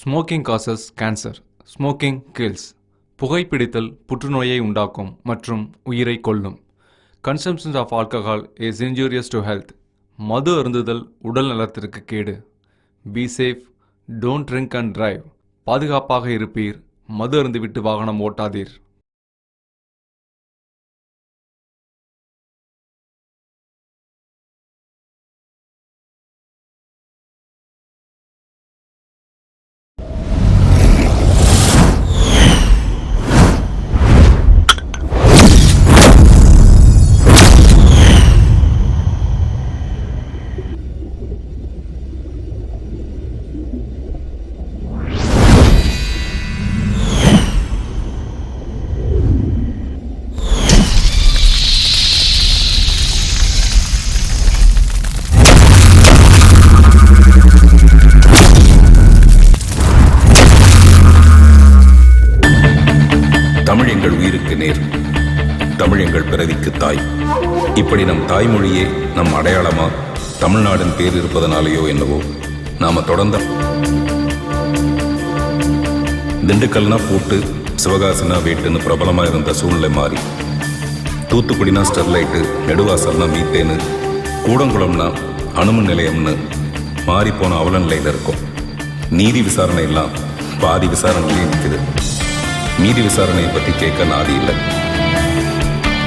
Smoking causes cancer. Smoking kills. புகைப்பிடித்தல் புற்றுநோயை உண்டாக்கும் மற்றும் உயிரை கொல்லும். Consumption of alcohol is injurious to health. மது அருந்துதல் உடல் நலத்திற்கு கேடு. Be safe, don't drink and drive. பாதுகாப்பாக இருப்பீர், மது அருந்துவிட்டு வாகனம் ஓட்டாதீர். தமிழ் எங்கள் உயிருக்கு நேர், தமிழ் எங்கள் பிறவிக்கு தாய். இப்படி நம் தாய்மொழியே நம் அடையாளமா தமிழ்நாடின் பேர் இருப்பதனாலேயோ என்னவோ நாம தொடர்ந்த திண்டுக்கல்னா பூட்டு, சிவகாசினா வீட்டுன்னு பிரபலமா இருந்த சூழ்நிலை மாறி, தூத்துக்குடினா ஸ்டெர்லைட்டு, நெடுவாசல்னா மீத்தேனு, கூடங்குளம்னா அணுமின் நிலையம்னு மாறிப்போன அவல நிலையில இருக்கும். நீதி விசாரணை எல்லாம் பாதி விசாரணையிலே நிற்குது. மீதி விசாரணையை பற்றி கேட்க நாதி இல்லை.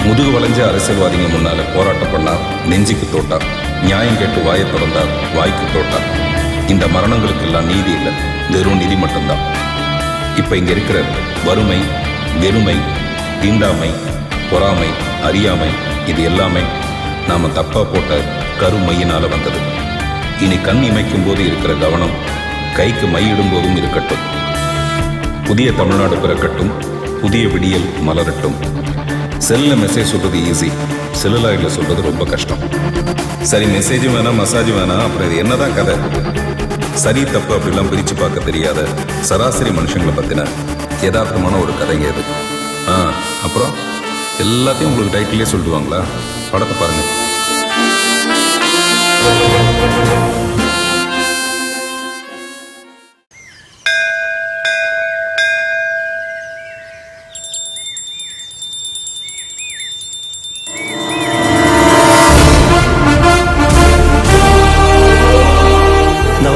முதுகு வளைஞ்ச அரசியல்வாதிங்க முன்னால போராட்டம் பண்ணா நெஞ்சுக்கு தோட்டா, நியாயம் கேட்டு வாயை திறந்தா வாய்க்கு தோட்டா. இந்த மரணங்களுக்கெல்லாம் நீதி இல்லை, வெறும் நிதி மட்டும்தான். இப்ப இங்க இருக்கிற வறுமை, வெறுமை, தீண்டாமை, பொறாமை, அறியாமை, இது எல்லாமே நாம தப்பா போட்ட கருமையினால வந்தது. இனி கண் இமைக்கும் போது இருக்கிற கவனம் கைக்கு மையிடும் போதும் இருக்கட்டும். புதிய தமிழ்நாடு பிறக்கட்டும், புதிய விடியல் மலரட்டும். செல்ல மெசேஜ் சொல்றது ஈஸி, செல்லுலாயில சொல்றது ரொம்ப கஷ்டம். சரி, மெசேஜும் வேணாம், மசாஜும் வேணாம், அப்புறம் இது என்னதான் கதை? சரி தப்பு அப்படிலாம் பிரிச்சு பார்க்க தெரியாத சராசரி மனுஷங்களை பத்தின யதார்த்தமான ஒரு கதைங்க இது. அப்புறம் எல்லாத்தையும் உங்களுக்கு டைட்டிலே சொல்லுவாங்களா? படத்தை பாருங்க.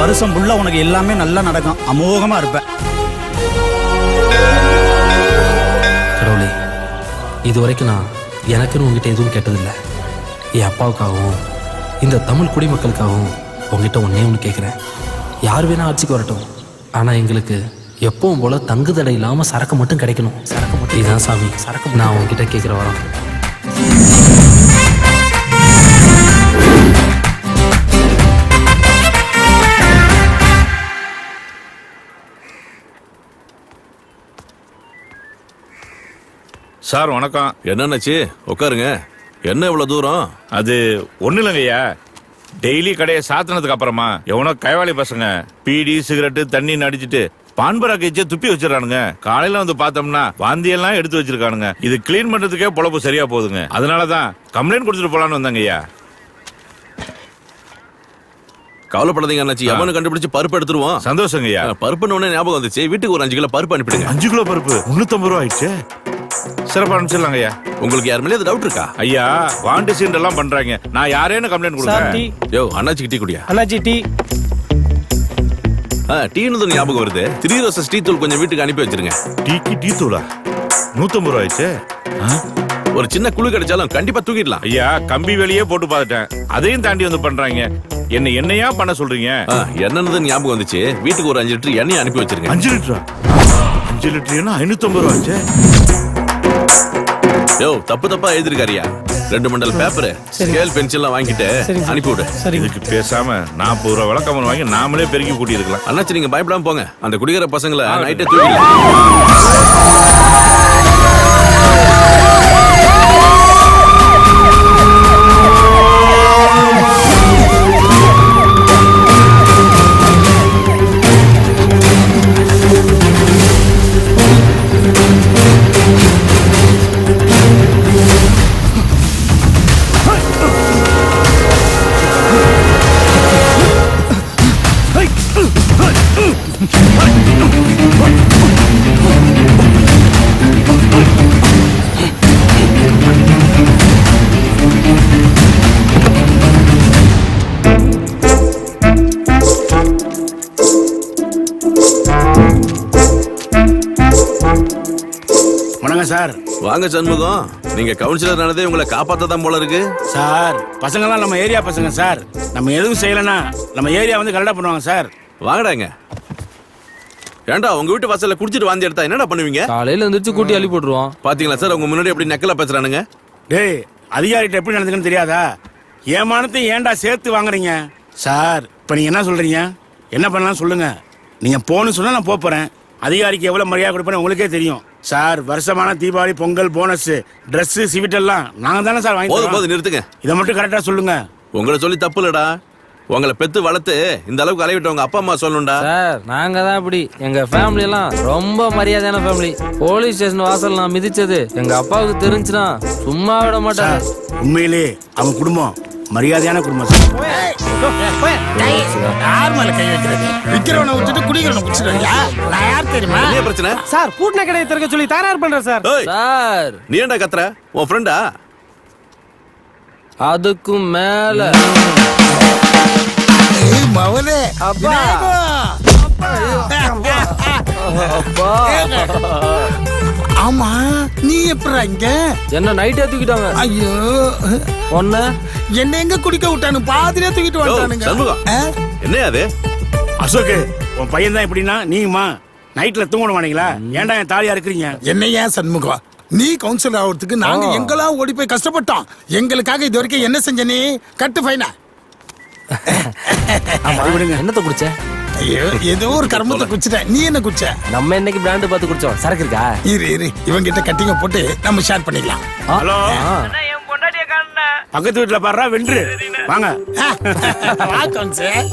வருஷம் ஃபுல்லா உனக்கு எல்லாமே நல்லா நடக்கும், அமோகமா இருப்ப. கடவுளே, இது வரைக்கும் நான் எனக்குன்னு உங்ககிட்ட எதுவும் கேட்டதில்லை. என் அப்பாவுக்காகவும் இந்த தமிழ் குடிமக்களுக்காகவும் உங்ககிட்ட ஒன்னே ஒன்று கேட்குறேன். யார் வேணா ஆட்சிக்கு வரட்டும், ஆனால் எங்களுக்கு எப்பவும் போல தங்கு தடை இல்லாமல் சரக்கு மட்டும் கிடைக்கணும். சரக்கு மட்டும் இதுதான் சாமி, சரக்கு நான் உங்ககிட்ட கேட்குற வரோம். சார் வணக்கம். என்னன்னாச்சு? உட்காருங்க. என்ன இவ்வளவு தூரம்? அது ஒண்ணு இல்லைங்கய்யா, டெய்லி கடையை சாத்தினதுக்கு அப்புறமா எவனோ கைவாளி பசங்க பீடி சிகரெட்டு தண்ணி அடிச்சுட்டு பான்பராக்கு வச்சு துப்பி வச்சிடறானுங்க. காலையில வந்து பார்த்தோம்னா வாந்தியெல்லாம் எடுத்து வச்சிருக்கானுங்க. இது கிளீன் பண்றதுக்கே பொழப்பு சரியா போகுதுங்க. அதனாலதான் கம்ப்ளைண்ட் கொடுத்துட்டு போலான்னு வந்தாங்க ஐயா. கவலைப்படாதீங்க அண்ணாச்சி, எவனு கண்டுபிடிச்சு பருப்பு எடுத்துருவோம். சந்தோஷங்க ஐயா. பருப்புன்னு உடனே ஞாபகம் வந்துச்சு, வீட்டுக்கு ஒரு 5 கிலோ பருப்பு அனுப்பிடுங்க. 5 கிலோ பருப்பு 350 ரூபா ஆயிடுச்சு. சிறப்பா அனுப்பிச்சிடலாங்க ஐயா. உங்களுக்கு யார் மேலே டவுட் இருக்கா? ஐயா, வாண்டி சீண்ட் எல்லாம் பண்றாங்க, நான் யாரேன்னு கம்ப்ளைண்ட் கொடுக்குறேன். யோ அண்ணாச்சி டீ குடியா? அண்ணாச்சி டீ. டீன்னு ஞாபகம் வருது. 3 ரோசஸ் டீ தூள் கொஞ்சம் வீட்டுக்கு அனுப்பி வச்சிருங்க. டீக்கு டீ தூளா? 150 ரூபா ஆயிடுச்சு. ஒரு சின்ன குழு கிடைச்சாலும் கண்டிப்பா தூக்கிடலாம். ஐயா, கம்பி வெளியே போட்டு பார்த்துட்டேன், அதையும் தாண்டி வந்து பண்றாங்க. என்னையா பண்ண சொல்றீங்க? என்னன்னு ஞாபகம் வந்துச்சு, வீட்டுக்கு ஒரு 5 லிட்டர் எண்ணெய் அனுப்பி வச்சிருங்க. 5 லிட்டரா? 5 லிட்டர்னா 550 ரூபா ஆச்சு. யோ தப்பா எழுதிருக்காரியா? 2 மண்டல் பேப்பர், ஸ்கேல் பென்சில்லாம் வாங்கிட்டு அனுப்பி விடு. இதுக்கு பேசாம 40 ரூபா விளக்கமன் வாங்கி நாமளே பெருக்கி கூட்டி இருக்கலாம். அண்ணாச்சி நீங்க பயப்படாம போங்க, அந்த குடிக்கிற பசங்களை நைட்டே தூக்கிடலாம். Hey! வாங்க சண்முகம், நீங்க கவுன்சிலர் ஆனதே உங்களை காப்பாத்ததான் போல இருக்கு. சார் பசங்கெல்லாம் நம்ம ஏரியா பசங்க சார். நம்ம எதுவும் செய்யலைன்னா நம்ம ஏரியா வந்து கரெக்டாக பண்ணுவாங்க சார். வாங்கடாங்க. ஏண்டா உங்க வீட்டு வாசல்ல குடிச்சிட்டு வாந்தி எடுத்தா என்னடா பண்ணுவீங்க? காலையில எந்திரிச்சு கூட்டி அள்ளி போட்டுருவோம். பாத்தீங்களா சார், உங்க முன்னாடி எப்படி நக்கலா பேசுறானுங்க. டேய், அதிகாரிகிட்ட எப்படி நடந்துக்குன்னு தெரியாதா? ஏமானத்தை ஏன்டா சேர்த்து வாங்குறீங்க சார்? இப்போ நீங்கள் என்ன சொல்கிறீங்க? என்ன பண்ணலாம் சொல்லுங்க. நீங்கள் போகணும்னு சொன்னால் நான் போகிறேன். அதிகாரிக்கு எவ்வளோ மரியாதை கொடுப்பேன்னு உங்களுக்கே தெரியும் சார். வருஷமான தீபாவளி, பொங்கல், போனஸ், ட்ரெஸ்ஸு, சிவிட்டெல்லாம் நாங்கள் தானே சார் வாங்கி போதும் போதும் நிறுத்துங்க. இதை மட்டும் கரெக்டாக சொல்லுங்க. உங்களை சொல்லி தப்பு இல்லடா. உங்களை பெத்து வளர்த்து இந்த அளவுக்கு அலைவிட்ட உங்க அப்பா அம்மா சொல்லணும்டா. சார் நாங்க தான் இப்படி. எங்க ஃபேமிலி எல்லாம் ரொம்ப மரியாதையான ஃபேமிலி. போலீஸ் ஸ்டேஷன் வாசல் நான் மிதிச்சது எங்க அப்பாவுக்கு தெரிஞ்சுனா சும்மா விட மாட்டார். உண்மையிலே அவங்க குடும்பம் மரியாதையான குடும்பம் சார். யார் மேல கை வைக்கிறது? விக்கிறவனை விட்டுட்டு குடிக்கிறவனை குடிச்சிடுறியா? நான் யார் தெரியுமா? என்ன பிரச்சனை சார்? பூட்டின கடையை திறக்க சொல்லி தயார் பண்ற சார். ஏய், சார் நீ ஏன்டா கத்துற? உன் ஃப்ரெண்டா? அதுக்கும் மேல மவனே அப்பா அப்பா ஆமா, நீ எப்படா இங்க? என்ன நைட்டே தூக்கிட்டாங்க. ஐயோ, ஒன்னு என்ன எங்க குடிக்க விட்டானு? பாதிலே தூக்கிட்டு வந்துட்டானுங்க. சண்முகம், என்ன அது? அசோக், உன் பையன் தான் எப்படின்னா நீங்கம்மா நைட்ல தூங்கணும் வானீங்களா? ஏன்டா என் தாலியா இருக்கிறீங்க? என்ன ஏன் சண்முகம், நீ கவுன்சிலர் ஆகிறதுக்கு நாங்க எங்கெல்லாம் ஓடி போய் கஷ்டப்பட்டோம். எங்களுக்காக இது வரைக்கும் என்ன செஞ்ச நீ? கட்டு ஃபைனா. என்னத்த குடிச்ச? ஐயோ, ஏதோ ஒரு கர்மத்தை குடிச்சிட்டேன். நீ என்ன குடிச்ச? நம்ம என்னைக்கு பிராண்டு பார்த்து குடிச்சோம். சரக்கு இருக்கா? இரு இவங்கிட்ட கட்டிங்க போட்டு நம்ம ஷேர் பண்ணிக்கலாம். ஹலோ, பக்கத்து வீட்டுல பாடுறா வென்று வாங்க. வா கவுன்சிலர்.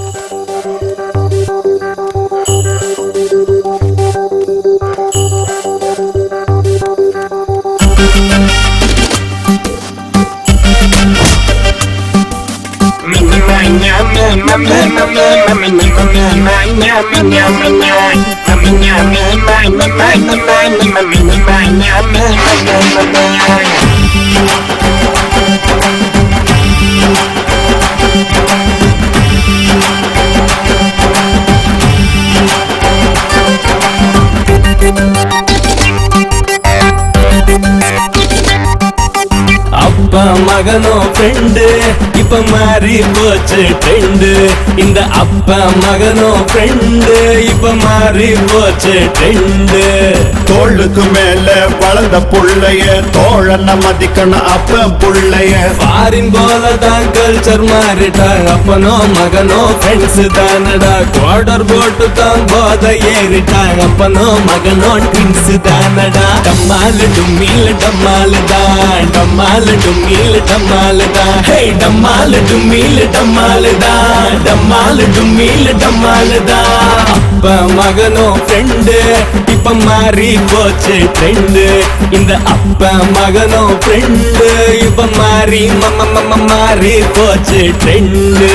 அப்பா மகனோ ஃப்ரெண்டு இப்ப மாறி போச்சு ட்ரெண்டு. இந்த அப்பா மகனோ ஃப்ரெண்டு இப்ப மாறி போச்சு ட்ரெண்டு. தோளுக்கு மேல வளர்ந்த புள்ளைய தோழன மதிக்கணும் அப்ப புள்ளைய. ஃபாரின் போலதான் கல்ச்சர் மாறிட்டாங்க. அப்பனோ மகனோ ஃப்ரெண்ட்ஸ் தானடா. குவார்டர் போட்டு தான் போத ஏறிட்டாங்க. அப்பனோ மகனோ ட்வின்ஸ் தானடா. டம்மாலு டும்மில் டம்மாலு தான், டம்மாலு டும்மில் டம்மாலு தான். ஹே டம்மாலு டும்மில் டம்மாலு தான், டம்மாலு டும்மில் டம்மாலு தான். அப்ப மகனோ ஃப்ரெண்டு இப்ப மாறி போச்சு ட்ரெண்டு. இந்த அப்ப மகனோ ஃப்ரெண்டு இப்ப மாறி மாறி போச்சு ட்ரெண்டு.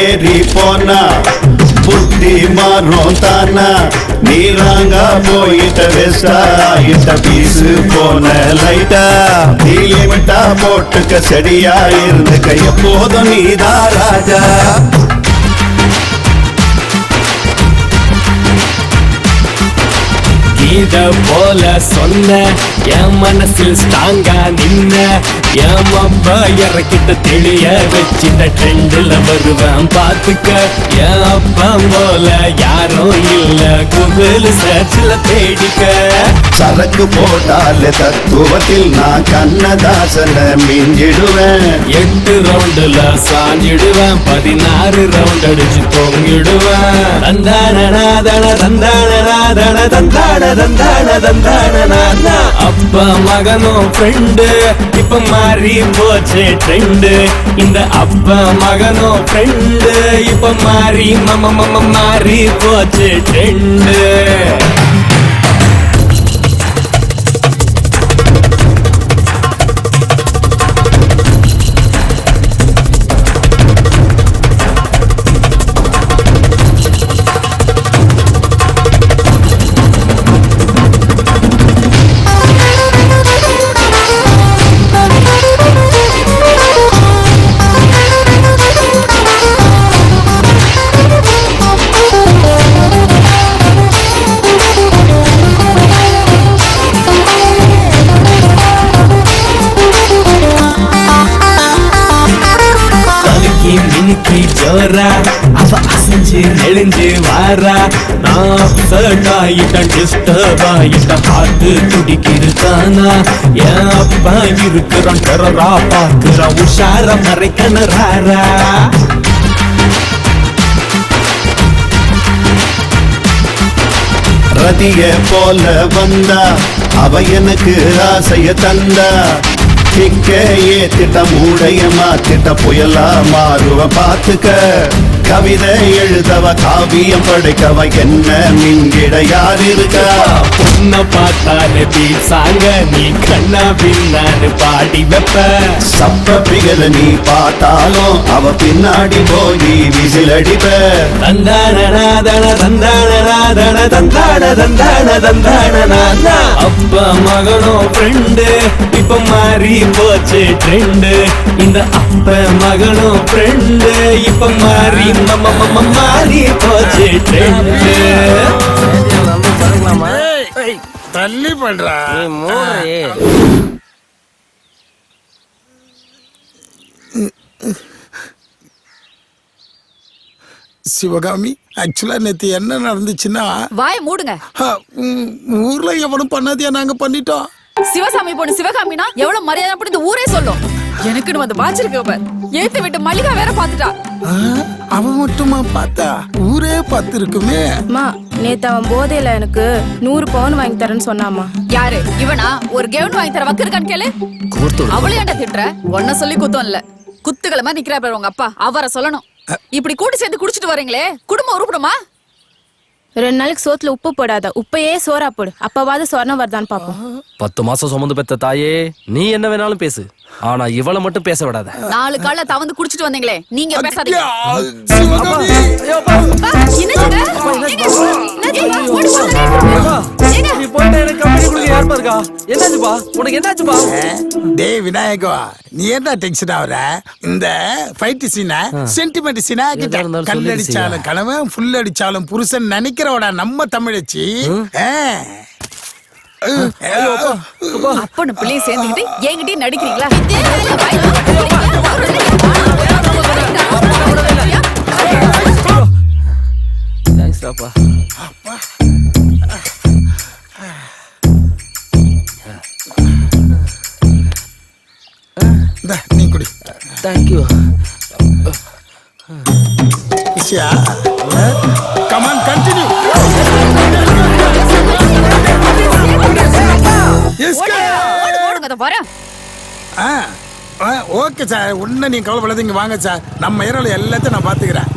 ஏறி போனா புத்தி மாறும் தானா. நீராங்க போயிட்ட வேஸ்டா இட்ட பீசு போன லைட்டா. நீ லிமிட்டா போட்டுக்க சரியா இருந்துக்க எப்போதும் நீதான் ராஜா. இத போல சொன்ன என் மனசில் ஸ்ட்ராங்கா நின்ன. என் அப்பா இறக்கிட்ட தெளிய வச்சிட்ட ட்ரெண்டுல வருவேன் பாத்துக்க. என் அப்பா போல யாரும் இல்ல கூகுள் சர்ச்ல தேடிக்க. சரக்கு போட்டாலே தத்துவத்தில் நான் கண்ணதாசன மிஞ்சிடுவேன். 8 ரவுண்டுல சாஞ்சிடுவேன், 16 ரவுண்ட் அடிச்சு தொங்கிடுவேன். தந்தானநாதன தந்தானநாதன தந்தான தந்தான தந்தான. அப்பா மகனோ ஃப்ரெண்டு இப்ப மாறி போச்சு ட்ரெண்டு இந்த அப்ப மகனும் ஃப்ரெண்டு இப்ப மாறி மாறி போச்சு ட்ரெண்டு மினுக்கி ஜோரா அவ அசைஞ்சு நெளிஞ்சு வாரா நான் அப்செட் ஆயிட்டேன் டிஸ்டர்ப் ஆயிட்டேன் பார்த்து துடிக்கிது தானா என் அப்பா இருக்கிறான் டெரரா பார்க்கிறான் உஷார மறைக்கணராரா ரதிய போல வந்தா அவ எனக்கு ஆசைய தந்தா கிக்க ஏத்திட்ட மூடைய மாத்திட்ட புயலா மாறுவ பாத்துக்க கவிதை எழுதவ காவியம் படைக்கவ என்ன மின்கிட யார் இருக்கா பொண்ண பார்த்தாலே பீசாங்க நீ கண்ணா பின்னான்னு பாடி வைப்ப சப்ப பிகல நீ பார்த்தாலும் அவ பின்னாடி போய் விசில் அடிப்ப தந்தானநாதன தந்தானநாதன தந்தான தந்தான தந்தானநாதா அப்பா மகனும் ஃப்ரெண்டு இப்ப மாறி போச்சு ட்ரெண்டு இந்த அப்ப மகனும் ஃப்ரெண்டு இப்ப மாறி மாறி போச்சு ட்ரெண்டு தள்ளி பண்றா சிவகாமி ஆக்சுவலா நேத்து என்ன நடந்துச்சுன்னா வாய மூடுங்க. ஊர்ல எவனும் பண்ணாதியா நாங்க பண்ணிட்டோம். சிவசாமி பொண்ணு சிவகாமினா எவ்வளவு மரியாதை அப்படி இந்த ஊரே சொல்லும். எனக்குன்னு வந்து வாச்சிருக்க ஏத்து விட்டு மல்லிகா வேற பாத்துட்டா. அவன் மட்டுமா பார்த்தா ஊரே பார்த்து இருக்குமே. நேத்து அவன் போதையில எனக்கு 100 பவுன் வாங்கி தரேன்னு சொன்னாமா. யாரு இவனா? ஒரு கவுன் வாங்கி தர வக்கு இருக்கான்னு கேளு. அவளே ஏன்டா திட்டுற? ஒன்ன சொல்லி குத்தம் இல்ல, குத்துக்களமா நிக்கிறா பாரு உங்க அப்பா, அவரை சொல்லணும். இப்படி கூட்டி சேர்ந்து குடிச்சிட்டு வரீங்களே, குடும்பம் உருப்படுமா? 2 நாளைக்கு சோத்துல உப்பு போடாத, உப்பையே சோறா போடு, அப்பவாது சொர்ணம் வருதான்னு பாப்போம். 10 மாசம் சுமந்து பெத்த தாயே, நீ என்ன வேணாலும் பேசு, ஆனா இவளை மட்டும் பேச விடாத. 4 கால தவந்து குடிச்சிட்டு வந்தீங்களே, நீங்க பேசாதீங்க. டேய் விநாயகா, நீ என்ன டென்ஷன் ஆகுற? இந்த ஃபைட் சீனா சென்டிமெண்ட் சீனா கல்லடிச்சாலும் கணவன் ஃபுல் அடிச்சாலும் புருஷன் நினைக்கிறவடா நம்ம தமிழச்சி. அப்பன்னு பிள்ளைய சேர்ந்துக்கிட்டு என்கிட்டயும் நடிக்கிறீங்களா? நீ குடி. Thank you. Come on, continue. Okay sir, உன்ன நீ கவலைப்படாத, இங்க வாங்க சார், நம்ம ஏரியால எல்லாத்தையும் நான் பாத்துக்கிறேன்.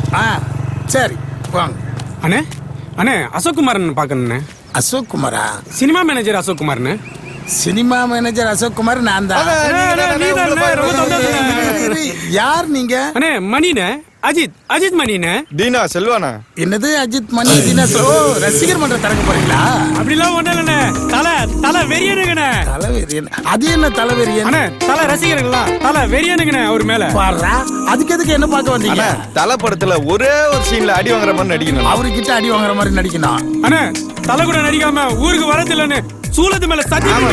சரி வாங்க. அண்ணே அண்ணே, அசோக் குமார் பாக்கணுண்ணே. அசோக் குமாரா? சினிமா மேனேஜர் அசோக் குமார்னு. சினிமா மேனேஜர் அசோக் குமார் நான் தான். யார் நீங்க? அண்ணே மணினே, அஜித் மணினே. தீனா செல்வானா? என்னது அஜித் மணி தீனா? ரசிகர் மன்ற திறக்க போறீங்களா? அப்படிலாம் ஒண்ணு இல்லண்ணே, தலை வெறியனுங்கண்ணே. தலை வெறியன்? அது என்ன தலை வெறியன்? அண்ணே தலை ரசிகர்களா, தலை வெறியனுங்கண்ணே அவர் மேல. பாருடா, அதுக்கு எதுக்கு என்ன பார்க்க வந்தீங்க? தலை படத்துல ஒரே ஒரு சீன்ல அடி வாங்குற மாதிரி நடிக்கணும். அவர்கிட்ட அடி வாங்குற மாதிரி நடிக்கணும். அண்ணே தலை கூட நடிக்காம ஊருக்கு வரது இல்லன்னு சூலத்து மேல சத்தியம்.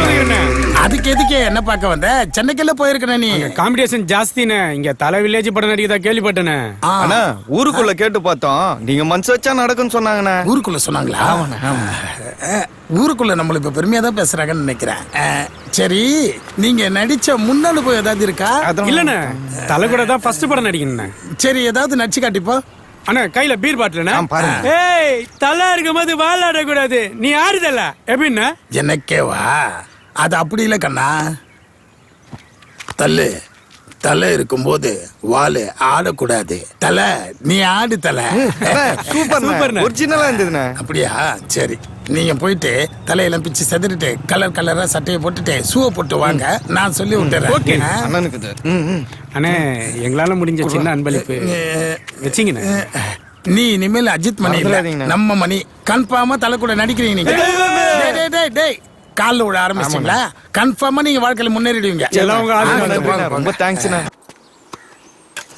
அதுக்கு எதுக்கு என்ன பார்க்க வந்த? சென்னைக்குள்ள போயிருக்கேன். நீ காம்படிஷன் ஜாஸ்தினே, இங்க தலை வில்லேஜ் படம் நடிக்கதா கேள்விப்பட்டனே. அண்ணா ஊருக்குள்ள கேட்டு பார்த்தோம், நீங்க மனசு வச்சா நடக்கும்னு சொன்னாங்கண்ணே. ஊருக்குள்ள சொன்னாங்களா? ஊருக்குள்ள நம்மள இப்ப பெருமையா தான் பேசுறாங்கன்னு நினைக்கிறேன். சரி, நீங்க நடிச்ச முன்னனுபவம் ஏதாவது இருக்கா? இல்லண்ணே, தலை கூட தான் ஃபர்ஸ்ட் படம் நடிக்கணும். சரி, ஏதாவது நடிச்சு காட்டிப்போ. அண்ணா கையில பீர் பாட்டில். ஏய், தலை இருக்கும் போது வாழாட கூடாது, நீ ஆறுதல்ல எப்படின்னா? எனக்கே வா, அது அப்படி இல்ல கண்ணா. தள்ளு. தலை இருக்கும்போது வாலு ஆடக்கூடாது. தலை நீ ஆடு தலை. சூப்பர் ஒரிஜினலா இருந்ததுண்ணே. அப்படியா? சரி, நீங்க போயிட்டு தலையெல்லாம் பிச்சு செதறிட்டு கலர் கலரா சட்டையை போட்டுட்டு ஷூவை போட்டு வாங்க. நான் சொல்லி விட்டுறேன். அண்ணனுக்கு அண்ணே எங்களால முடிஞ்ச சின்ன அன்பளிப்பு வச்சிங்கண்ணே. நீ இனிமேல் அஜித் மணி இல்ல, நம்ம மணி. கன்ஃபார்மா தலை கூட நடிக்கிறீங்க நீங்க. டேய், டேய், டேய், கால்ல விட ஆரம்பிச்சிட்டீங்களா? கன்ஃபார்மா நீங்க வாழ்க்கையில முன்னேறிடுவீங்க. ரொம்ப தேங்க்ஸ்ண்ணே.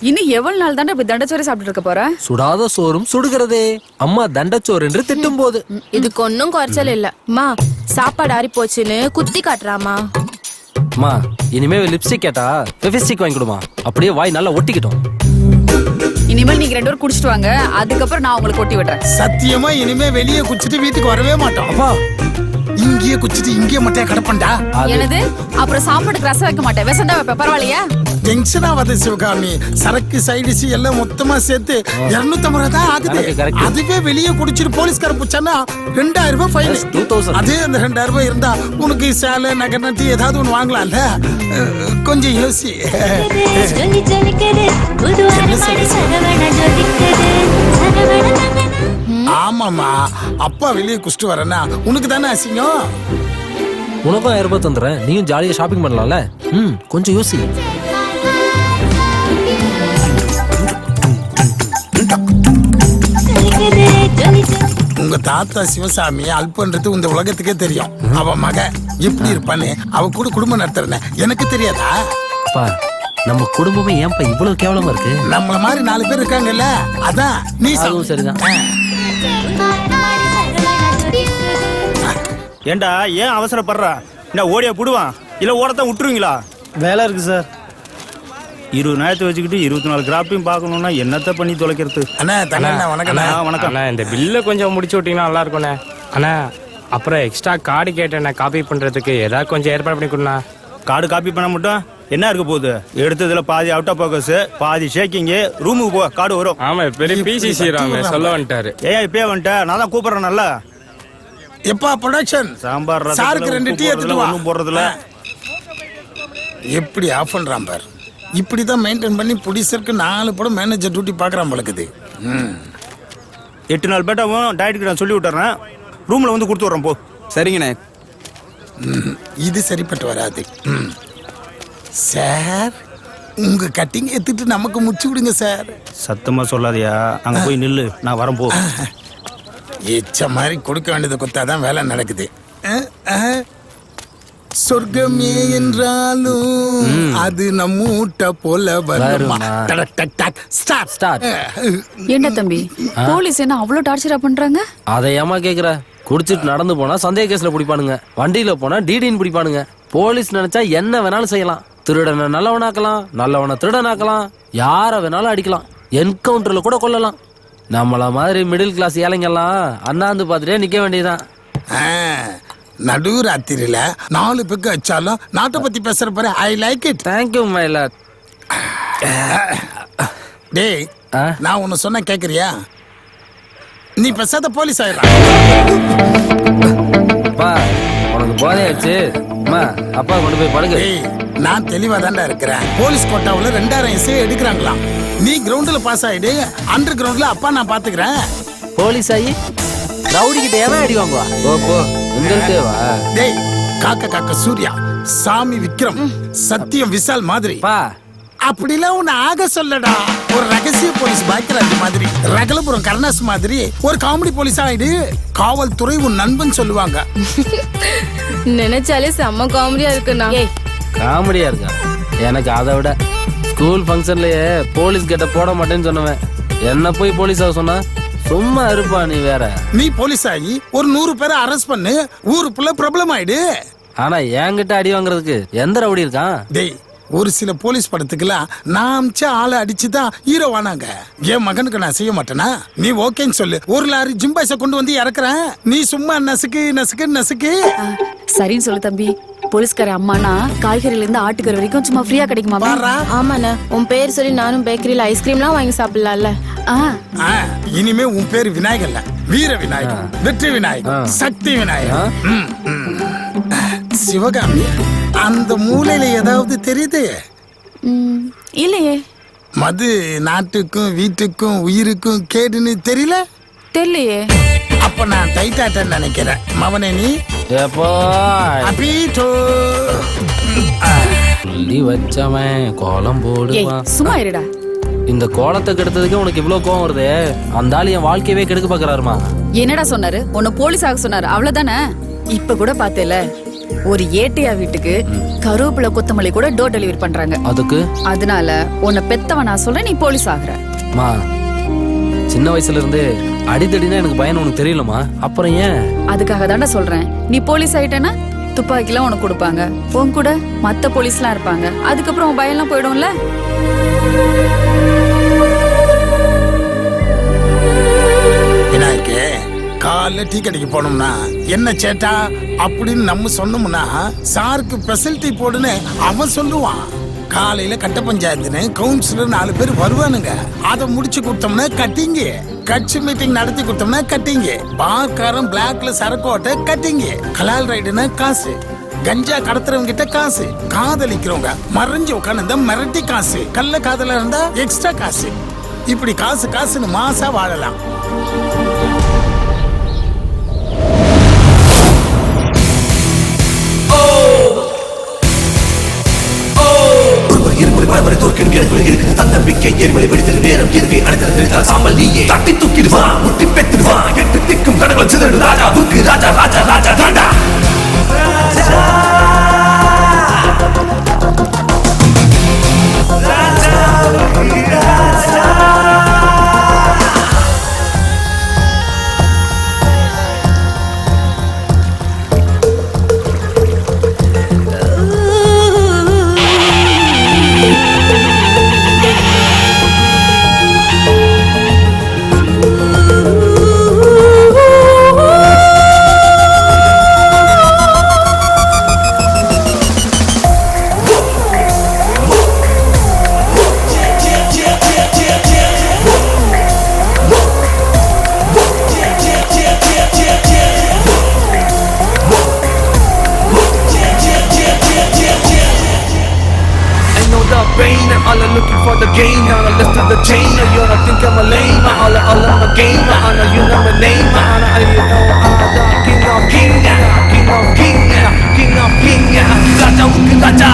இன்னும் எவ்வளவு நாள் தானே இப்படி தண்டச்சோறு சாப்பிட்டு இருக்க போற? சுடாத சோறும் சுடுகிறதே அம்மா தண்டச்சோறு என்று திட்டும் போது. இதுக்கு ஒன்னும் குறைச்சல் இல்ல. மா சாப்பாடு ஆறி போச்சுன்னு குத்தி காட்டுறாமா. அம்மா இனிமே லிப்ஸ்டிக் கேட்டா பெபிஸ்டிக் வாங்கி கொடுமா, அப்படியே வாய் நல்லா ஒட்டிக்கிட்டோம். இனிமேல் நீங்க 2 பேரும் குடிச்சிட்டு வாங்க, அதுக்கப்புறம் நான் உங்களுக்கு கொட்டி விடுறேன். சத்தியமா இனிமே வெளியே குச்சிட்டு வீட்டுக்கு வரவே மாட்டோம். அப்பா இங்கேயே குச்சிட்டு இங்கேயே மட்டும் கடப்பண்டா. என்னது? அப்புறம் சாப்பாடுக்கு ரசம் வைக்க மாட்டேன், விஷம் தான் வைப்பேன். பரவாயில்லையா? டென்ஷன் ஆகாத சிவகாமி. சரக்கு சைடிஸ் எல்லாம் மொத்தமா சேர்த்து 250 ரூபாய் தான் ஆகுது. அதுவே வெளியே குடிச்சிட்டு போலீஸ்கார புச்சானா 2000 ரூபாய் ஃபைன். அதே அந்த 2000 ரூபாய் இருந்தா உனக்கு சேலை நகை நட்டி ஏதாவது ஒண்ணு வாங்கலாம்ல. கொஞ்சம் யோசி. ஆமாமா, அப்பா வெளியே குடிச்சிட்டு வரேன்னா உனக்கு தானே அசிங்கம். உனக்கும் 1000 ரூபாய் தந்துடுறேன், நீயும் ஜாலியா ஷாப்பிங் பண்ணலாம்ல. கொஞ்சம் யோசி. உங்க தாத்தா சிவசாமி அல்பன்றது இந்த உலகத்துக்கே தெரியும். அவ மக எப்படி இருப்பான்னு அவ கூட குடும்பம் நடத்துறேன் எனக்கு தெரியாதா? நம்ம குடும்பமே ஏன்பா இவ்வளவு கேவலமா இருக்கு? நம்மள மாதிரி 4 பேர் இருக்காங்கல்ல, அதான் நீ சரிதான். ஏண்டா ஏன் அவசரப்படுறா? என்ன ஓடியா புடுவான் இல்ல ஓடத்தான் விட்டுருவீங்களா? வேலை இருக்கு சார். 20 நேரத்தை வச்சுக்கிட்டு 24 கிராஃபையும் பார்க்கணும்னா என்னத்த பண்ணி தொலைக்கிறது? அண்ணா வணக்கம். வணக்கம். இந்த பில்லை கொஞ்சம் முடிச்சு விட்டீங்கன்னா நல்லா இருக்கும்ண்ணே. அண்ணா அப்புறம் எக்ஸ்ட்ரா கார்டு கேட்டேண்ணே, காப்பி பண்றதுக்கு ஏதாவது கொஞ்சம் ஏற்பாடு பண்ணி கொடுண்ணா. கார்டு காப்பி பண்ண மட்டும் என்ன இருக்க போகுது? எடுத்ததுல பாதி அவுட் ஆஃப் ஃபோக்கஸ், பாதி ஷேக்கிங். ரூமுக்கு போ, கார்டு வரும். ஆமா, பெரிய பிசிசி ராம சொல்ல வந்துட்டாரு. ஏன் இப்பயே வந்துட்டேன்? நான் தான் கூப்பிடுறேன். நல்லா எப்பா ப்ரொடக்ஷன் சாம்பார் சாருக்கு 2 டீ எடுத்துட்டு வா. ஒண்ணும் போடுறதுல எப்படி ஆஃப் பண்றான் பார். இப்படிதான் மெயின்டைன் பண்ணி ப்ரொடியூசருக்கு 4 படம் மேனேஜர் டியூட்டி பார்க்கறான் பழக்குது. 8 நாள் பேட்டாவும் டயட்டுக்கு நான் சொல்லி விட்டுறேன். ரூம்ல வந்து கொடுத்து விட்றேன் போ. சரிங்கண்ணே. இது சரிப்பட்டு வராது. சார் உங்க கட்டிங் எடுத்துட்டு நமக்கு முச்சு விடுங்க சார். சத்தமா சொல்லாதியா, அங்க போய் நில்லு, நான் வரேன் போ. எச்ச மாதிரி கொடுக்க வேண்டியதை கொடுத்தாதான் வேலை நடக்குது. சொர்க்கமே என்றாலும் அது நம்மூட்ட போல வருமா. என்ன தம்பி, போலீஸ் என்ன அவ்வளவு டார்ச்சரா பண்றாங்க? அதை ஏமா கேக்குற? குடிச்சிட்டு நடந்து போனா சந்தேக கேஸ்ல பிடிப்பானுங்க, வண்டியில போனா டிடின்னு பிடிப்பானுங்க. போலீஸ் நினைச்சா என்ன வேணாலும் செய்யலாம். திருடனை நல்லவனாக்கலாம், நல்லவனை திருடனாக்கலாம், யார வேணாலும் அடிக்கலாம், என்கவுண்டர்ல கூட கொல்லலாம். நம்மள மாதிரி மிடில் கிளாஸ் ஏழைங்கெல்லாம் அண்ணாந்து பார்த்துட்டே நிக்க வேண்டியதுதான். நடு ராத்திரியில 4 பேருக்கு வச்சாலும் நாட்டை பத்தி பேசுற பாரு. I like it. Thank you my Lord. டேய், நான் உன்னை சொன்ன கேக்குறியா? நீ பேசாத போலீஸ் ஆயிடா. உனக்கு போதையாச்சு. அப்பா கொண்டு போய் படுங்க. நான் தெளிவா தாண்டா இருக்கிறேன். போலீஸ் கோட்டாவுல 2000 எஸ்ஏ எடுக்கிறாங்களாம். நீ கிரவுண்ட்ல பாஸ் ஆயிடு, அண்டர் கிரவுண்ட்ல அப்பா நான் பாத்துக்கிறேன். போலீஸ் ஆகி ரவுடி கிட்ட ஏன் அடி வாங்குவா? போ வா. டேய், காக்க சூர்யா, சாமி விக்ரம், சத்தியம் விஷால் மாதிரி அப்படிலாம் உன்னை ஆக சொல்லடா. ஒரு ரகசிய போலீஸ் பாக்கியராஜ் மாதிரி, ரகலபுரம் கருணாஸ் மாதிரி ஒரு காமெடி போலீஸ் ஆயிடு. காவல்துறை உன் நண்பன் சொல்லுவாங்க. நினைச்சாலே செம்ம காமெடியா இருக்குண்ணா. காமெடியா இருக்கா? எனக்கு அதை விட ஸ்கூல் ஃபங்க்ஷன்லயே போலீஸ் கிட்ட போட மாட்டேன்னு சொன்னவன் என்ன போய் போலீஸ் ஆக சொன்னா? சும்மா இருப்பா நீ வேற. நீ போலீஸ் ஆகி ஒரு 100 பேரை அரெஸ்ட் பண்ணு, ஊருக்குள்ள ப்ராப்ளம் ஆயிடு. ஆனா என்கிட்ட அடி வாங்குறதுக்கு எந்த ரவுடி இருக்கான்? டேய், ஒரு சில போலீஸ் படத்துக்குலாம் நான் அமிச்ச ஆளை அடிச்சுதான் ஹீரோ ஆனாங்க. என் மகனுக்கு நான் செய்ய மாட்டேனா? நீ ஓகேன்னு சொல்லு, 1 லாரி ஜிம்பாய்ஸ கொண்டு வந்து இறக்குறேன். நீ சும்மா நசுக்கு நசுக்கு நசுக்கு. சரின்னு சொல்லு தம்பி. போலீஸ்கார அம்மானா காய்கறில இருந்து ஆட்டுக்கறி வரைக்கும் சும்மா ஃப்ரீயா கிடைக்குமா? ஆமாண்ணா, உன் பேர் சொல்லி நானும் பேக்கரியில ஐஸ்கிரீம்லாம் வாங்கி சாப்பிடலாம்ல. இனிமே உன் பேரு விநாயகர் இல்ல, வீர விநாயகர், வெற்றி விநாயகர், சக்தி விநாயகர். சிவகாமி அந்த மூலையில ஏதாவது தெரியுது? இல்லையே. மது நாட்டுக்கும் வீட்டுக்கும் உயிருக்கும் கேடுன்னு தெரியல? தெரியலையே. அப்ப நான் டைட்டாட்டன் நினைக்கிறேன். மவனே நீ அப்பீட்டோ சொல்லி வச்சவன் கோலம் போடுவான். சும்மா இருடா. இந்த கோலத்தை கெடுத்ததுக்கு உனக்கு இவ்வளவு கோவம் வருது. அந்த ஆளு என் வாழ்க்கையவே கெடுக்க பாக்குறாருமா. என்னடா சொன்னாரு? உன்னை போலீஸ் ஆக சொன்னாரு, அவ்வளவுதானே? இப்ப கூட பாத்தேல, ஒரு ஏட்டையா வீட்டுக்கு கருவேப்பிலை கொத்தமல்லி கூட டோர் டெலிவரி பண்றாங்க. அதுக்கு அதனால உன்னை பெத்தவன் நான் சொல்றேன், நீ போலீஸ் ஆகுற. மா, சின்ன வயசுல இருந்து அடிதடினா எனக்கு பயம் உனக்கு தெரியலமா? அப்புறம் ஏன்? அதுக்காக தாண்டா சொல்றேன். நீ போலீஸ் ஆயிட்டேன்னா துப்பாக்கிலாம் உனக்கு கொடுப்பாங்க, உன் கூட மத்த போலீஸ்லாம் இருப்பாங்க. அதுக்கப்புறம் உன் பயம்லாம் போயிடும்ல. விநாயகே, காலைல டீ கடைக்கு போனோம்னா என்ன சேட்டா அப்படின்னு நம்ம சொன்னோம்னா சாருக்கு ஸ்பெஷல் போடுன்னு அவன் சொல்லுவான். காலையில கட்ட பஞ்சாயத்துன்னு கவுன்சிலர் 4 பேர் வருவானுங்க. அதை முடிச்சு கொடுத்தோம்னா கட்டிங்க. கட்சி மீட்டிங் நடத்தி கொடுத்தோம்னா கட்டிங்க. பார்க்காரன் பிளாக்ல சரக்கோட்டை கட்டிங்க. கலால் ரைடுன்னா காசு. கஞ்சா கடத்துறவங்க கிட்ட காசு. காதலிக்கிறவங்க மறைஞ்சு உட்காந்து மிரட்டி காசு. கள்ள காதல இருந்தா எக்ஸ்ட்ரா காசு. இப்படி காசு காசுன்னு மாசா வாழலாம். தன்னம்பிக்கை ஏர்வழி படித்தது நேரம் எதுவே அடைத்தது சாம்பல் நீயே தட்டி தூக்கிடுவான் முட்டி பெத்துடுவான் எட்டு திக்கும் கடவுள் சிதறு ராஜாவுக்கு ராஜா ராஜா ராஜா தாண்டா all are looking for the gain. Now I left to the chain. Now you don't think I'm a lame. All I'm a game. I know you know my name. I know you know I'm the king of king. King of king. King of king. Raja uki raja.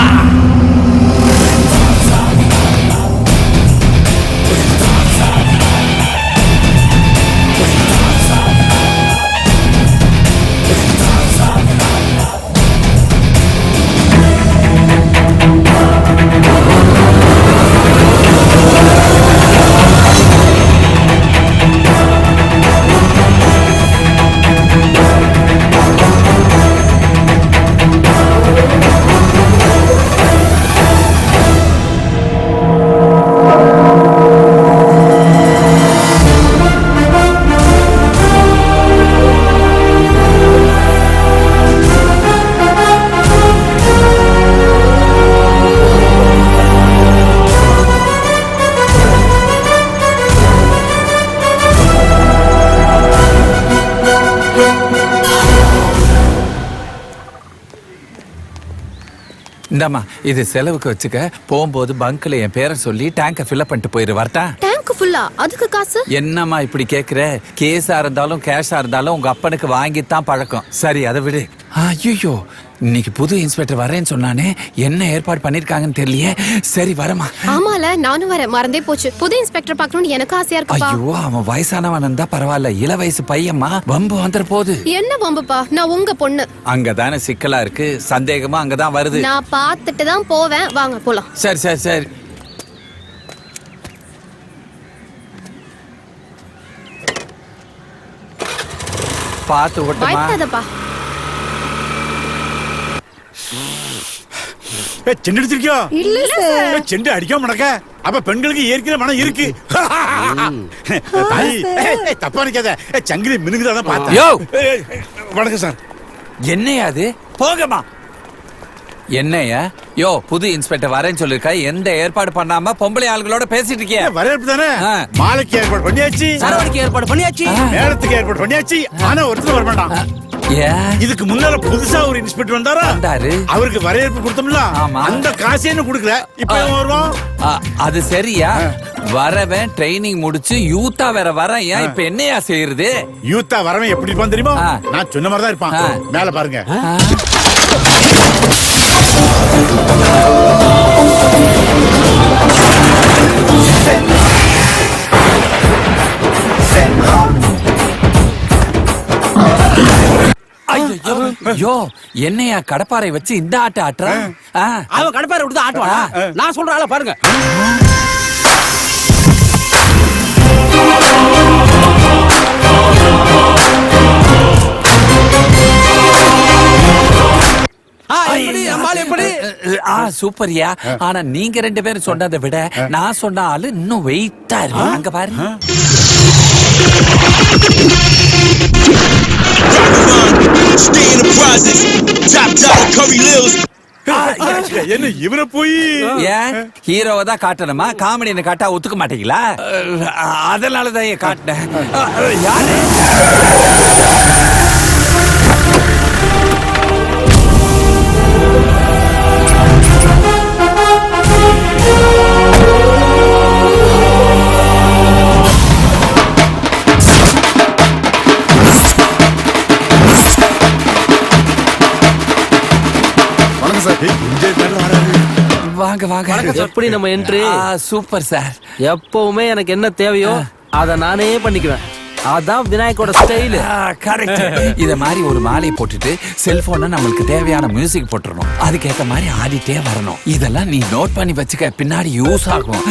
இந்தாமா இது செலவுக்கு வச்சுக்க. போகும்போது பங்க்ல என் பேரை சொல்லி டேங்க fill பண்ணிட்டு போயிரு. வரட்டா? டேங்க் ஃபுல்லா? அதுக்கு காசு? என்னம்மா இப்படி கேக்குற? கேஸா இருந்தாலும் கேஷா இருந்தாலும் உங்க அப்பனுக்கு வாங்கித்தான் பழக்கம். சரி அதை விடு. ஐயோ, இன்னைக்கு புது இன்ஸ்பெக்டர் வரேன்னு சொன்னானே, என்ன ஏற்பாடு பண்ணிருக்காங்கன்னு தெரியலையே. சரி வரமா. ஆமால, நானும் வரேன். மறந்தே போச்சு. புது இன்ஸ்பெக்டர் பார்க்கணும்னு எனக்கு ஆசையா இருக்குப்பா. ஐயோ, அவன் வயசானவன் இருந்தா பரவாயில்ல, இள வயசு பையம்மா. வம்பு வந்துற போது. என்ன வம்புப்பா? நான் உங்க பொண்ணு. அங்கதானே சிக்கலா இருக்கு. சந்தேகமா அங்கதான் வருது. நான் பார்த்துட்டு தான் போவேன். வாங்க போலாம். சரி சரி சரி. பார்த்து ஓட்டமா. பயப்படாதப்பா. செண்டு அடிச்சிருக்கியோ? இல்ல சார். செண்டு அடிக்காம நடக்க. அப்ப பெண்களுக்கு ஏற்கனவே மனம் இருக்கு. தப்பா நிக்காத. சங்கிலி மினுங்குதான் பார்த்தேன். யோ, வணக்கம் சார். என்னையா அது? போகமா. என்னையா? யோ, புது இன்ஸ்பெக்டர் வரேன்னு சொல்லிருக்கா, எந்த ஏற்பாடு பண்ணாம பொம்பளை ஆளுகளோட பேசிட்டு இருக்கியா? வரவேற்பு தானே. மாலைக்கு ஏற்பாடு பண்ணியாச்சு, சரவடிக்கு ஏற்பாடு பண்ணியாச்சு, நேரத்துக்கு ஏற்பாடு பண்ணியாச்சு. ஆனா ஒருத்தர் வர மாட்டான். ஏன் இதுக்கு முன்னால புதுசா ஒரு இன்ஸ்பெக்டர் வந்தாரா? வந்தாரு. அவருக்கு வரவேற்பு கொடுத்தோம்ல, ஆமா. அந்த காசே இன்னும் கொடுக்கல. இப்ப இவன் வருவான். அது சரியா? வரவன் ட்ரைனிங் முடிச்சு யூத்தா வேற வரேன். ஏன் இப்ப என்னையா செய்யறது? யூத்தா வரவன் எப்படி இருப்பான் தெரியுமா? நான் சொன்ன மாதிரி தான் இருப்பான். மேல பாருங்க. ஐயோ, என்னையா கடப்பாரை வச்சு இந்த ஆட்ட ஆட்டுற? அவன் கடப்பாரை விட்டு ஆட்டுவானா? நான் சொல்ற ஆள பாருங்க. சூப்பர்யா. ஆனா நீங்க 2 பேரும் சொன்னதை விட நான் சொன்ன ஆளு இன்னும் வெயிட்டா இருக்கு. அங்க பாருங்க. என்ன இவர போய் ஏன் ஹீரோவை தான் காட்டணுமா? காமெடியை காட்டா ஒத்துக்க மாட்டீங்களா? அதனாலதான் காட்டினேன். யாரு? வாங்க வாங்க. எப்படி நம்ம என்ட்ரி? Super sir. எப்பவுமே எனக்கு என்ன தேவையோ அதை நானே பண்ணிக்குவேன். அதான் விநாயகோட ஸ்டைல். கரெக்ட். இத மாதிரி ஒரு மாலை போட்டுட்டு செல்போனை நம்மளுக்கு தேவையான மியூசிக் போட்டுறணும். அதுக்கேற்ற மாதிரி ஆடிட்டே வரணும். இதெல்லாம் நீ நோட் பண்ணி வச்சுக்க, பின்னாடி யூஸ் ஆகும்.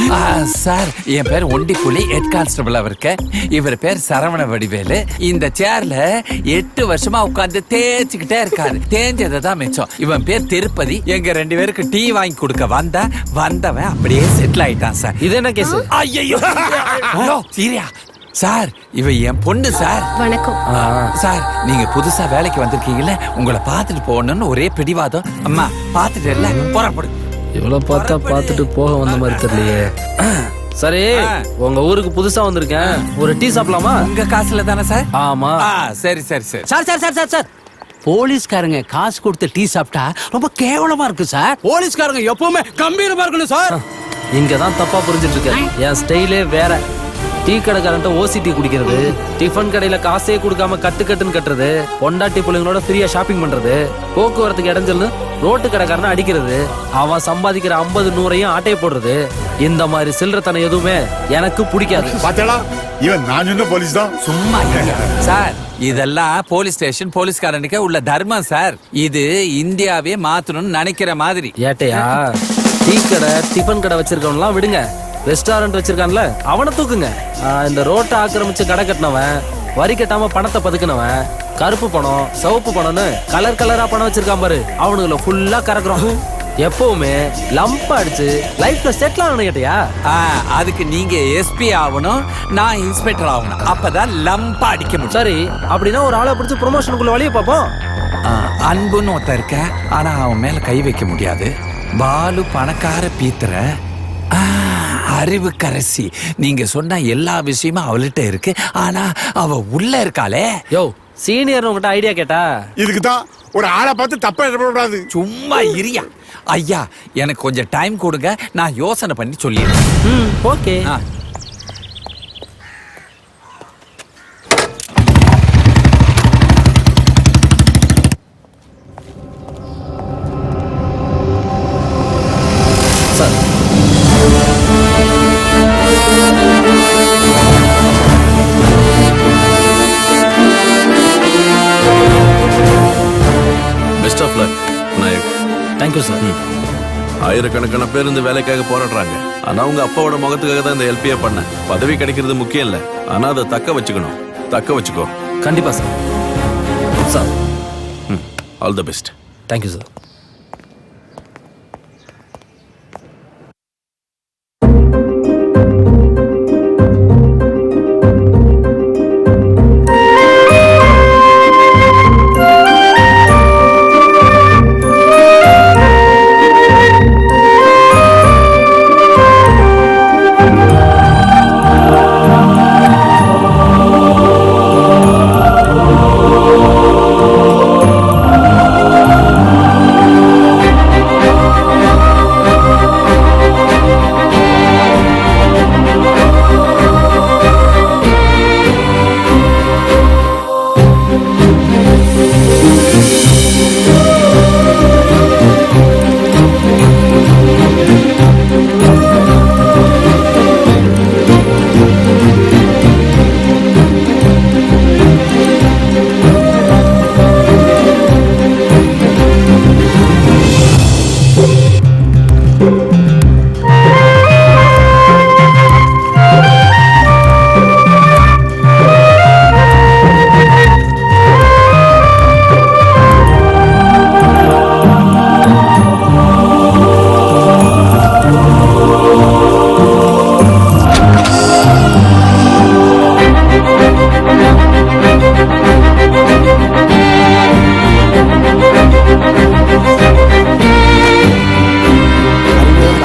சார், என் பேர் ஒண்டிப்புலி, ஹெட் கான்ஸ்டபிள். அவருக்கு இவர் பேர் சரவண வடிவேலு. இந்த சேர்ல 8 வருஷமா உட்கார்ந்து தேய்ச்சிக்கிட்டே இருக்காரு. தேஞ்சதை தான் மிச்சம். இவன் பேர் திருப்பதி. எங்க 2 பேருக்கு டீ வாங்கி கொடுக்க வந்தவன் அப்படியே செட்டில் ஆயிட்டான் சார். இது என்ன கேஸ்? ஐயோ சீரியா சார், இவ என் பொண்ணு சார். வணக்கம் சார். நீங்க புதுசா வேலைக்கு வந்திருக்கீங்கல்ல, உங்களை பார்த்துட்டு போகணும்னு ஒரே பிடிவாதம். அம்மா பார்த்துட்டு இல்ல, புறப்படு. இவ்வளவு பார்த்தா பார்த்துட்டு போக வந்த மாதிரி தெரியலையே. சரி, உங்க ஊருக்கு புதுசா வந்திருக்கேன். ஒரு டீ சாப்பிடலாமா? உங்க காசுல தானே சார்? ஆமா. சரி சரி சரி. Sir sir sir sir sir, போலீஸ்காரங்க காசு கொடுத்து டீ சாப்பிட்டா ரொம்ப கேவலமா இருக்கு சார். போலீஸ்காரங்க எப்பவுமே கம்பீரமா இருக்கணும் சார். இங்கதான் தப்பா புரிஞ்சிட்டு இருக்கேன். என் ஸ்டைலே வேற. டீ கடைக்காரன்ட்ட ஓசி டீ குடிக்கிறது, டிஃபன் கடையில காசே கொடுக்காம கட்டுன்னு கட்டுறது, பொண்டாட்டி பிள்ளைங்களோட ஃப்ரீயா ஷாப்பிங் பண்றது, போக்குவரத்துக்கு இடைஞ்சல்னு ரோட்டு கடைக்காரனை அடிக்கிறது, அவன் சம்பாதிக்கிற 50-100 ஆட்டையை போடுறது, இந்த மாதிரி சில்லறத்தனம் எதுவுமே எனக்கு பிடிக்காது. பாத்தேடா, இவன் நான் சொன்ன போலீஸ் தான். சும்மா சார், இதெல்லாம் போலீஸ் ஸ்டேஷன் போலீஸ்காரனுக்கே உள்ள தர்மம் சார். இது இந்தியாவே மாத்தணும்னு நினைக்கிற மாதிரி. ஏட்டையா, டீ கடை டிஃபன் கடை வச்சிருக்கவன்லாம் விடுங்க, ரெஸ்டாரண்ட் வச்சிருக்கான்ல அவனை தூக்குங்க. இந்த ரோட்டை ஆக்கிரமிச்சு கடை கட்டினவன், வரி கட்டாம பணத்தை பதுக்கினவன், கருப்பு பணம் சிவப்பு பணம்னு கலர் கலரா பணம் வச்சிருக்கான் பாரு, அவனுங்களை ஃபுல்லா கறக்குறோம். எப்பவுமே லம்ப் அடிச்சு லைஃப்ல செட்டில் ஆகணும். கேட்டியா? அதுக்கு நீங்க எஸ்பி ஆகணும், நான் இன்ஸ்பெக்டர் ஆகணும். அப்பதான் லம்பா அடிக்க முடியும். சரி, அப்படின்னா ஒரு ஆளை பிடிச்சி ப்ரொமோஷனுக்குள்ள வழியை பார்ப்போம். அன்புன்னு ஒருத்தன் இருக்க, ஆனா அவன் மேல கை வைக்க முடியாது. பாலு பணக்கார பீத்திர, அறிவு கரசி. நீங்க சொன்ன எல்லா விஷயமும் அவள்கிட்ட இருக்கு, ஆனா அவ உள்ள இருக்காளே. யோ, சீனியர் உங்ககிட்ட ஐடியா கேட்டா இதுக்கு தான் ஒரு ஆளை பார்த்து தப்பா இடப்படாது. சும்மா இரியா. ஐயா, எனக்கு கொஞ்சம் டைம் கொடுங்க, நான் யோசனை பண்ணி சொல்லிடுறேன். Okay. Sir, best of luck Nayak. Thank you sir. ஆயிரக்கணக்கான பேர் இந்த வேலைக்காக போராடுறாங்க. ஆனா உங்க அப்பாவோட முகத்துக்காக தான் இந்த எல்பியை பண்ண. பதவி கிடைக்கிறது முக்கியம் இல்ல, ஆனா அதை தக்க வச்சுக்கணும். தக்க வச்சுக்கோ. கண்டிப்பா sir. Sir, all the best. Thank you sir.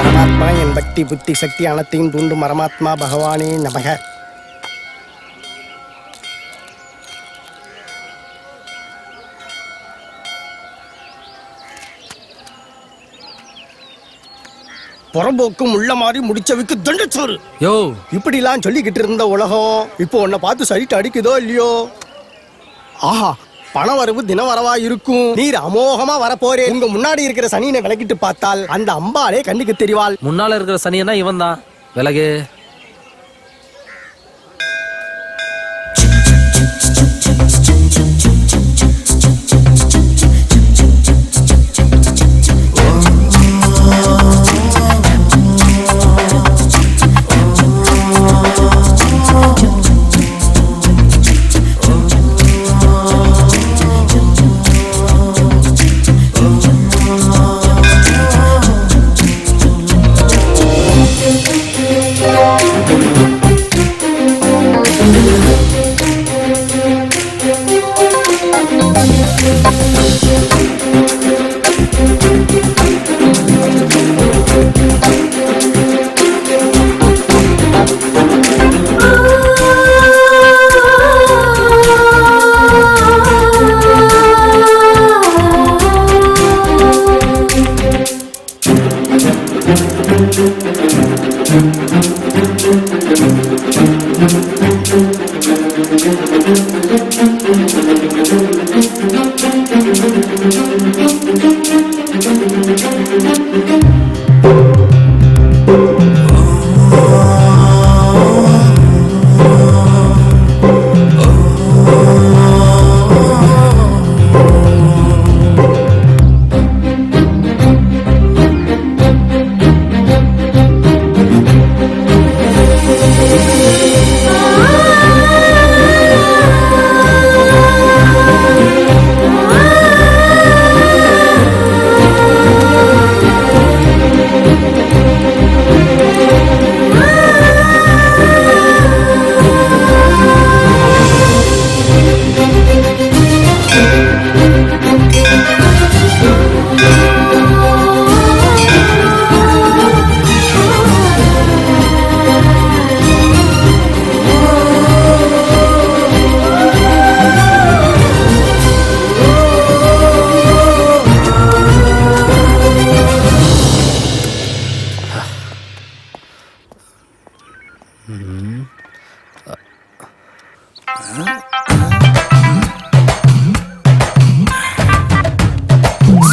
பரமாத்மா என் பக்தி புத்தி சக்தி அனைத்தையும் தூண்டும் பரமாத்மா பகவானே நமக. புறம்போக்கும் உள்ள மாதிரி முடிச்சவைக்கு தண்டச்சோறு. யோ இப்படிலாம் சொல்லிக்கிட்டு இருந்த உலகம் இப்போ உன்னை பார்த்து சைட் அடிக்குதோ இல்லையோ? ஆஹா, பண வரவு தின வரவா இருக்கும். நீர் அமோகமா வரப்போறே. உங்க முன்னாடி இருக்கிற சனியனை விலகிட்டு பார்த்தால் அந்த அம்பாலே கண்ணுக்கு தெரிவாள். முன்னால இருக்கிற சனியனா இவன் தான். விலகு.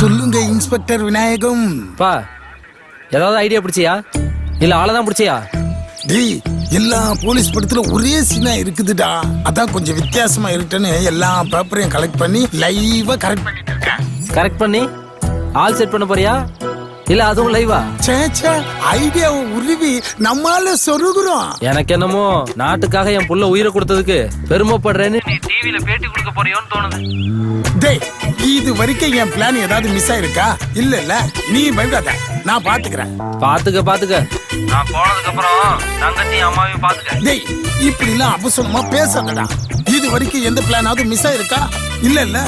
சொல்லுங்க இன்ஸ்பெக்டர் விநாயகம். பா ஏதாவது ஐடியா பிடிச்சியா இல்ல ஆளதான் பிடிச்சியா? டேய், எல்லா போலீஸ் படத்துல ஒரே சீனா இருக்குதுடா. அதான் கொஞ்சம் வித்தியாசமா இருக்குன்னு எல்லா பேப்பரையும் கலெக்ட் பண்ணி லைவா கரெக்ட் பண்ணிட்டு இருக்கேன். கரெக்ட் பண்ணி ஆல் செட் பண்ண போறியா இல்ல அதுவும் லைவா? சேச்சா, ஐடியாவை உருவி நம்மால சொருகுறோம். எனக்கு என்னமோ நாட்டுக்காக என் புள்ள உயிரை கொடுத்ததுக்கு பெருமைப்படுறேன்னு நீ டிவில பேட்டி கொடுக்க போறியோன்னு தோணுது. டேய், இது வரைக்கும் என் பிளான் ஏதாவது மிஸ் ஆயிருக்கா? இல்ல இல்ல, நீ பயப்படாத, நான் பாத்துக்கிறேன். பாத்துக்க நான் போனதுக்கு அப்புறம் தங்கச்சி அம்மாவையும் பாத்துக்க. டேய், இப்படி எல்லாம் அவசரமா பேசாதடா. இது வரைக்கும் எந்த பிளானாவது மிஸ் ஆயிருக்கா? இல்ல இல்ல,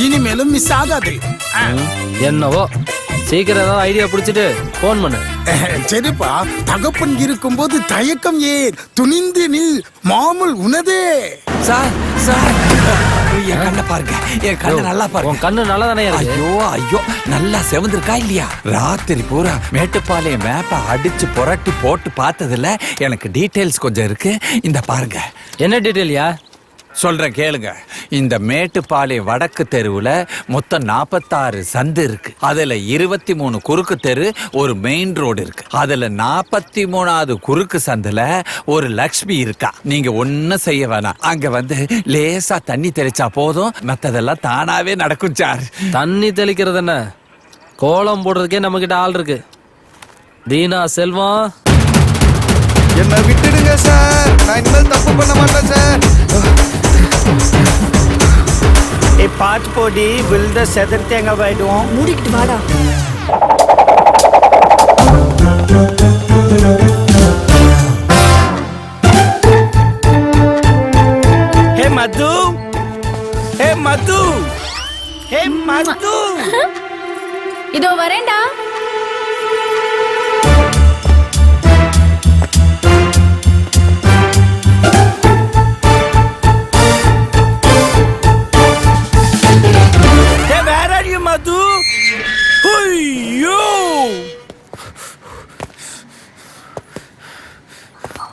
இனிமேலும் மிஸ் ஆகாது. என்னவோ சீக்கிரம் ஏதாவது ஐடியா பிடிச்சிட்டு போன் பண்ணு. சரிப்பா, தகப்பன் இருக்கும்போது தயக்கம் ஏன், துணிந்து நீ மாமூல் உனதே. சார் சார், என் கண்ணை பாருங்க, என் கண்ணு நல்லா பாருங்க. உன் கண்ணு நல்லா தானே இருக்கு? ஐயோ ஐயோ, நல்லா செவந்திருக்கா இல்லையா? ராத்திரி பூரா மேட்டுப்பாளையம் மேப்பை அடிச்சு புரட்டி போட்டு பார்த்ததுல எனக்கு டீடைல்ஸ் கொஞ்சம் இருக்கு. இந்த பாருங்க. என்ன டீடைல்யா? சொல்றேன் கேளுங்க. இந்த மேட்டுப்பாளையம் வடக்கு தெருவுல மொத்தம் 46 சந்து இருக்கு. அதுல 23 குறுக்கு தெரு, ஒரு மெயின் ரோடு இருக்கு. அதுல 43வது குறுக்கு சந்துல ஒரு லக்ஷ்மி இருக்கா. நீங்க ஒன்னும் செய்ய வேணாம். அங்க வந்து லேசா தண்ணி தெளிச்சா போதும், மத்ததெல்லாம் தானாவே நடக்கும் சார். தண்ணி தெளிக்கிறது என்ன, கோலம் போடுறதுக்கே நம்ம கிட்ட ஆள் இருக்கு. தீனா செல்வம், என்ன விட்டுடுங்க சார், நான் இனிமேல் தப்பு பண்ண மாட்டேன் சார். பாட்டு போடி விழுத செதறி தேங்காய் போயிடுவோம். மூடிக்கிட்டு வாடா. ஹே மது, ஹே மது, ஹே மது. இதோ வரேன்டா.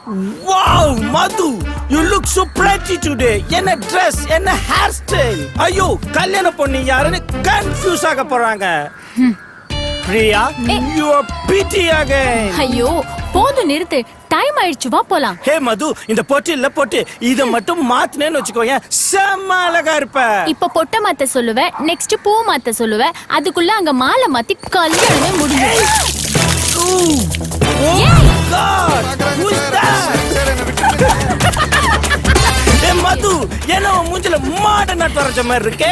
Wow Madhu, you look so pretty today. என்ன dress, என்ன hair style. ஐயோ, கல்யாண பொண்ணு யாருன்னு கன்ஃபியூஸ் ஆக போறாங்க. Priya, you are pretty again. ஐயோ, போதும் நிறுத்து. டைம் ஆயிடுச்சு, வா போலாம். ஹே மது, இந்த பொட்டில போட்டு இத மட்டும் மாத்துனேன்னு வெச்சுக்கோயேன், செம்ம அழகா இருப்ப. இப்ப பொட்டை மாத்த சொல்லுவேன், நெக்ஸ்ட் பூ மாத்த சொல்லுவேன், அதுக்குள்ள அங்க மாலை மாத்தி கல்யாணமே முடிஞ்சிடும். மது, என்ன மூஞ்சில மாட நட்டு வரைச்ச மாதிரி இருக்கே.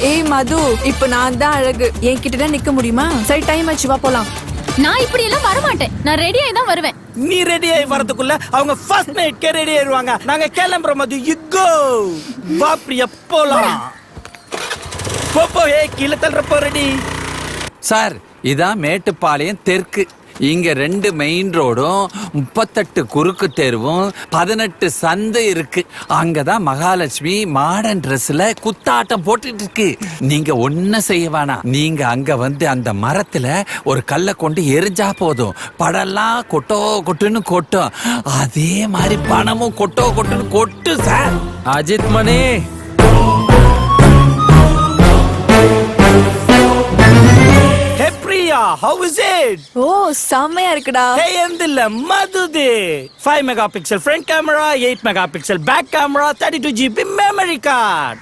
ஏய் மது, இப்ப நான் தான் அழகு, என்கிட்ட தான் நிக்க முடியுமா? சரி, டைம் ஆச்சு, வா போலாம். நான் இப்படி எல்லாம் வர மாட்டேன், நான் ரெடி ஆயி தான் வருவேன். நீ ரெடி ஆயி வரதுக்குள்ள அவங்க ஃபர்ஸ்ட் நைட்க்கே ரெடி ஆயிருவாங்க. நாங்க கிளம்புறோம் மது, you go. வா பிரியா, போலாம். போ ஏ கீழ தள்ளுறப்போ ரெடி. சார், இதான் மேட்டுப்பாளையம் தெற்கு. இங்க 2 மெயின் ரோடும் 38 குறுக்கு தெருவும் 18 சந்தை இருக்கு. அங்கதான் மகாலட்சுமி மாடர்ன் ட்ரெஸ்ல குத்தாட்டம் போட்டுட்டு இருக்கு. நீங்க ஒன்னும் செய்ய வேணாம். நீங்க அங்க வந்து அந்த மரத்துல ஒரு கல்லை கொண்டு எரிஞ்சா போதும், படம்லாம் கொட்டோ கொட்டுன்னு கொட்டும். அதே மாதிரி பணமும் கொட்டோ கொட்டுன்னு கொட்டு சார். Ajith Mani, how is it? ஓ, செமையா இருக்குடா. Hey, எந்தில்ல மதுதே. 5 megapixel front camera, 8 megapixel back camera, 32 GB memory card.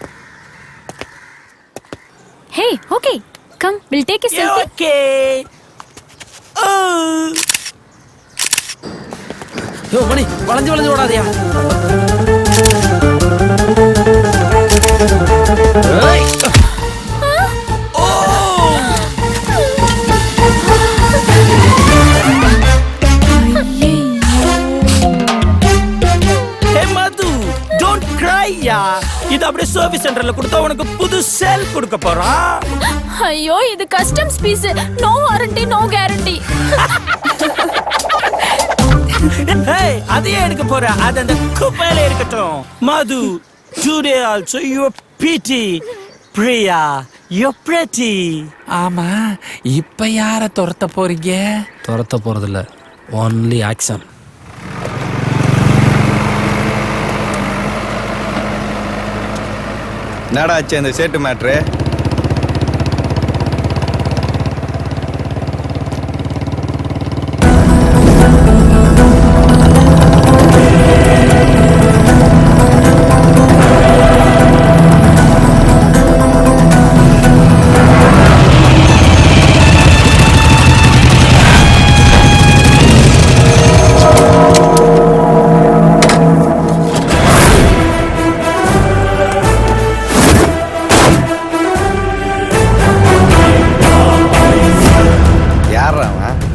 Hey, okay, come, we'll take a selfie. Okay. யோ மணி, வளைஞ்சு ஓடாதயா. இது அப்படியே சர்வீஸ் சென்டர்ல கொடுத்தா உனக்கு புது செல் கொடுக்க போறான். ஐயோ, இது customs piece, no warranty no guarantee. Hey, அதையே எடுக்க போற, அது அந்த குப்பையில இருக்கட்டும். மது, today also you are pretty. Priya, you are pretty. ஆமா, இப்ப யார துரத்த போறீங்க? துரத்த போறதில்ல, ஒன்லி ஆக்ஷன். என்னடா ஆச்சு அந்த சேட்டு மேட்ரு?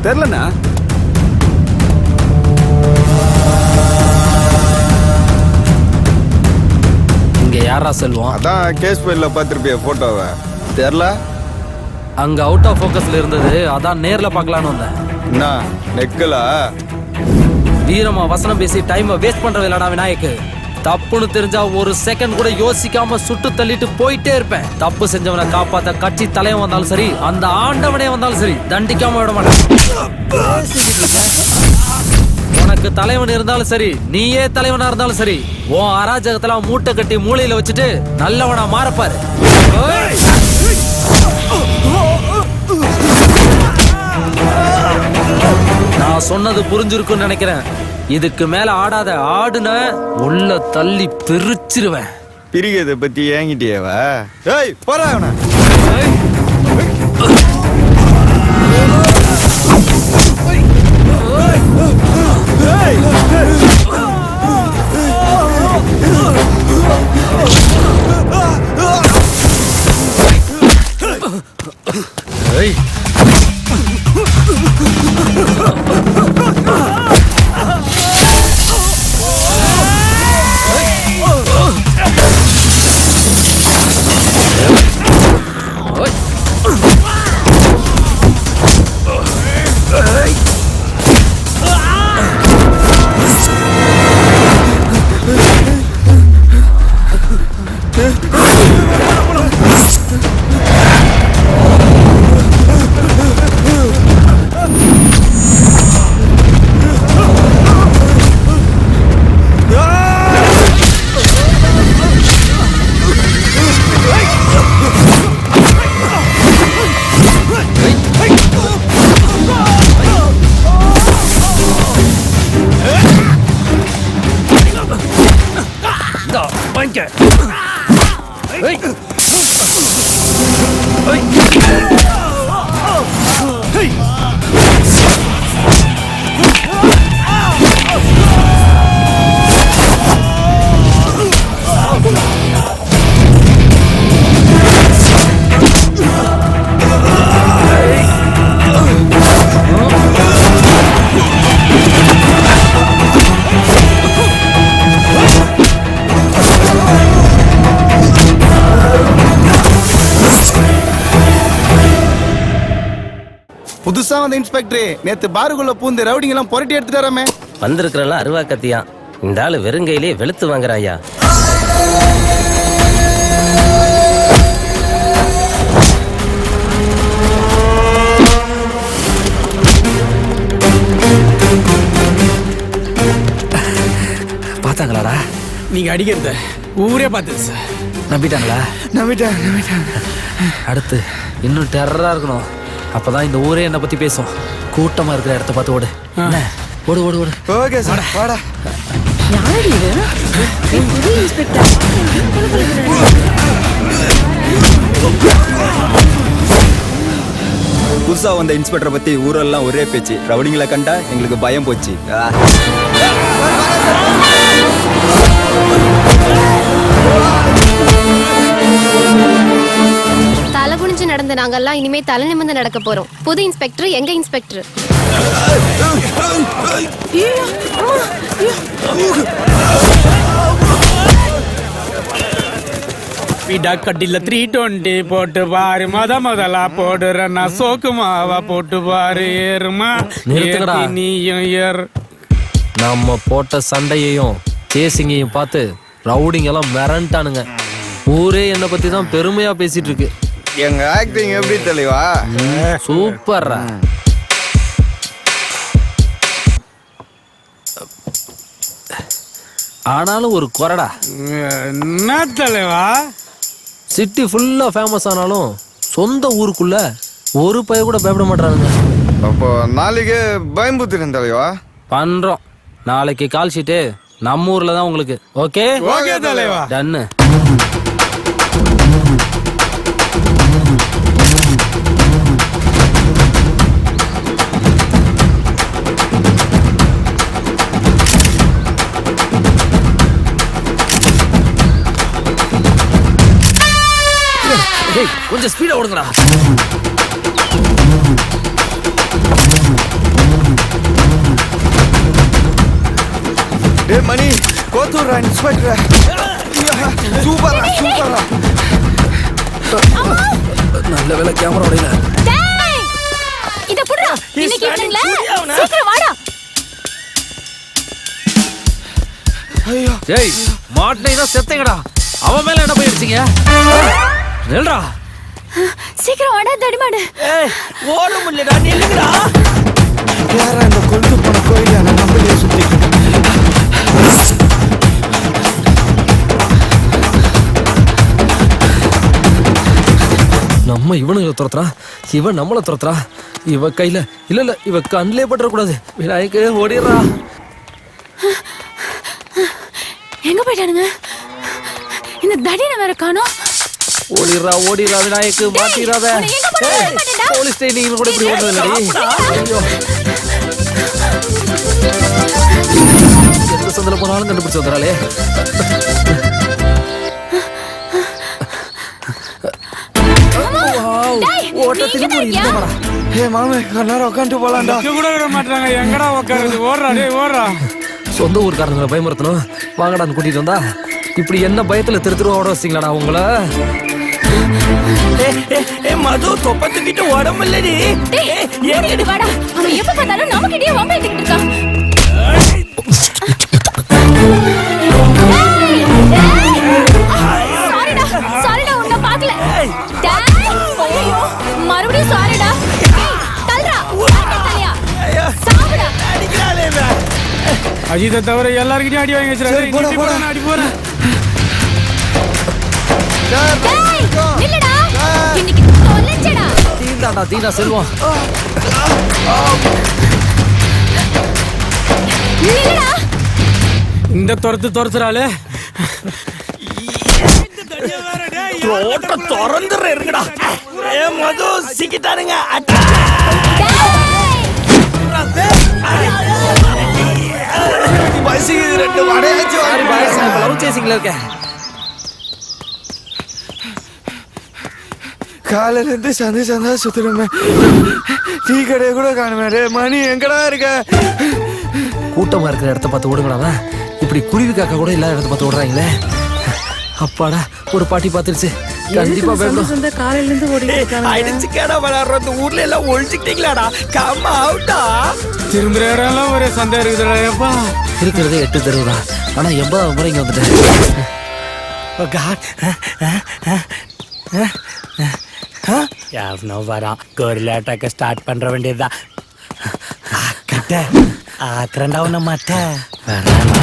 தெரியலண்ணா. இங்க யாரா செல்வம்? அதான் கேஸ் ஃபைல்ல பார்த்திருப்பிய போட்டோவை. தெரியல, அங்க அவுட் ஆஃப் ஃபோக்கஸ்ல இருந்தது, அதான் நேர்ல பார்க்கலான்னு வந்தேன். என்ன நெக்கலா? வீரமா வசனம் பேசி டைமை வேஸ்ட் பண்ற விளையாடா விநாயக்கு. தப்புன்னு தெரிஞ்சா ஒரு செகண்ட் கூட யோசிக்காம சுட்டு தள்ளிட்டு போயிட்டே இருப்பேன். தப்பு செஞ்சவனை காப்பாத்த கட்சி தலைவன் வந்தாலும் சரி, அந்த ஆண்டவனே வந்தாலும் சரி, தண்டிக்காம விட மாட்டேன். உனக்கு தலைவன் இருந்தாலும் சரி, நீயே தலைவனா இருந்தாலும் சரி, உன் அராஜகத்தெல்லாம் மூட்டை கட்டி மூளையில வச்சுட்டு நல்லவனா மாறப்பாரு. நான் சொன்னது புரிஞ்சிருக்குன்னு நினைக்கிறேன். இதுக்கு மேல ஆடாத, ஆடுன உள்ள தள்ளி பிரிச்சிருவேன். பிரிகிறத பத்தி ஏங்கிட்டியவா? ஏய், போடா அவன. ஏய், ஓய் இங்க புதுசா வந்த இன்ஸ்பெக்டர் நேத்து பாருக்குள்ள பூந்து ரவுடிங்க எல்லாம் புரட்டி எடுத்துட்டு வராமே. வந்திருக்கிறலாம் அருவா கத்தியா, இந்த ஆளு வெறுங்கையிலே வெளுத்து வாங்குறாயா. பார்த்தாங்களாடா? நீங்க அடிக்கிறத ஊரே பார்த்துது சார். நம்பிட்டாங்களா? நம்பிட்டாங்க. அடுத்து இன்னும் டெரரா இருக்கணும். அப்பதான் இந்த ஊரே என்னை பத்தி பேசும். கூட்டமா இருக்கிற இடத்த பார்த்து ஓடு. ஓடு ஓடு ஓடு. ஓகே சார், வாடா. புதுசா வந்த இன்ஸ்பெக்டரை பத்தி ஊரெல்லாம் ஒரே பேச்சு. ரவுடிங்களை கண்டா எங்களுக்கு பயம் போச்சு. தலை குனிஞ்சு நடந்த நாங்கெல்லாம் இனிமே தலை நிமிர்ந்து நடக்க போறோம். புது இன்ஸ்பெக்டர் எங்க இன்ஸ்பெக்டர். கட்டில 320 போட்டு பாரு, முதலா போடுறா சோக்கு மாவா போட்டு பாரு. ஏறுமா நீயும் ஏறு. நம்ம போட்ட சண்டையையும் சேசிங்கையும் பார்த்து ரவுடிங்க எல்லாம் மிரண்டானுங்க. ஊரே என்னை பத்தி தான் பெருமையா பேசிட்டு இருக்கு. எங்க ஆக்டிங் எப்படி தெளிவா? சூப்பர்ரா. ஆனாலும் ஒரு குறடா. என்ன தலைவா? சிட்டி ஃபுல்லா ஃபேமஸ் ஆனாலும் சொந்த ஊருக்குள்ள ஒரு பைய கூட பயப்பட மாட்டானுங்க. அப்போ நாளைக்கு பயம்புத்திரன் தலைவா பண்றோம். நாளைக்கு கால் ஷீட்டு நம்ம ஊர்ல தான் உங்களுக்கு. ஓகே ஓகே தலைவா. டன்னு. கொஞ்சம் ஸ்பீடா ஓடுங்கடா. மணி கோத்தூர் இன்ஸ்பெக்டர் சூப்பரா. நல்ல வேலை கேமரா உடையல. இத புடுடா. இன்னைக்கு ஈவினிங்ல சீக்கிரம் வாடா. ஐயோ டேய், மாட்னைனா செத்தங்கடா. அவன் மேல என்ன போயிடுச்சீங்க? நில்றா. சீக்கிரம் வாடா தடிமாடு. ஓட முடியலடா, நில்லுங்கடா. யாரா இந்த கொழுத்து போன கோயில நான் நம்மளே சுத்திட்டு. நம்ம இவனுங்களை துரத்துறா, இவன் நம்மளை துரத்துறா. இவ கையில இல்ல இவ கண்ணிலே பட்டுறக்கூடாது. விநாயகே ஓடிடுறா. எங்க போயிட்டானுங்க? இந்த தடியனை வேற காணோம். ஓடிடுறா விநாயக்கு, மாட்டிராத. போலீஸ் ஸ்டேஷன் கூட இப்படி ஓடுறது. எந்த சந்தில போனாலும் கண்டுபிடிச்சு வந்துறாளே. எங்கடா உட்காருது? ஓடுறா டேய், ஓடுறா. சொந்த ஊர்காரங்களை பயமுறுத்தணும் வாங்கடான்னு கூட்டிட்டு வந்தா இப்படி என்ன பயத்துல திருத்துருவா ஓட வச்சிங்களாடா உங்கள? மது தொப்பத்துக்கிட்டு உடம்புல்லடி. வாடா. அவன் எப்ப பார்த்தாலும் நமக்கிட்டே வம்பிட்டு இருக்கான். சாரிடா உன்னை பார்க்கல. மறுபடியும் சாரிடா. தல்றா தலையா சாவுடா. அஜித்தை தவிர எல்லாருக்கிட்டையும் அடி வாங்கி வச்சிருக்காரு. அடி போறேன். நில்லுடா. இன்னைக்கு தொலைச்சடா. தீனா செல்வம். இந்த துரத்துறாளே. ரோட்ட திறந்துற இருக்குடா. ஏ மது சிக்கிட்டானுங்க. பசிக்கு 2 வடையாச்சு லவ் சேசிங்ல இருக்க. காலையில இருந்து சந்தா சுத்துறமே. டீ கடையை கூட காணுமே. மணி எங்கடா இருக்க? கூட்டமா இருக்கிற இடத்த பார்த்து ஓடுங்கடா. இப்படி குருவி காக்கா கூட இல்லாத இடத்த பார்த்து ஓடுறாங்களே. அப்பாடா ஒரு பாட்டி பார்த்துருச்சு. கண்டிப்பா வேணும். காலையில இருந்து ஓடிட்டு இருக்காங்க. அடிச்சு கேடா விளையாடுற ஊர்ல எல்லாம் ஒழிச்சுக்கிட்டீங்களாடா. கம் அவுட்டா. திரும்புற இடம்லாம் ஒரே சண்டை இருக்குதுடா. இருக்கிறதே 8 தெருவு தான். ஆனா 80 முறை இங்க வந்துட்டேன். யாருனோ வரான். கொரில்லா அட்டாக்க ஸ்டார்ட் பண்ற வேண்டியதுதான். கிட்ட ஆத்திரண்டா உன்ன மாட்ட வரானா?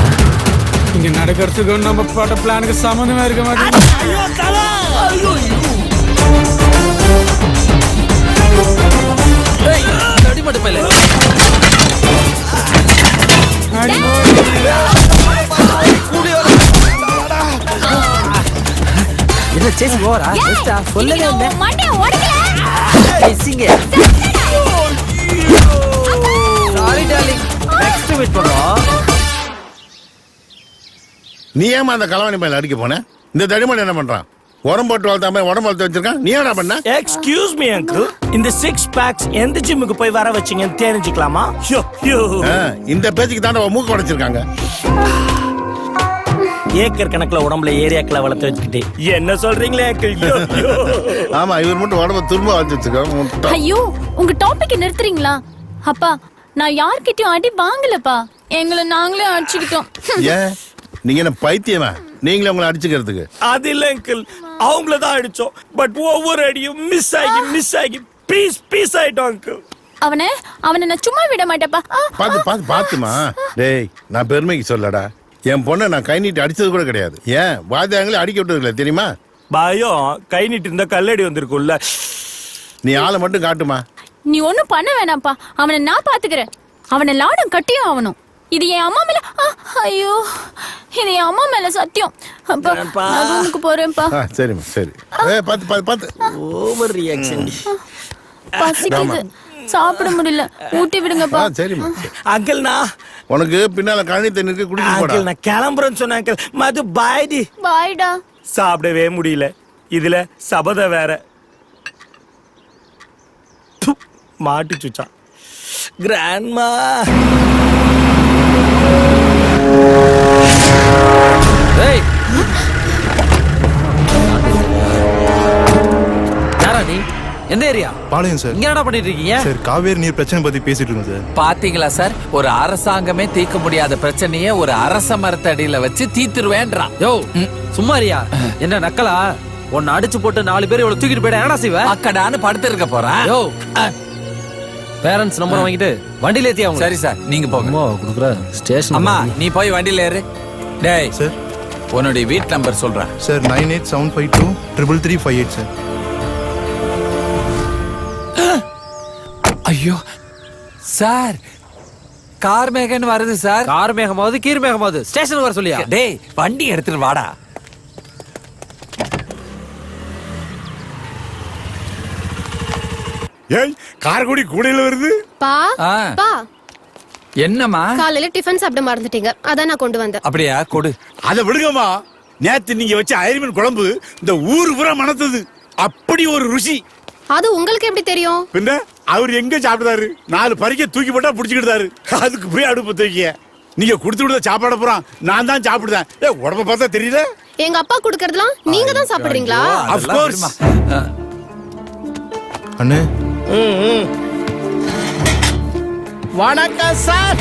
இங்க நடக்கிறதுக்கு நம்ம போட்ட பிளானுக்கு சம்மந்தமா இருக்க மாட்டேங்குது. ஐயோ தல. ஐயோ ஏய் அடி மாட்ட பையல. என்ன சேசி போறா? ஜஸ்டா சொல்லவே இல்ல. மண்டே ஓடல. ஐசிங்க. Sorry darling. நெக்ஸ்ட் மீட் பண்றோம். நீ ஏமா அந்த கலவாணி பையில அடிக்க போன? இந்த தடிமன் என்ன பண்றான்? உரம் போட்டு வளர்த்த மாதிரி உடம்பு வளர்த்து வச்சிருக்கான். நீ என்ன பண்ண? Excuse me uncle. இந்த 6 பேக்ஸ் எந்த ஜிம்முக்கு போய் வர வச்சீங்கன்னு தெரிஞ்சுக்கலாமா? இந்த பேச்சுக்கு தாண்ட மூக்கு உடைச்சிருக்காங்க. ஏக்கர் கணக்குல உடம்புல ஏரியாக்களை வளர்த்து வச்சுக்கிட்டு என்ன சொல்றீங்களே அங்கிள்? ஆமா, இவர் மட்டும் உடம்பு திரும்ப வளர்த்து வச்சிருக்காங்க. ஐயோ உங்க டாபிக் நிறுத்துறீங்களா? அப்பா நான் யார்கிட்டயும் அடி வாங்கலப்பா. எங்களை நாங்களே அடிச்சுக்கிட்டோம். ஏன் நீங்க என்ன பைத்தியமா? நீங்களே உங்களை அடிச்சுக்கிறதுக்கு? அது இல்ல அங்கிள், அவங்களதான் அடிச்சோம். பட் ஒவ்வொரு அடியும் மிஸ் ஆகி பீஸ் ஆயிட்டோம் அங்கிள். அவனை நான் சும்மா விட மாட்டேப்பா. பாத்துமா. டேய், நான் பெருமைக்கு சொல்லடா. என் பொண்ணை நான் கை நீட்டி அடிச்சது கூட கிடையாது. ஏன் வாத்தியாங்களே அடிக்க விட்டது இல்லை தெரியுமா? பயம் கை நீட்டி இருந்தா கல்லடி வந்திருக்கும்ல. நீ ஆளை மட்டும் காட்டுமா. நீ ஒண்ணும் பண்ண வேணாம்ப்பா. அவனை நான் பாத்துக்கிறேன். அவனை லாடம் கட்டியும் ஆகணும். இது என் அம்மா மேல. ஐயோ இது என் அம்மா மேல சத்தியம். அப்பா நான் ரூமுக்கு போறேன்ப்பா. சரிம்மா சரி. பாத்து ஓவர் ரியாக்ஷன். பசிக்குது, சாப்பிட முடியல, ஊட்டி விடுங்கப்பா. சரிம்மா. அங்கிள் நான் உனக்கு பின்னால கழனி தண்ணி குடிக்க போடா. அங்கிள் நான் கிளம்புறேன்னு சொன்னேன் அங்கிள். மது பாய்டி. பாய்டா. சாப்பிடவே முடியல. இதுல சபத வேற. மாட்டிச்சுச்சா கிராண்ட்மா. ஏய் யாரா நீ? எந்த ஏரியா? பாளையம் சார். இங்க என்ன பண்ணிட்டு இருக்கீங்க? சார் காவேரி நீர் பிரச்சனை பத்தி பேசிட்டு இருக்கோம் சார். பாத்தீங்களா சார், ஒரு அரசாங்கமே தீர்க்க முடியாத பிரச்சனையை ஒரு அரச மரத்தடியில வச்சு தீர்த்துருவேன்றான். யோ சும்மாரியா? என்ன நக்கலா? உன்னை அடிச்சு போட்டு 4 பேர் இவ்வளவு தூக்கிட்டு போயிட என்ன செய்வ? அக்கடான்னு படுத்து இருக்க போறான். யோ பேரண்ட்ஸ் நம்பர் வாங்கிட்டு வண்டியில ஏத்தி அவங்க. சரி சார் நீங்க போங்க. அம்மா குடுக்குற ஸ்டேஷன். அம்மா நீ போய் வண்டியில ஏறு. டேய் சார் உன்னுடைய வீட் நம்பர் சொல்றேன் சார். 9875233358 சார். ஐயோ சார், கார் மேகன் வருது சார். கார் மேகமாவது கீர் மேகமாவது ஸ்டேஷன் வர சொல்லியா? டேய் வண்டி எடுத்துட்டு வாடா. ஏய் கார்குடி கூடையில வருது. பா பா என்னம்மா? காலையில டிஃபன் சாப்பிட மறந்துட்டீங்க, அதான் நான் கொண்டு வந்தேன். அப்படியா கொடு. அதை விடுங்கம்மா. நேத்து நீங்க வச்ச ஐரிமீன் குழம்பு இந்த ஊர் பூரா மணத்தது. அப்படி ஒரு ருசி. அது உங்களுக்கு எப்படி தெரியும்? பின்ன அவர் எங்க சாப்பிட்டாரு? 4 பறிக்க தூக்கி போட்டா புடிச்சுக்கிட்டாரு. அதுக்கு போய் அடுப்பு தூக்கிய நீங்க கொடுத்து விடுத சாப்பாட போறான். நான் தான் சாப்பிடுறேன். உடம்ப பார்த்தா தெரியல. எங்க அப்பா குடுக்கறதெல்லாம் நீங்க தான் சாப்பிடுறீங்களா? Of course. அண்ணே வணக்கம் சார்.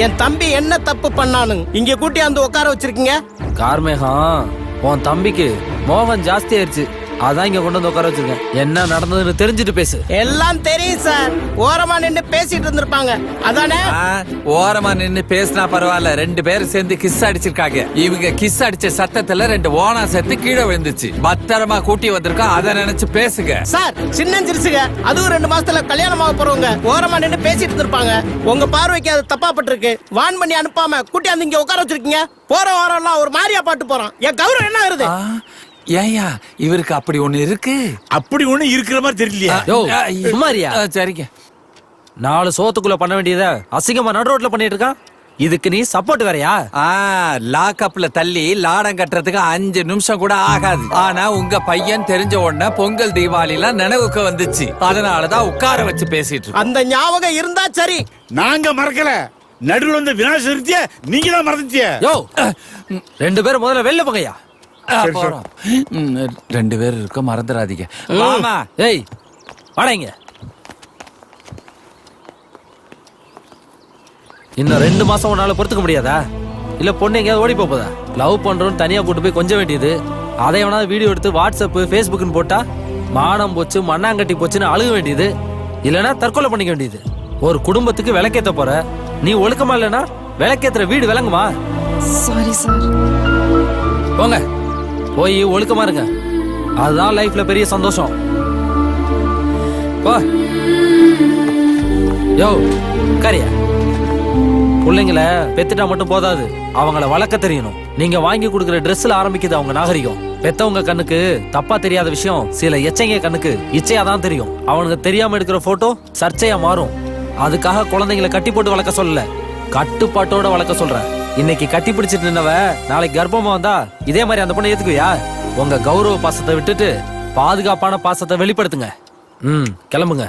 என் தம்பி என்ன தப்பு பண்ணானு இங்க கூட்டி வந்து உட்கார வச்சிருக்கீங்க? கார் மேகம் உன் தம்பிக்கு மோகம் ஜாஸ்தி ஆயிடுச்சு, அதான் இங்க கொண்டு வந்து உட்கார வச்சிருக்கேன். என்ன நடந்ததுன்னு தெரிஞ்சுட்டு பேசு. எல்லாம் தெரியும் சார். ஓரமா நின்று பேசிட்டு இருந்திருப்பாங்க அதானே? ஓரமா நின்னு பேசினா பரவாயில்ல. 2 பேரும் சேர்ந்து கிஸ் அடிச்சிருக்காங்க. இவங்க கிஸ் அடிச்ச சத்தத்துல 2 ஓனா சேர்த்து கீழே விழுந்துச்சு. பத்திரமா கூட்டி வந்திருக்கோம், அதை நினைச்சு பேசுங்க சார். சின்னஞ்சிருச்சுங்க, அதுவும் 2 மாசத்துல கல்யாணம் ஆக போறவங்க ஓரமா நின்று பேசிட்டு இருந்திருப்பாங்க. உங்க பார்வைக்கு அது தப்பா பட்டிருக்கு. வான் பண்ணி அனுப்பாம கூட்டி வந்து இங்க உட்கார வச்சிருக்கீங்க. போற வாரம்லாம் ஒரு மாரியா பாட்டு போறான். என் கௌரவம் என்ன ஆகுது? ஏயா இவருக்கு அப்படி ஒண்ணு இருக்கு? அப்படி ஒண்ணு இருக்கிற மாதிரி தெரியலையா? யோ சும்மாரியா? சரிங்க. 4 சோத்துக்குள்ள பண்ண வேண்டியத அசிங்கமா நடு ரோட்ல பண்ணிட்டு இருக்கான். இதுக்கு நீ சப்போர்ட் வேறயா? லாக்அப்ல தள்ளி லாடம் கட்டுறதுக்கு 5 நிமிஷம் கூட ஆகாது. ஆனா உங்க பையன் தெரிஞ்ச உடனே பொங்கல் தீபாவளிலாம் நினைவுக்கு வந்துச்சு. அதனாலதான் உட்கார வச்சு பேசிட்டு இருக்கோம். அந்த ஞாபகம் இருந்தா சரி. நாங்க மறக்கல. நடுவில் வந்து விநாசகரித்திய நீங்க தான் மறந்துட்டிய. யோ 2 பேரும் முதல்ல வெளில போங்கய்யா. போறோம். 2 பேர் இருக்க மறந்துடாதீங்க. மாமா ஏய் வாடங்க. இன்னும் 2 மாசம் உன்னால பொறுத்துக்க முடியாதா? இல்ல பொண்ணு எங்கேயாவது ஓடி போதா? லவ் பண்றோன்னு தனியா கூட்டு போய் கொஞ்சம் வேண்டியது. அதை எவனாவது வீடியோ எடுத்து வாட்ஸ்அப் ஃபேஸ்புக்னு போட்டா மானம் போச்சு மண்ணாங்கட்டி போச்சுன்னு அழுக வேண்டியது. இல்லைன்னா தற்கொலை பண்ணிக்க வேண்டியது. ஒரு குடும்பத்துக்கு விளக்கேத்த போற நீ ஒழுக்கமா இல்லைன்னா விளக்கேத்துற வீடு விளங்குமா? Sorry sir. போங்க போய் ஒழுக்கமா இருங்க. அதுதான் லைஃப்ல பெரிய சந்தோஷம். போ யோ கரியா. பிள்ளைங்களை பெத்துட்டா மட்டும் போதாது, அவங்கள வளர்க்க தெரியணும். நீங்க வாங்கி கொடுக்குற ட்ரெஸ்ல ஆரம்பிக்குது அவங்க நாகரிகம். பெத்தவங்க கண்ணுக்கு தப்பா தெரியாத விஷயம் சில எச்சைங்க கண்ணுக்கு இச்சையா தான் தெரியும். அவனுக்கு தெரியாம எடுக்கிற போட்டோ சர்ச்சையா மாறும். அதுக்காக குழந்தைங்களை கட்டி போட்டு வளர்க்க சொல்லல, கட்டுப்பாட்டோட வளர்க்க சொல்றேன். இன்னைக்கு கட்டி பிடிச்சிட்டு நின்னவ நாளைக்கு கர்ப்பமா வந்தா இதே மாதிரி அந்த பொண்ணை ஏத்துக்குவியா? உங்க கௌரவ பாசத்தை விட்டுட்டு பாதுகாப்பான பாசத்தை வெளிப்படுத்துங்க. கிளம்புங்க.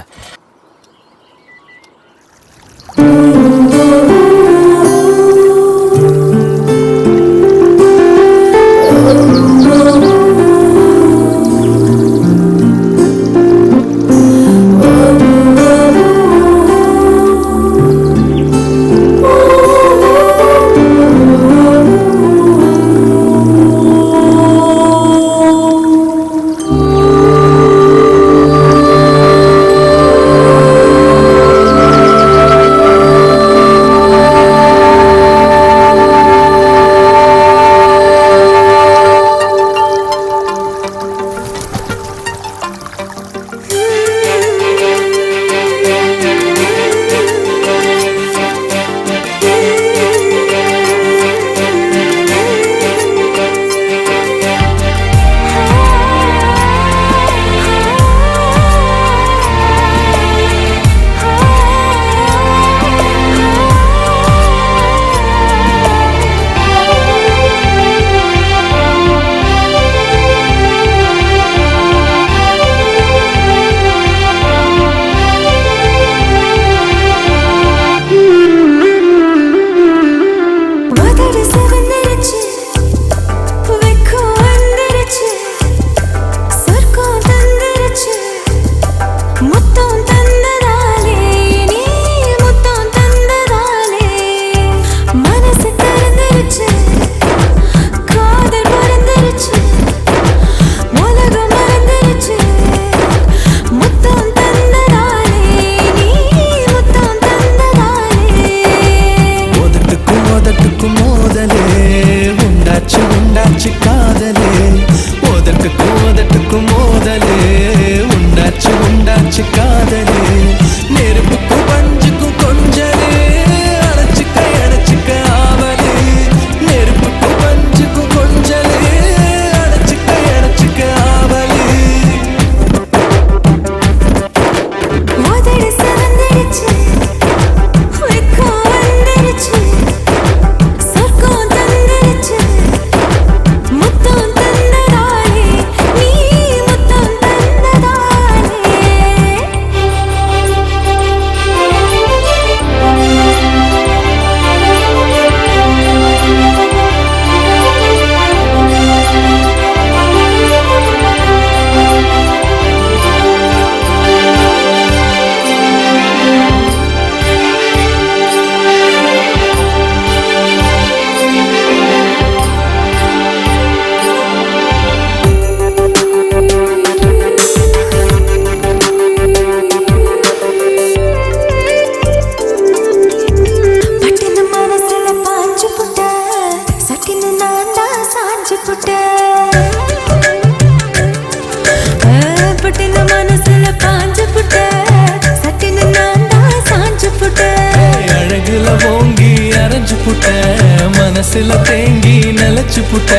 மனசுல தேங்கி நிலைச்சு புட்ட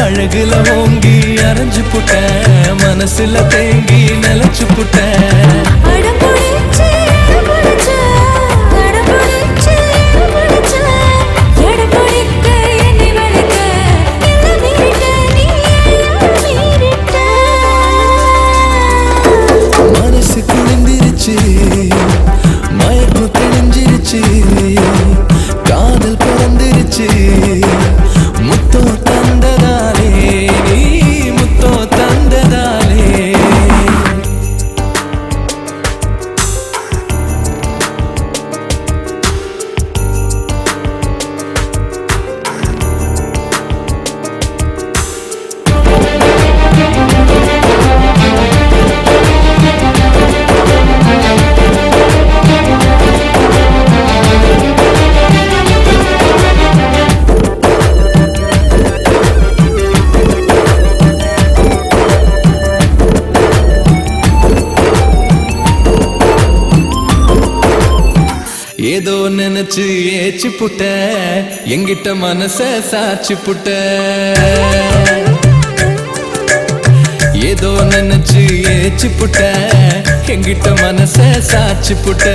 அழகுல ஓங்கி அரைஞ்சு புட்ட மனசுல தேங்கி நிலைச்சு புட்ட மனசு குளிர்ந்திருச்சு மயக்கம் தெளிஞ்சிருச்சு காதல் பிறந்திருச்சு முத்தோ தந்ததாலே நீ முத்தோ தந்ததாலே ஏதோ நினைச்சு ஏச்சு புட்ட எங்கிட்ட மனச சாச்சு புட்ட ஏதோ நினைச்சு ஏச்சு புட்ட எங்கிட்ட மனச சாச்சு புட்ட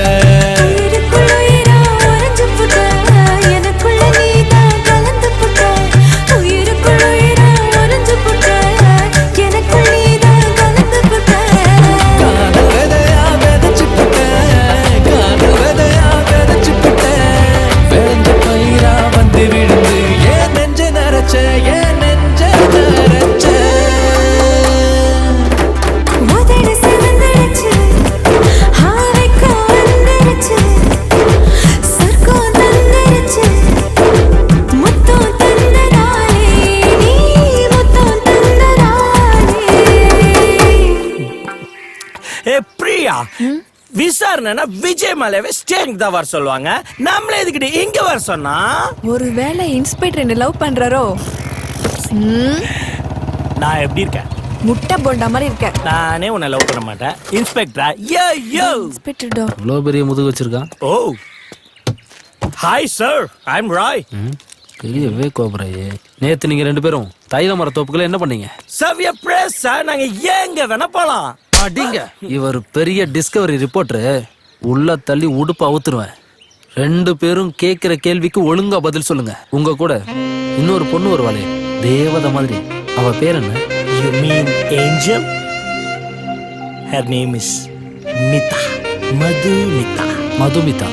விசாரணை விஜய் மலையவே ஸ்டேஜ் தான் வர சொல்லுவாங்க. நம்மளே எதுக்கிட்ட இங்க வர சொன்னா? ஒருவேளை இன்ஸ்பெக்டர் என்ன லவ் பண்றாரோ? நான் எப்படி இருக்கேன்? முட்டை போண்டா மாதிரி இருக்கேன். நானே உன்னை லவ் பண்ண மாட்டேன். இன்ஸ்பெக்டரா? யோ யோ இன்ஸ்பெக்டர் டா. இவ்வளோ பெரிய முதுகு வச்சிருக்கான். ஓ ஹாய் சார், ஐ அம் ராய். பெரியவே கோபராயே. நேத்து நீங்க ரெண்டு பேரும் தைல மர தோப்புக்குள்ள என்ன பண்ணீங்க? சவ்ய பிரஸ் சார், நாங்க எங்க வேணா போலாம். அடிங்க. இவர் பெரிய டிஸ்கவரி ரிப்போர்ட்டர். உள்ள தள்ளி உடுப்பு அவுத்துருவேன். ரெண்டு பேரும் கேட்கிற கேள்விக்கு ஒழுங்கா பதில் சொல்லுங்க. உங்க கூட இன்னொரு பொண்ணு வருவாளே, தேவதை மாதிரி, அவ பேர் என்ன? You mean angel? Her name is Mita. Madhumita. Madhumitha.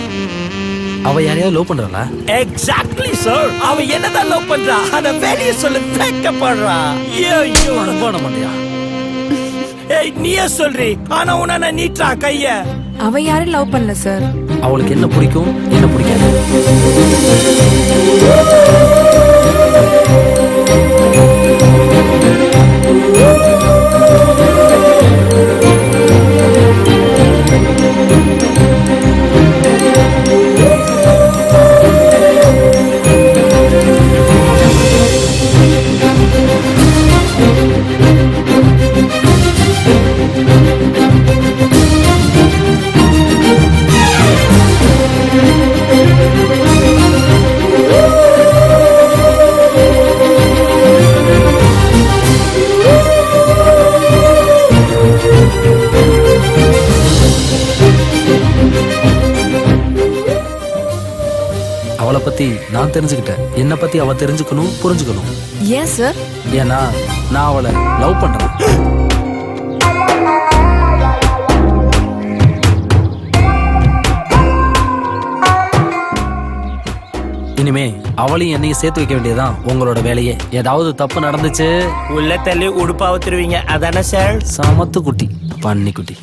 அவ யாரையாவது லவ் பண்றாளா? Exactly sir. அவ என்னதான் லவ் பண்றா? அத வெளிய சொல்ல வெக்கப்படுறா. ஐயோ அனுப்பான மாட்டியா? ஏய் நீயே சொல்றீ. ஆனா உன்ன நீட்டா கைய. அவ யாரும் லவ் பண்ணல சார். அவளுக்கு என்ன பிடிக்கும், என்ன பிடிக்காது? அவளை பத்தி நான் தெரிஞ்சுக்கிட்டேன். என்ன பத்தி அவ தெரிஞ்சுக்கணும், புரிஞ்சுக்கணும். ஏன் சார்? ஏன்னா நான் அவளை லவ் பண்றேன். இனிமே அவளையும் என்னையும் சேர்த்து வைக்க வேண்டியதான் உங்களோட வேலையே. ஏதாவது தப்பு நடந்துச்சு உள்ள தள்ளி உடுப்பா ஊத்துருவீங்க, அதானே சார்? சமத்து குட்டி, பண்ணி குட்டி.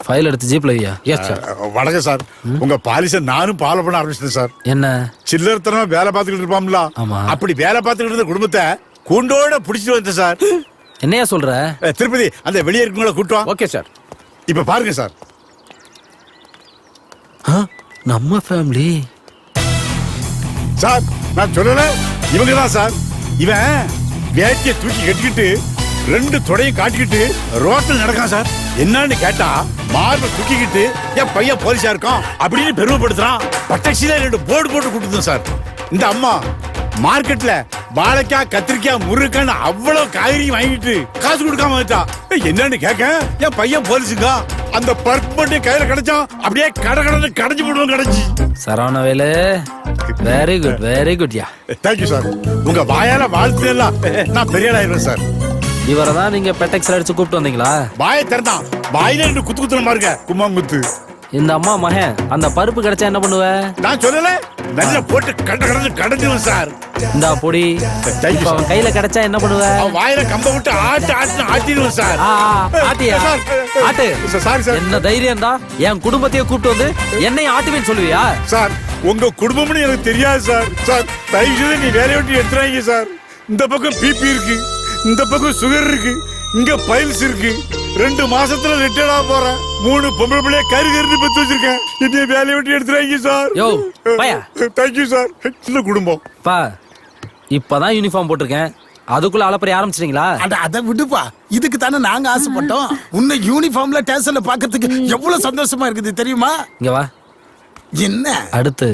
ஃபைல் எடுத்து ஜீப்ல ஐயா. Yes sir. வணக்கம் சார். உங்க பாலிச நானும் ஃபாலோ பண்ண ஆரம்பிச்சிட்டேன் சார். என்ன சில்லறத்தனமா வேலை பார்த்துக்கிட்டு இருப்பாங்களா? ஆமா. அப்படி வேலை பார்த்துக்கிட்டு இருந்த குடும்பத்தை கூண்டோட புடிச்சிட்டு வந்தேன் சார். என்னையா சொல்ற? திருப்பதி அந்த வெளியே இருக்கவங்கள கூட்டம். Okay sir. இப்ப பாருங்க சார். நம்ம ஃபேமிலி சார். நான் சொல்லல, இவங்க தான் சார். இவன் வேட்டியை தூக்கி கட்டிக்கிட்டு ரெண்டு தொடையும் காட்டிக்கிட்டு ரோட்டில் நடக்கான் சார். என்னன்னு கேட்டா மார்பை தூக்கிக்கிட்டு என் பையன் போலீஸா இருக்கான் அப்படின்னு பெருமைப்படுத்துறான். பட்டாக்சியில 2 போர்டு போட்டு கொடுத்தோம் சார். இந்த அம்மா மார்க்கெட்ல வாழைக்காய், கத்திரிக்காய், முருங்கைக்கான்னு அவ்வளவு காய்கறி வாங்கிட்டு காசு கொடுக்காம வச்சா. என்னன்னு கேட்க என் பையன் போலீஸுங்க. அந்த பர்க் மட்டும் கையில கிடைச்சா அப்படியே கடை கடைஞ்சு போடுவோம். கிடைச்சி Saravanavelu, very good very good. யா, தேங்க்யூ சார். உங்க வாயால வாழ்த்து எல்லாம் நான் பெரிய ஆயிடுவேன் சார். இவரை தான் நீங்க பெட்டெக்ஸ் அடிச்சு கூப்பிட்டு வந்தீங்களா? வாயை திறந்தான், வாயில 2 குத்து குத்துன மாதிரி இருக்க கும்மாங்குத்து. இந்த அம்மா மகன் அந்த பருப்பு கிடைச்சா என்ன பண்ணுவ? நான் சொல்லல, நல்ல போட்டு கடைஞ்சுவேன் சார். இந்த பொடி அவன் கையில கிடைச்சா என்ன பண்ணுவ? வாயில கம்ப விட்டு ஆட்டிடுவேன் சார். ஆட்டியா? ஆட்டு. Sorry sir. என்ன தைரியம் தான் என் குடும்பத்தையே கூப்பிட்டு வந்து என்னையும் ஆட்டுவேன்னு சொல்லுவியா? சார், உங்க குடும்பம்னு எனக்கு தெரியாது சார். சார், தயவு செய்து நீ வேலையை விட்டு எடுத்துறாங்க சார். இந்த பக்கம் பிபி இருக்கு, இந்த பக்கம் சுகர் இருக்கு, இங்க பைல்ஸ் இருக்கு. 2 மாசத்துல ரிட்டையர்டா போறேன். 3 பொம்பளை பிள்ளைய கருகருன்னு பெத்து வச்சிருக்கேன். என்னைய வேலையை விட்டு எடுத்துறாங்க சார். யோ பையா, தேங்க்யூ சார். சின்ன குடும்பம் பா. இப்பதான் யூனிஃபார்ம் போட்டிருக்கேன், அதுக்குள்ள அலப்பறை ஆரம்பிச்சிட்டீங்களா? அத விடுப்பா, இதுக்கு தானே நாங்க ஆசைப்பட்டோம். உன்னை யூனிஃபார்ம்ல ஸ்டேஷன்ல பாக்கிறதுக்கு எவ்வளவு சந்தோஷமா இருக்குது தெரியுமா? இங்க வா. என்ன அடுத்து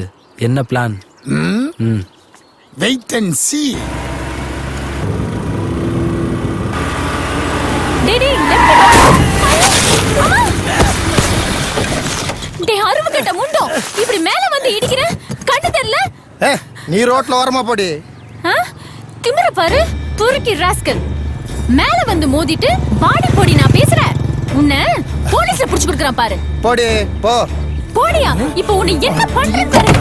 என்ன பிளான்? Wait and see. அருவக்கட்ட முண்டோ, இப்படி மேல வந்து இடிக்கிற, கண்ணு தெரியல? நீ ரோட்ல ஓரமா போடி. திமிர பாரு, துருக்கி ராஸ்கல். மேல வந்து மோதிட்டு பாடி போடி நான் பேசுறேன். உன்னை போலீஸ்ல புடிச்சு கொடுக்கறான் பாரு. போடி போ. போடியா? இப்போ உன்னை என்ன பண்றேன் பாரு.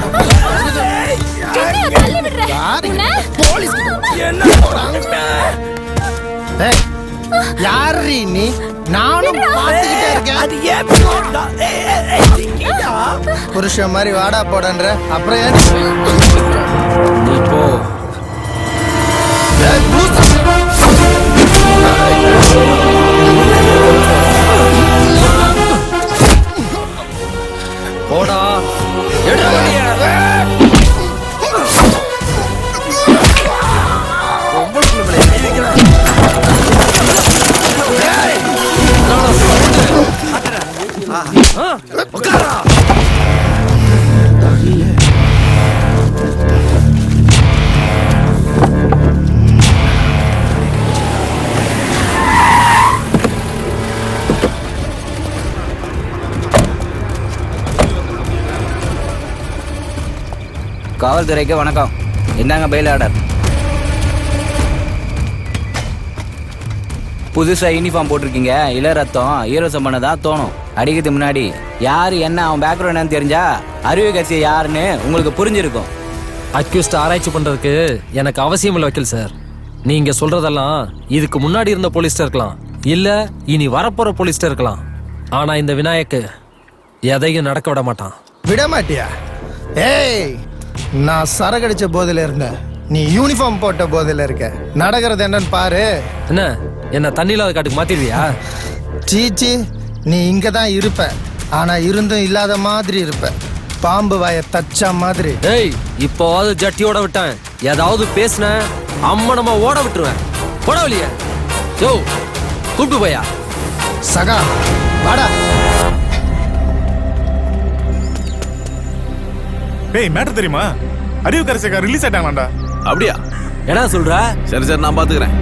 என்ன தள்ளி விடுற? உன்னை போலீஸ் என்ன போறாங்க? யாரு நீ? நானும் பாத்துக்கிட்டே இருக்கேன். அது ஏன் புருஷன் மாதிரி வாடா போடன்ற. அப்புறம் ஏன் நீ போ. போடா. காவல்துறைக்கு வணக்கம். என்னங்க பெயில் ஆர்டர்? புதுசா யூனிஃபார்ம் போட்டிருக்கீங்க, இள ரத்தம் ஈரோசம் பண்ணதான் தோணும். அடிக்கிறதுக்கு முன்னாடி யாரு என்ன அவன் பேக்ரவுண்ட் என்னன்னு தெரிஞ்சா அறிவு கட்சி யாருன்னு உங்களுக்கு புரிஞ்சிருக்கும். அக்யூஸ்ட் ஆராய்ச்சி பண்றதுக்கு எனக்கு அவசியம் இல்லை வக்கீல் சார். நீங்க சொல்றதெல்லாம் இதுக்கு முன்னாடி இருந்த போலீஸ்டர் இருக்கலாம், இல்ல இனி வரப்போற போலீஸ்டர் இருக்கலாம். ஆனா இந்த விநாயக்கு எதையும் நடக்க விட மாட்டான். விட மாட்டியா? ஏய், நான் சரகடிச்ச போதில இருந்தேன், நீ யூனிஃபார்ம் போட்ட போதில இருக்க. நடக்கிறது என்னன்னு பாரு. என்ன தண்ணியில காட்டுக்கு மாத்திடுவியா? சீச்சி, நீ இங்க தான் இருப்ப, ஆனா இருந்தும் இல்லாத மாதிரி இருப்ப. பாம்பு வாய தச்சா மாதிரி. ஏய், இப்போவாது ஜட்டியோட விட்டேன், ஏதாவது பேசுன அம்மா நம்ம ஓட விட்டுருவேன். போட வழிய. யோ கூப்பிட்டு போயா. சகா வாடா. டேய், மேட்டர் தெரியுமா? அறிவு கரசேகர் ரிலீஸ் ஆயிட்டாங்களாண்டா. அப்படியா? என்ன சொல்ற? சரி சரி, நான் பாத்துக்கிறேன்.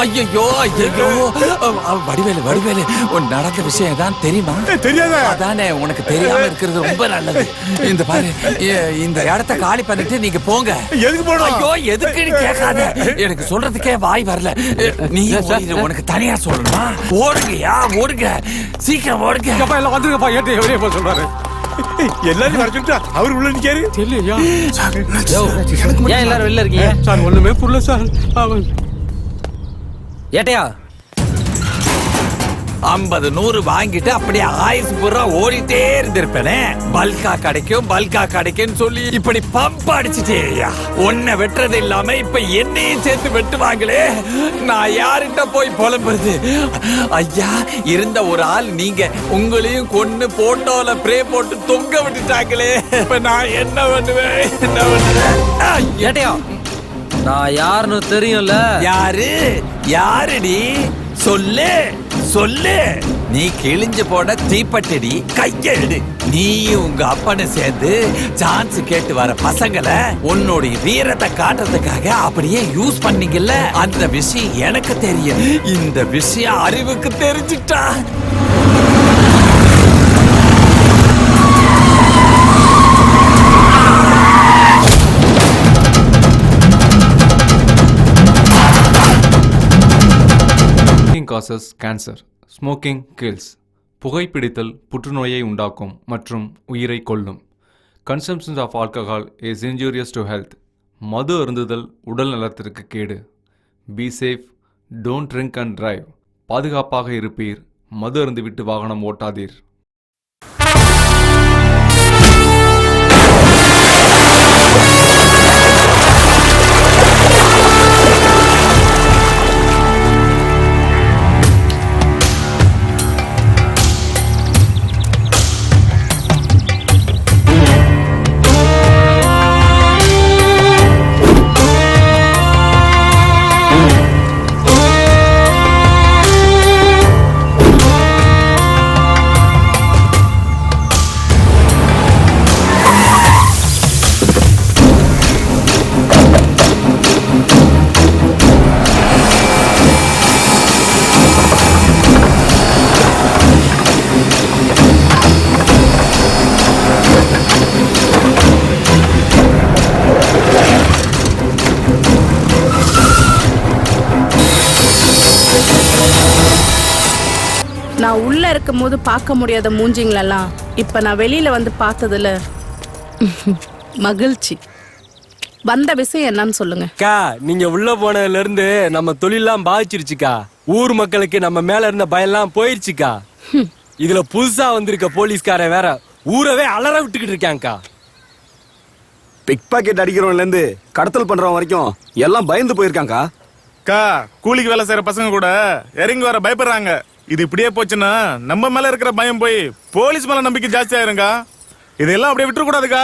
ஐயோ ஐயோ, வடிவேலு வடிவேலு, உன் நடந்த விஷயம் தான் தெரியுமா? தெரியாத. அதானே, உனக்கு தெரியாம இருக்கிறது ரொம்ப நல்லது. இந்த பாரு, இந்த இடத்த காலி பண்ணிட்டு நீங்க போங்க. எதுக்கு போறோம்? ஐயோ, எதுக்குன்னு கேட்காத, எனக்கு சொல்றதுக்கே வாய் வரல. நீ உனக்கு தனியா சொல்லணுமா? ஓடுங்கயா ஓடுங்க, சீக்கிரம் ஓடுங்க. எல்லாம் வந்துருங்கப்பா. ஏட்டு எவரே போய் சொல்றாரு. எல்லாரும் வரைச்சுட்டா அவர் உள்ள நிக்காரு. தெரியலையா? ஏன் எல்லாரும் வெளில இருக்கீங்க? சார் ஒண்ணுமே புரியல சார். ஏட்டையா, 50 100 வாங்கிட்டு அப்படியே ஆயுசு பூரா ஓடிட்டே இருந்திருப்பேனே. பல்கா கிடைக்கும் சொல்லி இப்படி பம்ப் அடிச்சுட்டேயா. உன்னை வெட்டுறது இல்லாம இப்ப என்னையும் சேர்த்து வெட்டுவாங்களே, நான் யார்கிட்ட போய் புலம்புறது? ஐயா, இருந்த ஒரு ஆள் நீங்க, உங்களையும் கொன்னு போட்டோல பிரே போட்டு தொங்க விட்டுட்டாங்களே, இப்ப நான் என்ன பண்ணுவேன்? ஏட்டையா, நான் யாருன்னு தெரியும்ல. யாருடி? சொல்லு. நீ கிழிஞ்சு போட தீப்பட்டடி, கையெடு. நீயும் உங்க அப்பனை சேர்ந்து சான்ஸ் கேட்டு வர பசங்களை உன்னோட வீரத்தை காட்டுறதுக்காக அப்படியே யூஸ் பண்ணீங்கல்ல. அந்த விஷயம் எனக்கு தெரியும். இந்த விஷயம் அறிவுக்கு தெரிஞ்சிட்டா. causes cancer. Smoking kills. புகைப்பிடித்தல் புற்றுநோயை உண்டாக்கும் மற்றும் உயிரை கொல்லும். Consumption of alcohol is injurious to health. மது அருந்துதல் உடல் நலத்திற்கு கேடு. Be safe. Don't drink and drive. பாதுகாப்பாக இருப்பீர். மது அருந்துவிட்டு வாகனம் ஓட்டாதீர். நான் உள்ள இருக்கும் போது பார்க்க முடியாத மூஞ்சிங்களெல்லாம் இப்ப நான் வெளியில வந்து பார்த்ததுல மகிழ்ச்சி. வந்த விஷயம் என்னன்னு சொல்லுங்க. அக்கா, நீங்க உள்ள போனதுல இருந்து நம்ம தொழிலாம் பாதிச்சிருச்சுக்கா. ஊர் மக்களுக்கு நம்ம மேல இருந்த பயம்லாம் போயிருச்சுக்கா. இதுல புதுசா வந்திருக்க போலீஸ்காரன் வேற ஊரவே அலற விட்டுக்கிட்டு இருக்காங்கக்கா. பிக் பாக்கெட் அடிக்கிறவன்ல இருந்து கடத்தல் பண்றவன் வரைக்கும் எல்லாம் பயந்து போயிருக்காங்கக்கா. அக்கா, கூலிக்கு வேலை செய்யற பசங்க கூட இறங்கி வர பயப்படுறாங்க. இது இப்படியே போச்சுன்னா நம்ம மேல இருக்கிற பயம் போய் போலீஸ் மேல நம்பிக்கை ஜாஸ்தி ஆயிருங்க. இதெல்லாம் அப்படியே விட்டுற கூடாதுக்கா.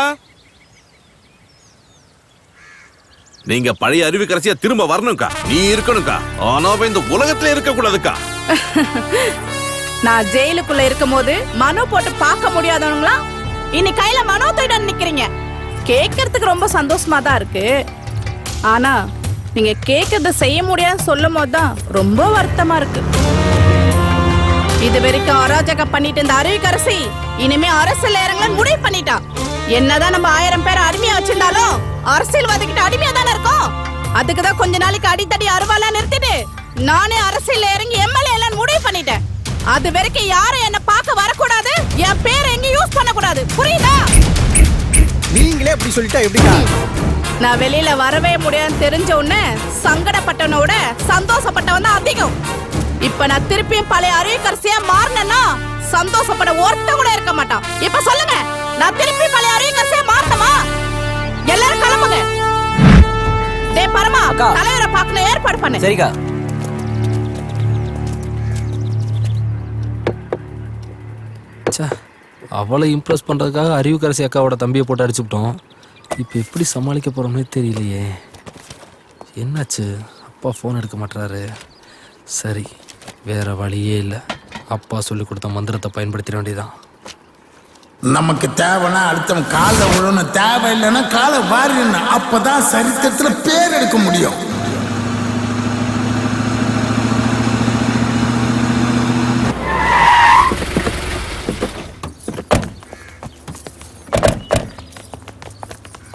நீங்க பழைய அருவிக்கரசியா திரும்ப வரணும்க்கா. நீ இருக்கணும்க்கா. ஆனா இந்த உலகத்துல இருக்க கூடாதுக்கா. நான் ஜெயிலுக்குள்ள இருக்கும் போது மனோ போட்டு பார்க்க முடியாதவங்களா இனி கையில மனோ தூக்கிட்டு நிக்கிறீங்க. கேட்கறதுக்கு ரொம்ப சந்தோஷமா தான் இருக்கு. ஆனா நீங்க கேட்கறத செய்ய முடியாதுன்னு சொல்லும் போதுதான் ரொம்ப வருத்தமா இருக்கு. இது வரைக்கும் அராஜகம் பண்ணிட்டு இந்த அருவிக்கரசி இனிமே அரசியல் இறங்கலாம் முடிவு பண்ணிட்டா. என்னதான் நம்ம 1000 பேரை அடிமையா வச்சிருந்தாலும் அரசியல்வாதிகிட்ட அடிமையா தானே இருக்கும். அதுக்குதான் கொஞ்ச நாளைக்கு அடித்தடி அருவாலாம் நிறுத்திட்டு நானே அரசியல் இறங்கி எம்எல்ஏ எல்லாம் முடிவு பண்ணிட்டேன். அது வரைக்கும் யாரும் என்ன பார்க்க வரக்கூடாது, என் பேரை எங்க யூஸ் பண்ணக்கூடாது. புரியுதா? நீங்களே அப்படி சொல்லிட்டா எப்படிக்கா? நான் வெளியில வரவே முடியாதுன்னு தெரிஞ்ச உடனே சங்கடப்பட்டவனோட சந்தோஷப்பட்டவன் தான் அதிகம். இப்ப நான் திருப்பியும் பழைய அருவிக்கரசியா மாறினா சந்தோஷப்பட ஒருத்த கூட இருக்க மாட்டான். இப்ப சொல்லுங்க, நான் திருப்பி பழைய அருவிக்கரசியா மாறணுமா? எல்லாரும் கிளம்புங்க. டேய் பரமா, தலைவரை பார்க்கணும், ஏற்பாடு பண்ணு. சரிக்கா. அவளை இம்ப்ரெஸ் பண்றதுக்காக அருவிக்கரசி அக்காவோட தம்பியை போட்டு அடிச்சுக்கிட்டோம். இப்போ எப்படி சமாளிக்க போறோம்னே தெரியலையே. என்னாச்சு? அப்பா ஃபோன் எடுக்க மாட்டாரு. சரி, வேற வழியே இல்லை. அப்பா சொல்லி கொடுத்த மந்திரத்தை பயன்படுத்திட வேண்டியதான். நமக்கு தேவைன்னா அடுத்தவன் காலை விழணும், தேவை இல்லைன்னா காலை வாரிடணும். அப்பதான் சரித்திரத்துல பேர் எடுக்க முடியும்.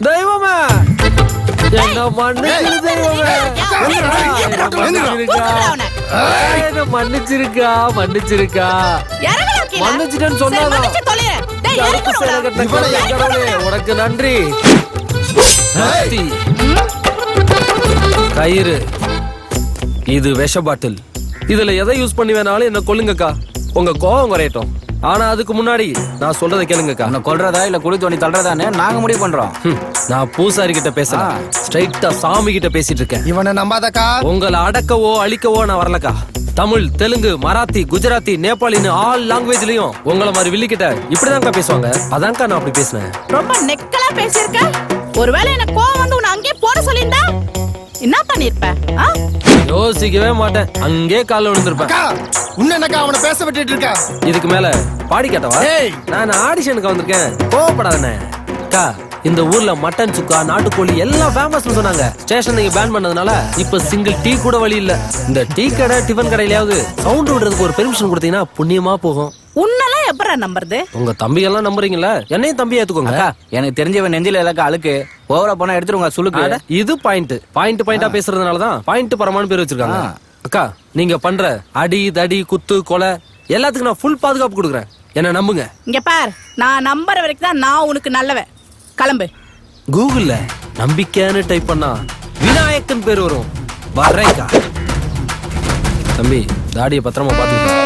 தெய்வமே, என்ன மன்னிச்சிரு தெய்வமே. மன்னிச்சிருக்கா மன்னிச்சிட்டேன்னு சொன்னாதான். உனக்கு நன்றி. கயிறு, இது விஷ பாட்டில். இதுல எதை யூஸ் பண்ணி வேணாலும் என்ன கொல்லுங்கக்கா. உங்க கோவம் குறையட்டும். ஆனா அதுக்கு முன்னாடி நான் சொல்றதை கேளுங்கக்கா. உன்னை கொல்றதா இல்ல குழி தோண்டி தள்ளுறதான்னு நாங்க முடிவு பண்றோம். நான் பூசாரி கிட்ட பேசலாம், ஸ்ட்ரைட்டா சாமி கிட்ட பேசிட்டு இருக்கேன். இவனை நம்பாதக்கா. உங்களை அடக்கவோ அழிக்கவோ நான் வரலக்கா. தமிழ், தெலுங்கு, மராத்தி, குஜராத்தி, நேபாளின்னு ஆல் லாங்குவேஜ்லயும் உங்களை மாதிரி வில்லிக்கிட்ட இப்படிதான்க்கா பேசுவாங்க. அதான்க்கா நான் அப்படி பேசினேன். ரொம்ப நெக்கலா பேசியிருக்க. ஒருவேளை எனக்கு கோவம் வந்து உன்னை அங்கேயே போட சொல்லியிருந்தா என்ன பண்ணிருப்ப? யோசிக்கவே மாட்டேன், அங்கே கால விழுந்திருப்பேன். உன்னக்கா அவனை பேச விட்டுட்டு இருக்க. இதுக்கு மேல பாடி கேட்டவா? நான் ஆடிஷனுக்கு வந்திருக்கேன், கோவப்படாதே. அக்கா, இந்த ஊர்ல மட்டன் சுக்கா, நாட்டுக்கோழி எல்லாம் ஃபேமஸ் சொன்னாங்க. ஸ்டேஷன் நீங்க பேன் பண்ணதுனால இப்ப சிங்கிள் டீ கூட வழி இல்ல. இந்த டீ கடை, டிஃபன் கடையிலயாவது சவுண்ட் விடுறதுக்கு ஒரு பெர்மிஷன் கொடுத்தீங்கன்னா புண்ணியமா போகும். உன்னெல்லாம் எப்படா நம்புறது? உங்க தம்பி எல்லாம் நம்புறீங்களா? என்னையும் தம்பி ஏத்துக்கோங்க. எனக்கு தெரிஞ்சவன் நெஞ்சில இலக்க அழுக்கு ஓவரா போனா எடுத்துருங்க சுளுக்கு. இது பாயிண்டா பேசுறதுனாலதான் பாயிண்ட் பரமானு பேர் வச்சிருக்காங்க. அக்கா, நீங்க பண்ற அடி தடி குத்து கொலை எல்லாத்துக்கும் நான் ஃபுல் பாதுகாப்பு கொடுக்குறேன். என்ன நம்புங்க. இங்க பார், நான் நம்புற வரைக்கும் தான் நான் உனக்கு நல்லவன். கிளம்பு. கூகுள்ல நம்பிக்கைன்னு டைப் பண்ணா விநாயக்கன் பேர் வரும். வரேக்கா. தம்பி, தாடியை பத்திரமா பாத்துக்க.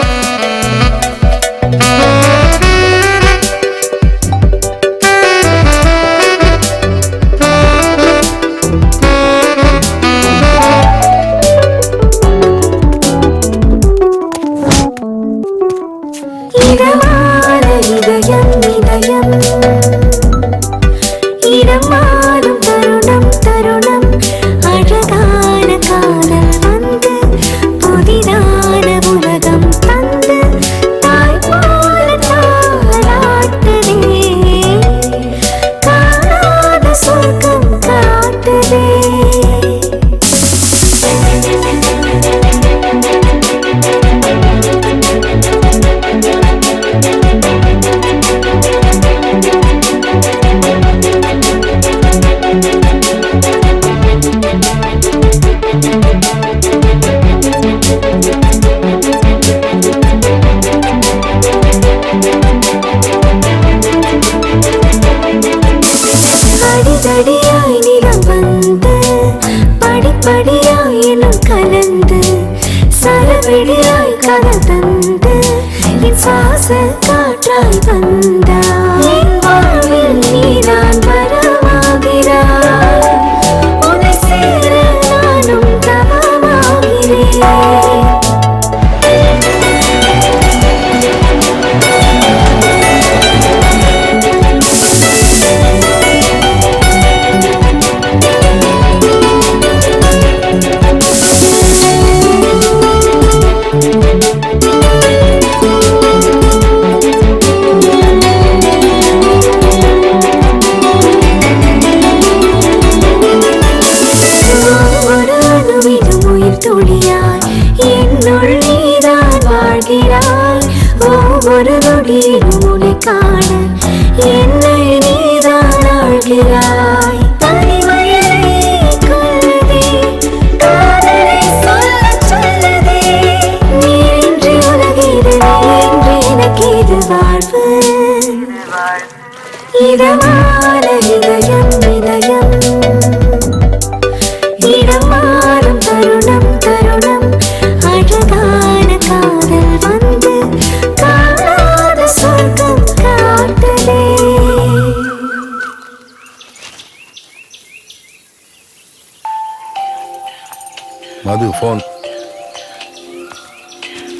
மது போன்.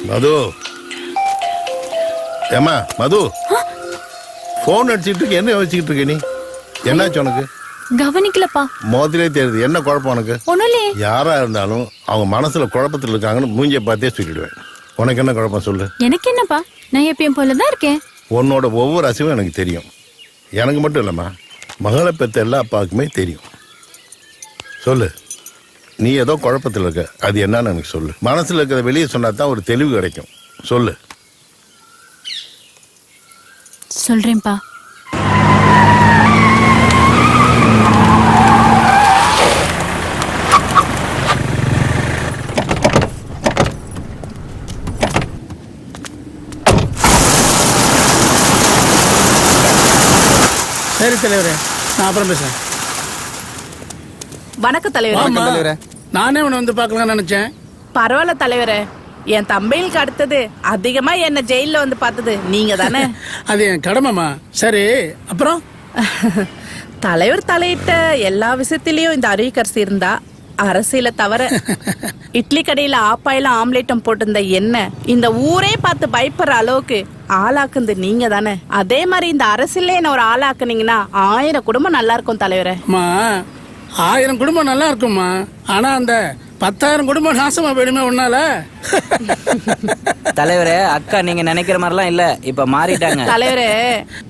மது, ஏமா மது, போன் அடிச்சுட்டு இருக்க. என்ன யோசிச்சுட்டு இருக்க நீ? என்னாச்சு உனக்கு? கவனிக்கலப்பா. மோதிலே தெரியுது. என்ன குழப்பம் உனக்கு? ஒண்ணுலயே. யாரா இருந்தாலும் அவங்க மனசுல குழப்பத்தில் இருக்காங்கன்னு மூஞ்சிய பார்த்தே சொல்லிடுவேன். உனக்கு என்ன குழப்பம் சொல்லு. எனக்கு என்னப்பா, நான் எப்பயும் போலதான் இருக்கேன். உன்னோட ஒவ்வொரு அசைவும் எனக்கு தெரியும். எனக்கு மட்டும் இல்லம்மா, மகளை பெற்ற எல்லா அப்பாவுக்குமே தெரியும். சொல்லு, நீ ஏதோ குழப்பத்தில் இருக்க. அது என்னன்னு எனக்கு சொல்லு. மனசுல இருக்கிறத வெளியே சொன்னா தான் ஒரு தெளிவு கிடைக்கும். சொல்லு. சொல்றேன்ப்பா. சரி தலைவரே, நான் அப்புறம் பேசுறேன். வணக்கம் தலைவரே. நானே உன்னை வந்து பார்க்கலாம்னு நினைச்சேன். பரவாயில்ல தலைவரே, என் தம்பிகளுக்கு அடுத்தது அதிகமா என்ன ஜெயில வந்து பார்த்தது நீங்க தானே? அது என் கடமைமா. சரி, அப்புறம் தலைவர் தலையிட்ட எல்லா விஷயத்திலயும் இந்த அருவிக்கரசி இருந்தா அரசியல தவிர இட்லி கடையில ஆப்பாயில ஆம்லேட்டம் போட்டிருந்த என்ன இந்த ஊரே பார்த்து பயப்படுற அளவுக்கு ஆளாக்குந்து நீங்க தானே? அதே மாதிரி இந்த அரசியல என்ன ஒரு ஆளாக்குனீங்கன்னா 1000 குடும்பம் நல்லா இருக்கும் தலைவரே. 1000 குடும்பம் நல்லா இருக்குமா, ஆனா அந்த 10,000 குடும்பம் நாசமா போயிடுமே உன்னால. தலைவரே, அக்கா நீங்க நினைக்கிற மாதிரிலாம் இல்ல, இப்ப மாறிட்டாங்க. தலைவரே,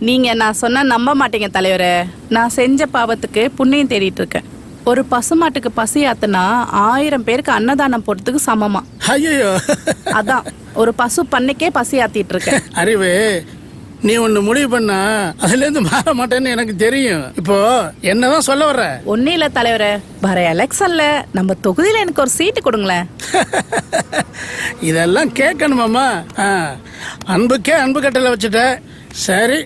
நீங்க நான் சொன்னா நம்ப மாட்டீங்க தலைவரே. நான் செஞ்ச பாவத்துக்கு புண்ணியம் தேடிட்டு இருக்கேன். ஒரு பசுமாட்டுக்கு பசி ஆத்துனா 1000 பேருக்கு அன்னதானம் போடுறதுக்கு சமமா. ஐயோ, அதான் ஒரு பசு பண்ணைக்கே பசி ஆத்திட்டு இருக்கேன். அறிவு, நீ ஒண்ணு முடிவு பண்ணா அதுல இருந்து மாற மாட்டேன்னு எனக்கு தெரியும். இப்போ என்னதான் சொல்ல வர்ற? ஒன்னும் இல்ல தலைவரே, வர எலெக்ஷன்ல நம்ம தொகுதியில எனக்கு ஒரு சீட்டு கொடுங்களேன். இதெல்லாம் கேட்கணுமாமா? அன்புக்கே அன்பு கட்டளை வச்சுட்ட. சரி,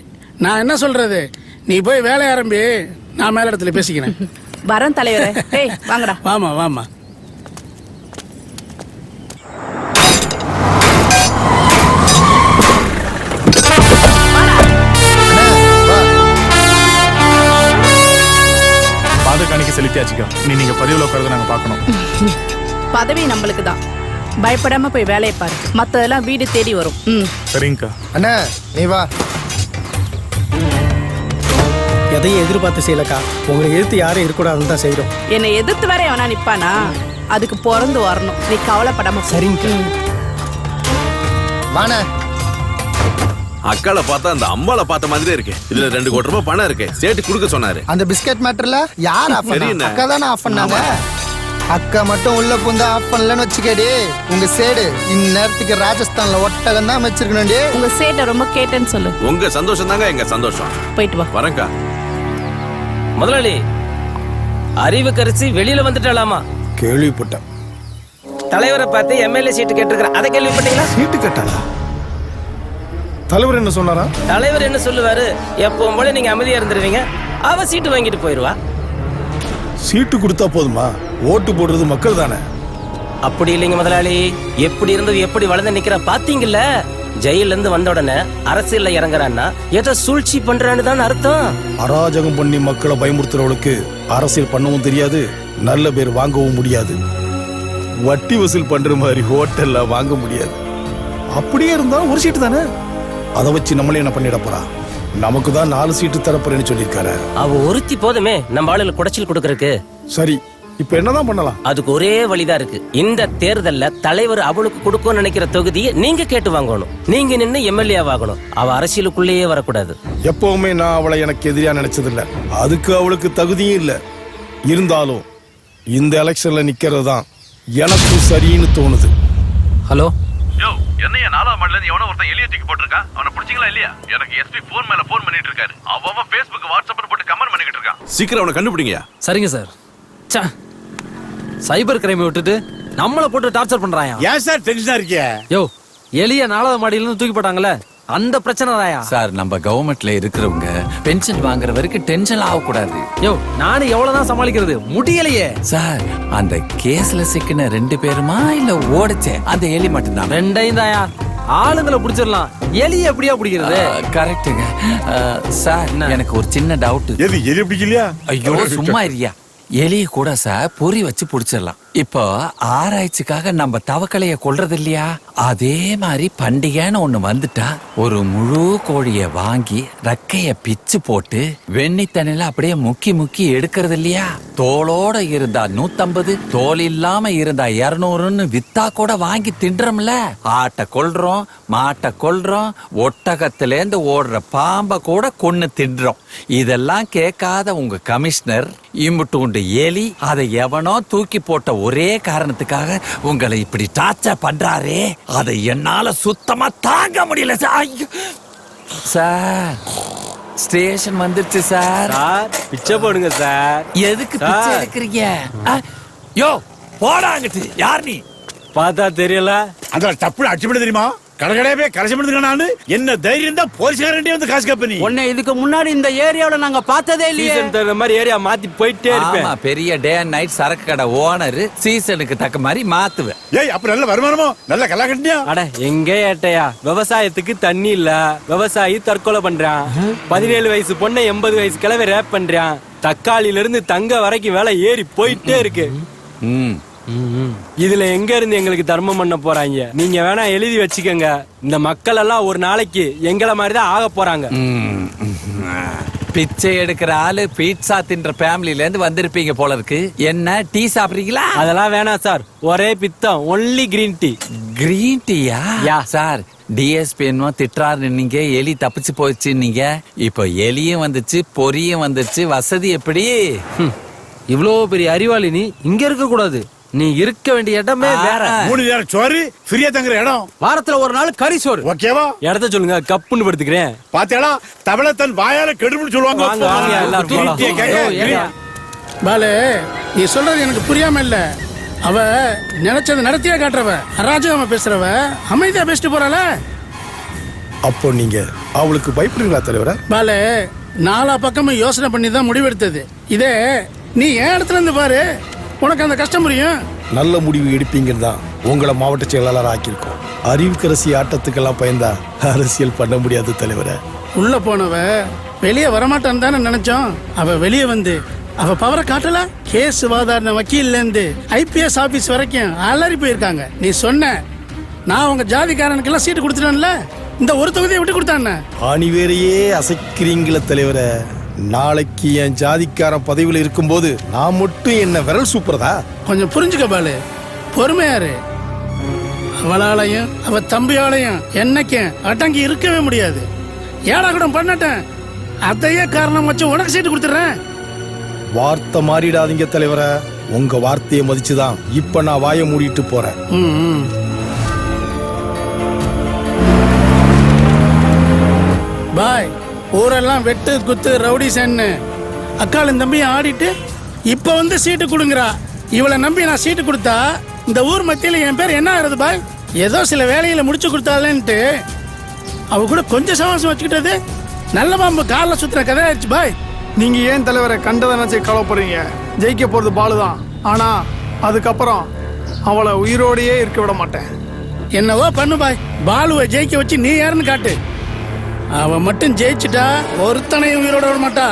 நான் என்ன சொல்றது, நீ போய் வேலை ஆரம்பி, நான் மேல இடத்துல பேசிக்கிறேன். வரேன் தலைவரே. ஏய் வாங்கடா. வாமா வாமா. பாதுகாணிக்கு செலுத்தியாச்சுக்கா. நீங்க பதிவுல உட்கார்ந்து நாங்க பார்க்கணும். பதவி நம்மளுக்கு தான், பயப்படாம போய் வேலையை பாரு. மத்ததெல்லாம் வீடு தேடி வரும். சரிங்கக்கா. அண்ணா நீ வா. எதையும் எதிர்பார்த்து செய்யலக்கா, உங்களை எதிர்த்து யாரும் இருக்கக்கூடாதுன்னு தான் செய்யறோம். என்னை எதிர்த்து வர எவனா நிப்பானா? அதுக்கு பிறந்து வரணும். நீ கவலைப்படாம. சரிங்க வாண. அக்கால பார்த்தா அந்த அம்மால பார்த்த மாதிரியே இருக்கு. இதுல 2 கோடி ரூபாய் பணம் இருக்கு, சேட்டு கொடுக்க சொன்னாரு. அந்த பிஸ்கட் மேட்டர்ல யார் ஆஃப் பண்ணா? அக்கா தானே ஆஃப் பண்ணாங்க. அக்கா மட்டும் உள்ள புந்தா ஆஃப் பண்ணலன்னு வச்சுக்கடி, உங்க சேடு இந்நேரத்துக்கு ராஜஸ்தான்ல ஒட்டகம் தான் வச்சிருக்கணும். உங்க சேட்டை ரொம்ப கேட்டேன்னு சொல்லு. உங்க சந்தோஷம் தாங்க எங்க சந்தோஷம். போயிட்டு வா. வரேன்க்கா. முதலாளி, அறிவுக்கரசி வெளியில வந்துட்டாலாமா? கேள்விப்பட்டேன். தலைவரை பார்த்து எம்எல்ஏ சீட்டு கேட்டிருக்கிறேன், அதை கேள்விப்பட்டீங்களா? சீட்டு கேட்டாளா? தலைவர் என்ன சொன்னாரா? தலைவர் என்ன சொல்லுவாரு, எப்பவும் போல நீங்க அமைதியா இருந்துருவீங்க, அவ சீட்டு வாங்கிட்டு போயிருவா. சீட்டு கொடுத்தா போதுமா? ஓட்டு போடுறது மக்கள் தானே. அப்படி இல்லைங்க முதலாளி, எப்படி இருந்தது எப்படி வளர்ந்து நிக்கிற பாத்தீங்கல்ல. ஜெயில இருந்து வந்த உடனே அரசியல்ல இறங்குறான்னா ஏதோ சூழ்ச்சி பண்றான்னு தான் அர்த்தம். அராஜகம் பண்ணி மக்களை பயமுறுத்துறவளுக்கு அரசியல் பண்ணவும் தெரியாது, நல்ல பேர் வாங்கவும் முடியாது. வட்டி வசூல் பண்ற மாதிரி ஹோட்டல்ல வாங்க முடியாது. அப்படியே இருந்தா ஒரு சீட்டு தானே, அதை வச்சு நம்மளே என்ன பண்ணிட போறா? நமக்கு தான் 4 சீட்டு தரப்புறேன்னு சொல்லியிருக்காரு. அவ ஒருத்தி போதுமே நம்ம ஆளுல குடைச்சல் கொடுக்கறதுக்கு. சரி, இப்ப என்னதான் பண்ணலாம்? அதுக்கு ஒரே வழிதான் இருக்கு. இந்த தேர்தல்ல தலைவர் அவளுக்கு கொடுக்கும் நினைக்கிற தொகுதியை நீங்க கேட்டு வாங்கணும். நீங்க நின்னு எம்எல்ஏ ஆகணும். அவ அரசியலுக்குள்ளேயே வரக்கூடாது. எப்பவுமே நான் அவளை எனக்கு எதிரியா நினைச்சதில்ல, அதுக்கு அவளுக்கு தகுதியும் இல்ல. இருந்தாலும் இந்த எலெக்ஷன்ல நிக்கிறது தான் எனக்கும் சரின்னு தோணுது. ஹலோ, என்னைய 4ஆம் மாடில இருந்து எவனோ ஒருத்தன் எலிய தூக்கி போட்டுருக்கான். அவனை பிடிச்சிங்களா இல்லையா? எனக்கு எஸ்பி போன் மேல போன் பண்ணிட்டு இருக்காரு. அவன் Facebook வாட்ஸ்அப்ல போட்டு கமெண்ட் பண்ணிட்டு இருக்கான். சீக்கிரம் அவனை கண்டுபிடிங்க. சரிங்க சார். சைபர் கிரைம் விட்டுட்டு நம்மள போட்டு டார்ச்சர் பண்றாயா? ஏன் சார் டென்ஷனா இருக்கீங்க? யோ, எலிய 4ஆவது மாடியில இருந்து தூக்கி போட்டாங்கல்ல, அந்த பிரச்சனை தாயா சார். நம்ம கவர்மெண்ட்ல இருக்கிறவங்க பென்ஷன் வாங்குற வரைக்கும் டென்ஷன் ஆகக்கூடாது. யோ, நானும் எவ்வளவுதான் சமாளிக்கிறது, முடியலையே சார். அந்த கேஸ்ல சிக்கின 2 பேருமா இல்ல ஓடிச்சே அந்த எலி மட்டும்தான்? 2யும் தாயா. ஆளுங்களை பிடிச்சிடலாம், எலிய எப்படியா பிடிக்கிறது? கரெக்டுங்க சார். எனக்கு ஒரு சின்ன டவுட். எது எலி பிடிக்கலையா? ஐயோ சும்மா இருயா. எலிய கூட சார் பொறி வச்சு பிடிச்சிடலாம். இப்போ ஆராய்ச்சிக்காக நம்ம தவக்கலைய கொல்றது இல்லையா, அதே மாதிரி பண்டிகைன்னு ஒண்ணு வந்துட்டா ஒரு முழு கோழிய வாங்கி ரக்கைய பிச்சு போட்டு வெண்ணி தண்ணில அப்படியே முக்கி முக்கி எடுக்கிறது இல்லையா. தோளோட இருந்தா 150, தோல் இல்லாம இருந்தா 200ன்னு வித்தா கூட வாங்கி தின்றோம்ல. ஆட்டை கொல்றோம், மாட்டை கொல்றோம், ஒட்டகத்திலேந்து ஓடுற பாம்பை கூட கொன்னு தின்றோம். இதெல்லாம் கேட்காத உங்க கமிஷனர் இம்புட்டு எலி அதை எவனோ தூக்கி போட்ட ஒரே காரணத்துக்காக உங்களை இப்படி டார்ச்சர் பண்றாரே, அதை என்னால சுத்தமா தாங்க முடியல சார். சார், ஸ்டேஷன் வந்துருச்சு சார். பிச்சை போடுங்க சார். எதுக்கு பிச்சை எடுக்கிறீங்க? யோ போடாங்கட்டு. யார் நீ? பார்த்தா தெரியல. அந்த டப்புல அடிச்சுவிட தெரியுமா? கடகடையே கலெக்ஷன் பண்ணிருக்கானு என்ன தைரியம் தான் போலீஸ்காரன்ட்டே வந்து காசு கேப்ப நீ? உன்னை இதுக்கு முன்னாடி இந்த ஏரியாவுல நாங்க பார்த்ததே இல்லையே. சீசன் தகுந்த மாதிரி ஏரியா மாத்தி போயிட்டே இருப்பேன். ஆமா, பெரிய டே அண்ட் நைட் சரக்கு கடை ஓனர் சீசனுக்கு தக்க மாதிரி மாத்துவேன். ஏய் அப்ப நல்ல வருமானமோ நல்ல கல்லா கட்டியா? அட எங்க ஏட்டையா, விவசாயத்துக்கு தண்ணி இல்ல, விவசாயி தற்கொலை பண்றான். 17 வயசு பொண்ணை 80 வயசு கிழவை ரேப் பண்றான். தக்காளியில இருந்து தங்க வரைக்கும் வேலை ஏறி போயிட்டே இருக்கு. இதுல எங்க இருந்து எங்களுக்கு தர்மம் பண்ண போறாங்க? நீங்க வேணா எழுதி வச்சுக்கோங்க, இந்த மக்கள் எல்லாம் ஒரு நாளைக்கு எங்களை மாதிரிதான் ஆக போறாங்க. பிச்சை எடுக்கிற ஆளு பீட்சா தின்ற ஃபேமிலில இருந்து வந்திருப்பீங்க போல இருக்கு. என்ன டீ சாப்பிடுறீங்களா? அதெல்லாம் வேணாம் சார், ஒரே பித்தம், ஒன்லி கிரீன் டீ. கிரீன் டீயா சார்? டிஎஸ்பி என்னமோ திட்டுறாரு, நீங்க எலி தப்பிச்சு போயிடுச்சு. நீங்க இப்போ எலியும் வந்துச்சு, பொரியும் வந்துச்சு, வசதி எப்படி? இவ்வளோ பெரிய அறிவாளி நீ இங்க இருக்க கூடாது. நீ இருக்க வேண்டிய இடமே வேற. 3 நேரம் சோறு ஃப்ரீயா தங்குற இடம். வாரத்துல ஒரு நாள் கறி சோறு. ஓகேவா? இடத்த சொல்லுங்க, கப்புன்னு படுத்துக்கிறேன். பாத்தியாடா, தவளை தன் வாயால கெடுமுன்னு சொல்லுவாங்க. பாலு, நீ சொல்றது எனக்கு புரியாம இல்ல. அவ நினைச்சது நடத்தியா காட்டுறவ, அராஜகமா பேசுறவ, அமைதியா பேசிட்டு போறாள. அப்போ நீங்க அவளுக்கு பயப்படுறீங்களா தலைவர? பாலு, 4 பக்கமும் யோசனை பண்ணி தான் முடிவெடுத்தது. இதே நீ என் இடத்துல இருந்து பாரு, உனக்கு அந்த கஷ்டம் புரியும். நல்ல முடிவு எடுப்பீங்கன்னு தான் உங்களை மாவட்ட செயலாளர் ஆக்கியிருக்கோம். அறிவுக்கரசி ஆட்டத்துக்கெல்லாம் பயந்தா அரசியல் பண்ண முடியாது தலைவர. உள்ள போனவ வெளியே வரமாட்டான்னு தானே நினைச்சோம். அவ வெளியே வந்து அவ பவரை காட்டல. கேஸ் வாதாடின வக்கீல்ல இருந்து IPS ஆபீஸ் வரைக்கும் அலறி போயிருக்காங்க. நீ சொன்ன நான் உங்க ஜாதிக்காரனுக்கு எல்லாம் சீட்டு கொடுத்துட்டேன்ல, இந்த ஒரு தொகுதியை விட்டு கொடுத்தான. ஆணிவேரையே அசைக்கிறீங்கள தலைவர. நாளைக்கு என் ஜாதிக்காரன் பதவியில் இருக்கும்போது நான் மட்டும் என்ன விரல் சூப்பரதா? கொஞ்சம் புரிஞ்சுக்க பாலு, பொறுமையாரு. அவளாலையும் அவ தம்பியாலையும் என்னைக்கும் அடங்கி இருக்கவே முடியாது. ஏடா கூட பண்ணட்டேன், அதையே காரணம் வச்சு உனக்கு சீட்டு கொடுத்துறேன். வார்த்தை மாறிடாதீங்க தலைவர. உங்க வார்த்தையை மதிச்சுதான் இப்ப நான் வாயை மூடிட்டு போறேன். பாய், ஊரெல்லாம் வெட்டு குத்து ரவுடி சென்னு அக்காலும் தம்பியும் ஆடிட்டு இப்ப வந்து சீட்டு கொடுங்கறா. இவளை நம்பி நான் சீட்டு கொடுத்தா இந்த ஊர் மத்தியில என் பேர் என்ன ஆகுறது பாய்? ஏதோ சில வேலையில முடிச்சு கொடுத்தாலேன்ட்டு அவ கூட கொஞ்சம் சமாசம் வச்சுக்கிட்டது நல்ல பாம்பு காலில் சுத்துற கதை ஆயிடுச்சு பாய். நீங்க ஏன் தலைவரை கண்டதை நினைச்சு கவலைப்படுறீங்க? ஜெயிக்க போறது பாலுதான். ஆனா அதுக்கப்புறம் அவளை உயிரோடையே இருக்க விட மாட்டேன். என்னவோ பண்ணு பாய், பாலுவை ஜெயிக்க வச்சு நீ யாருன்னு காட்டு. அவ மட்டும் ஜெயிச்சுட்டா ஒருத்தனையும் உயிரோட விட மாட்டா.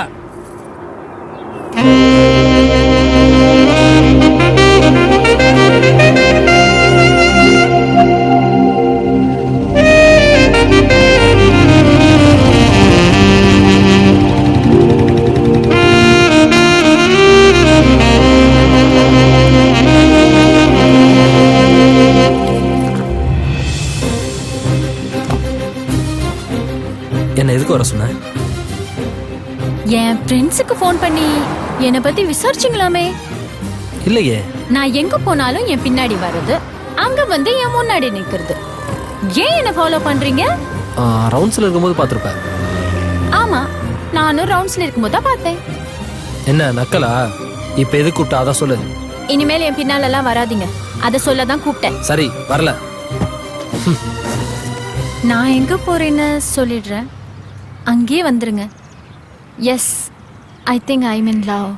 என்ன எதுக்கு வர சொன்ன? என் ஃப்ரெண்ட்ஸுக்கு ஃபோன் பண்ணி என்னை பத்தி விசாரிச்சிங்களாமே. இல்லையே. நான் எங்க போனாலும் என் பின்னாடி வர்றது, அங்க வந்து என் முன்னாடி நிக்கிறது. ஏன் என்ன ஃபாலோ பண்றீங்க? ரவுண்ட்ஸ்ல இருக்கும்போது பார்த்திருப்பேன். ஆமா, நானும் ரவுண்ட்ஸ்ல இருக்கும்போது தான் பார்த்தேன். என்ன நக்கலா? இப்ப எது கூப்பிட்டா அதான் சொல்லு. இனிமேல் என் பின்னால எல்லாம் வராதீங்க, அதை சொல்ல தான் கூப்பிட்டேன். சரி, வரல. நான் எங்க போறேன்னு சொல்லிடுறேன், அங்கேயே வந்துருங்க. Yes, I think I mean love.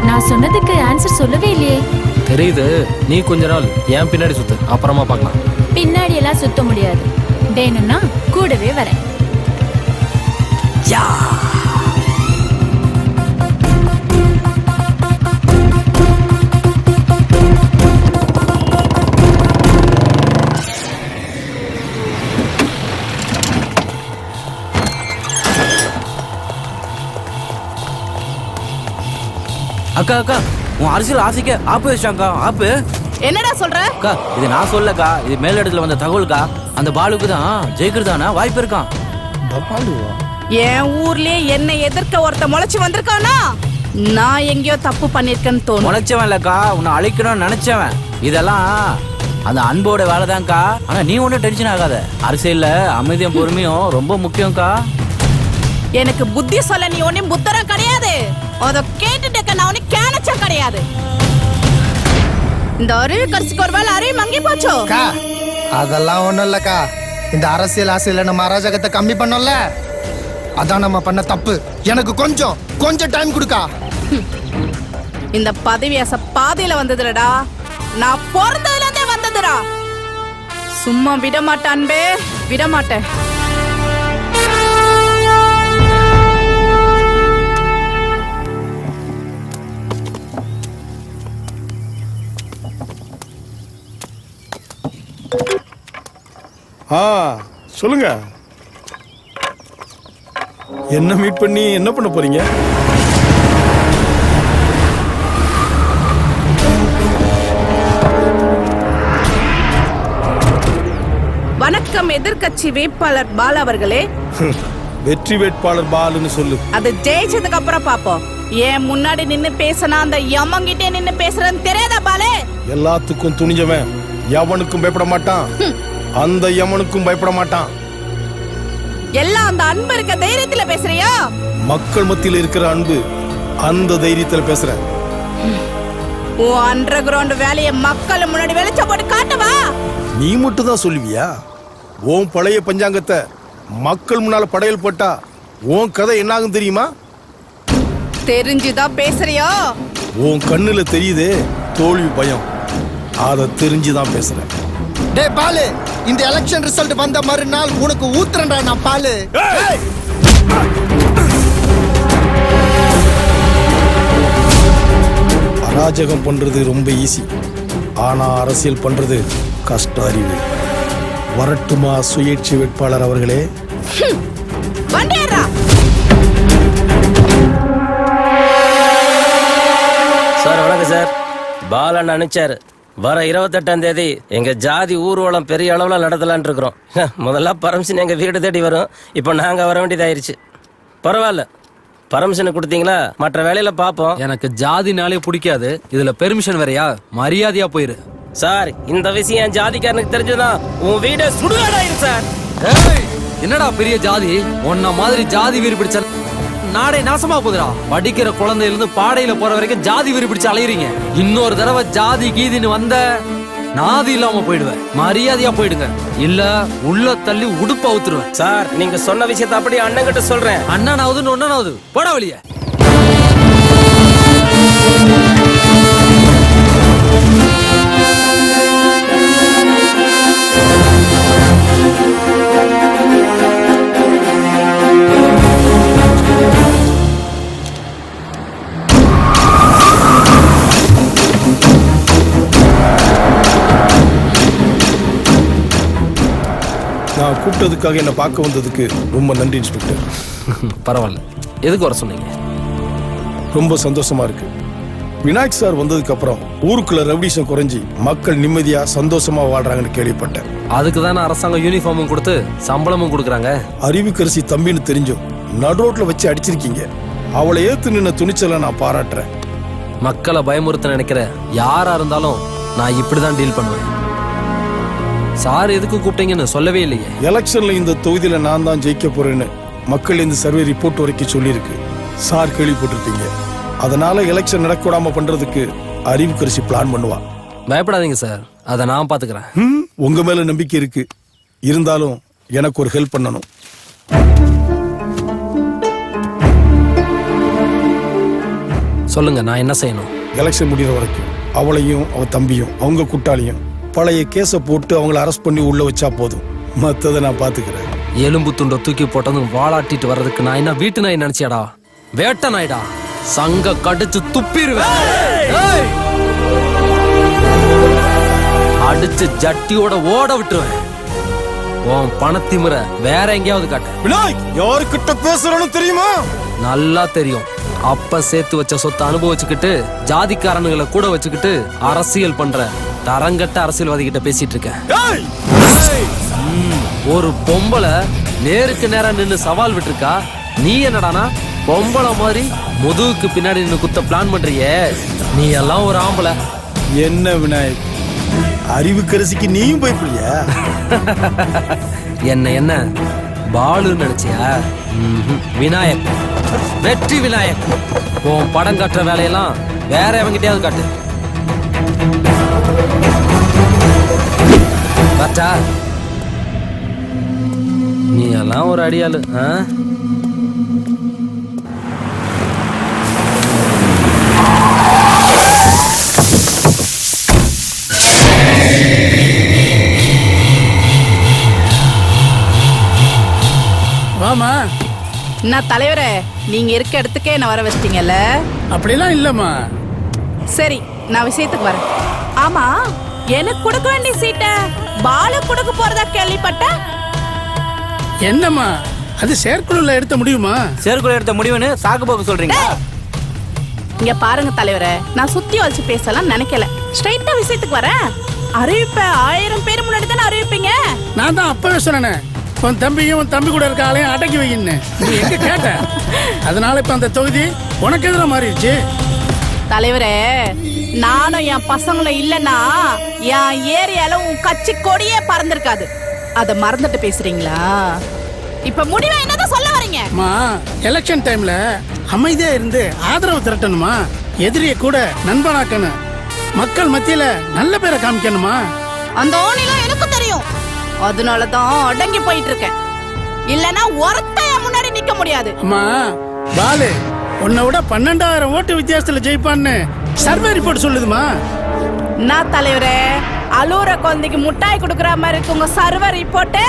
நான் சொன்னதுக்கு ஆன்சர் சொல்லவே இல்லையே. தெரியுது, நீ கொஞ்ச நாள் என் பின்னாடி சுத்து, அப்புறமா பார்க்கலாம். பின்னாடி எல்லாம் சுத்த முடியாது, வேணும்னா கூடவே வரேன். அக்கா அக்கா, உன் அரசியல் ஆசைக்கு ஆப்பு வச்சாங்கக்கா. ஆப்பு என்னடா சொல்ற? அக்கா, இது நான் சொல்லக்கா, இது மேல் இடத்துல வந்த தகவல்கா. அந்த பாலுக்கு தான் ஜெயிக்கிறதானா வாய்ப்பு இருக்கான். என் ஊர்லயே என்னை எதிர்க்க ஒருத்த முளைச்சு வந்திருக்கானா? நான் எங்கேயோ தப்பு பண்ணிருக்கேன்னு தோணும். முளைச்சவன் இல்லக்கா, உன்னை அழிக்கணும்னு நினைச்சவன். இதெல்லாம் அந்த அன்போட வேலைதான்க்கா. ஆனா நீ ஒன்றும் டென்ஷன் ஆகாத, அரசியல்ல அமைதியும் பொறுமையும் ரொம்ப முக்கியம்க்கா. எனக்கு புத்தி சொல்ல நீ ஒன்னும் புத்தரம் கிடையாது. அத கேட்டுட்டு நான் ஒன்னும் கேனச்ச கிடையாது. இந்த அறிவு கரிசிக்கு ஒரு வேலை அறிவு மங்கி போச்சோ. அதெல்லாம் ஒண்ணும் இல்லக்கா. இந்த அரசியல் ஆசையில நம்ம அராஜகத்தை கம்மி பண்ணோம்ல, அதான் நம்ம பண்ண தப்பு. எனக்கு கொஞ்சம் டைம் கொடுக்கா. இந்த பதவி ஆசை பாதையில வந்ததுலடா, நான் பிறந்ததுல இருந்தே வந்ததுடா. சும்மா விட மாட்டான் பே, விட மாட்டேன். சொல்லுங்க. என்ன மீட் பண்ணி என்ன பண்ண போறீங்க? வணக்கம் எதிர்க்கட்சி வேட்பாளர் பாலு அவர்களே. வெற்றி வேட்பாளர் பாலுன்னு சொல்லு. அது ஜெயிச்சதுக்கு அப்புறம் பாப்போம். ஏன் முன்னாடி நின்னு பேசினா அந்த யமங்கிட்டே நின்னு பேசுறேன்னு தெரியாதா பாலு? எல்லாத்துக்கும் துணிஞ்சவன் எவனுக்கும் பயப்பட மாட்டான், அந்த யமனுக்கும் பயப்பட மாட்டான். எல்லாம் அந்த அன்பு இருக்க தைரியத்துல பேசுறியா? மக்கள் மத்தியில் இருக்கிற அன்பு, அந்த தைரியத்துல பேசுறேன். ஓ அண்டர் கிரவுண்ட் வேலையை மக்கள் முன்னாடி வெளிச்ச போட்டு காட்டவா? நீ மட்டும் தான் சொல்லுவியா? உன் பழைய பஞ்சாங்கத்தை மக்கள் முன்னால படையல் போட்டா உன் கதை என்னாகும் தெரியுமா? தெரிஞ்சுதான் பேசுறியா? உன் கண்ணுல தெரியுதே தோல்வி பயம், அத தெரிஞ்சுதான் பேசுறேன். டேய் பாலு, இந்த எலெக்ஷன் ரிசல்ட் வந்த மறுநாள் உனக்கு ஊத்துறேன்டா நான் பாலு. அராஜகம் பண்றது ரொம்ப ஈஸி, ஆனா அரசியல் பண்றது கஷ்ட. அறிவு வரட்டுமா சுயேட்சை வேட்பாளர் அவர்களே? சார் வணக்கம் சார். பாலன் அனுப்பிச்சாரு வர 28ஆம் தேதி எங்க ஜாதி ஊர்வலம் பெரிய அளவுல நடத்தலான் இருக்கிறோம். முதல்ல பர்மிஷன் எங்க வீடு தேடி வரும். இப்போ நாங்க வர வேண்டியதாயிருச்சு. பரவாயில்ல, பர்மிஷன் கொடுத்தீங்களா? மற்ற வேலையில பாப்போம். எனக்கு ஜாதினாலே பிடிக்காது, இதுல பெர்மிஷன் வேறையா? மரியாதையா போயிரு. சார் இந்த விஷயம் ஜாதிக்காரனுக்கு தெரிஞ்சதுன்னா உன் வீட சுடுகாடாயிரும் சார். என்னடா பெரிய ஜாதி? உன்ன மாதிரி ஜாதி வீறு பிடிச்ச நாடே நாசமா போகுதுடா. படிக்கிற குழந்தையில இருந்து பாடையில போற வரைக்கும் ஜாதி வீறு பிடிச்சு அலையறீங்க. இன்னொரு தடவை ஜாதி கீதின்னு வந்த நாதி இல்லாம போயிடுவேன். மரியாதையா போயிடுங்க, இல்ல உள்ள தள்ளி உடுப்ப அவுத்துருவேன். சார் நீங்க சொன்ன விஷயத்தை அப்படியே அண்ணன் கிட்ட சொல்றேன். அண்ணனாவது ஒண்ணனாவது போட வழிய. நான் கூப்பிட்டதுக்காக என்ன பார்க்க வந்ததுக்கு ரொம்ப நன்றி இன்ஸ்பெக்டர். பரவாயில்ல, எதுக்கு வர சொன்னீங்க? ரொம்ப சந்தோஷமா இருக்கு. விநாயக் சார் வந்ததுக்கு அப்புறம் ஊருக்குள்ள ரவுடிசம் குறைஞ்சி மக்கள் நிம்மதியா சந்தோஷமா வாழ்றாங்கன்னு கேள்விப்பட்டேன். அதுக்கு தானே அரசாங்கம் யூனிஃபார்மும் கொடுத்து சம்பளமும் கொடுக்குறாங்க. அறிவுக்கரசி தம்பின்னு தெரிஞ்சும் நடுரோட்ல வச்சு அடிச்சிருக்கீங்க. அவளை ஏத்து நின்ன துணிச்சலை நான் பாராட்டுறேன். மக்களை பயமுறுத்த நினைக்கிற யாரா இருந்தாலும் நான் இப்படிதான் டீல் பண்ணுவேன். சார் எதுக்கு கூப்பிட்டீங்கன்னு சொல்லவே இல்லையே. எலெக்ஷன்ல இந்த தொகுதியில நான் தான் ஜெயிக்க போறேன்னு மக்கள் இந்த சர்வே ரிப்போர்ட் வரைக்கும் சொல்லியிருக்கு. சார் கேள்விப்பட்டிருப்பீங்க. அதனால எலெக்ஷன் நடக்கூடாம பண்றதுக்கு அறிவுக்கரசி பிளான் பண்ணுவா. பயப்படாதீங்க சார், அதை நான் பாத்துக்கிறேன். உங்க மேல நம்பிக்கை இருக்கு. இருந்தாலும் எனக்கு ஒரு ஹெல்ப் பண்ணணும். சொல்லுங்க, நான் என்ன செய்யணும்? எலெக்ஷன் முடிகிற வரைக்கும் அவளையும் அவ தம்பியும் அவங்க கூட்டாளியும் பழைய கேஸை போட்டு அவங்கள அரெஸ்ட் பண்ணி உள்ள வச்சா போதும். மத்ததை நான் பாத்துக்கிறேன். எலும்பு துண்டை தூக்கி போட்டதும் வாளாட்டிட்டு வர்றதுக்கு நான் என்ன வீட்டு நாய் நினைச்சியாடா? வேட்ட நாய்டா. சங்க கடிச்சு துப்பிடுவேன். அடிச்சு ஜட்டியோட ஓட விட்டுருவேன். உன் பணத்திமுற வேற எங்கேயாவது காட்டு. விநாயக், யாருக்கிட்ட பேசுறன்னு தெரியுமா? நல்லா தெரியும். அப்ப சேர்த்து வச்ச சொத்தை அனுபவிச்சுக்கிட்டு ஜாதிக்காரனுங்களை கூட வச்சுக்கிட்டு அரசியல் பண்ற தரங்கட்ட அரசியல்வாதி கிட்ட பேசிட்டு இருக்கேன். ஒரு பொம்பளை நேருக்கு நேரா நின்னு சவால் விட்டுருக்கா. நீ என்னடானா பொம்பளை மாதிரி முதுகுக்கு பின்னாடி நின்னு குத்த பிளான் பண்றியே. நீ எல்லாம் ஒரு ஆம்பளை. என்ன விநாயக், அறிவுக்கரசிக்கு நீயும் பயப்படியா? என்ன பாலுன்னு நினைச்சியா? விநாயக், வெற்றி விநாயக். உன் படம் காட்டுற வேலையெல்லாம் வேற எவங்கிட்டயாவது காட்டு. பாத்தா, நீ எல்லாம் ஒரு அடியாளு. வாமா. என்ன தலைவரே, நீங்க இருக்க இடத்துக்கே என்ன வர வச்சிட்டீங்கல்ல? அப்படிலாம் இல்லம்மா. சரி, நான் விஷயத்துக்கு வரேன். ஆமா, எனக்கு கொடுக்க வேண்டிய சீட்டை பாலு கொடுக்க போறதா கேள்விப்பட்டேன். என்னம்மா அது செயற்குழுல எடுத்த முடியுமா? செயற்குழு எடுத்த முடிவுன்னு சாக்கு போக்கு சொல்றீங்க? இங்க பாருங்க தலைவரே, நான் சுத்தி வச்சு பேசலாம் நினைக்கல. ஸ்ட்ரைட்டா விஷயத்துக்கு வரேன். அறிவிப்ப 1000 பேர் முன்னாடி தானே அறிவிப்பீங்க. நான் தான் அப்பவே சொன்னேன், உன் தம்பியும் உன் தம்பி கூட இருக்க ஆளையும் அடக்கி வையின்னு. நீ எங்க கேட்ட? அதனால இப்ப அந்த தொகுதி உனக்கு எதிராக மாறிடுச்சு. தலைவரே, நானும் என் பசங்களும் இல்லைன்னா என் ஏரியால உன் கட்சி கொடியே பறந்திருக்காது. அத மறந்துட்டு பேசுறீங்களா? இப்ப முடிவா என்னதான் சொல்ல வரீங்க? எலெக்ஷன் டைம்ல அமைதியா இருந்து ஆதரவு திரட்டணுமா? எதிரிய கூட நண்பனாக்கணும். மக்கள் மத்தியில நல்ல பேரை காமிக்கணுமா? அந்த ஓனிலாம் எனக்கு தெரியும். அதனாலதான் அடங்கி போயிட்டு இருக்கேன். இல்லனா ஒருத்தைய முன்னாடி நிக்க முடியாது. அம்மா, பாலு உன்னை விட 12,000 ஓட்டு வித்தியாசத்துல ஜெயிப்பான்னு சர்வே ரிப்போர்ட் சொல்லுதுமா. நான் தலைவரே, அலூர குழந்தைக்கு முட்டாய் கொடுக்கற மாதிரி இருக்கு உங்க சர்வே ரிப்போர்ட்.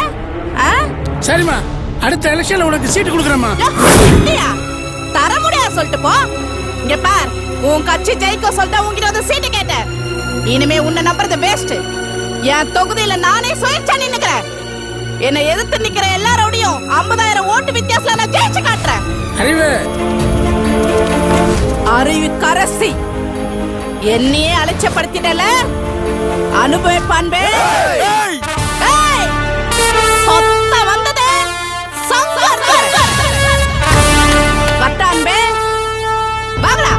சரிம்மா, அடுத்த எலெக்ஷன்ல உனக்கு சீட்டு கொடுக்குறேம்மா. தர முடியாது சொல்லிட்டு போ. இங்க பார், உன் கட்சி ஜெயிக்க சொல்லிட்டு உங்ககிட்ட வந்து சீட்டு கேட்டேன். இனிமே உன்னை நம்புறது வேஸ்ட். என் தொகுதியில நானே சுயேட்சா நின்னுக்கிறேன். என்னை எதிர்த்து நிக்கிற எல்லாரோடையும் 50,000 ஓட்டு வித்தியாசத்துல நான் ஜெயிச்சு காட்டுறேன். அறிவு கரசி, என்னையே அலட்சியப்படுத்திட்டல, அனுபவிப்பான்பே. சொத்த வந்தது வட்டான்பே. வாங்கடா.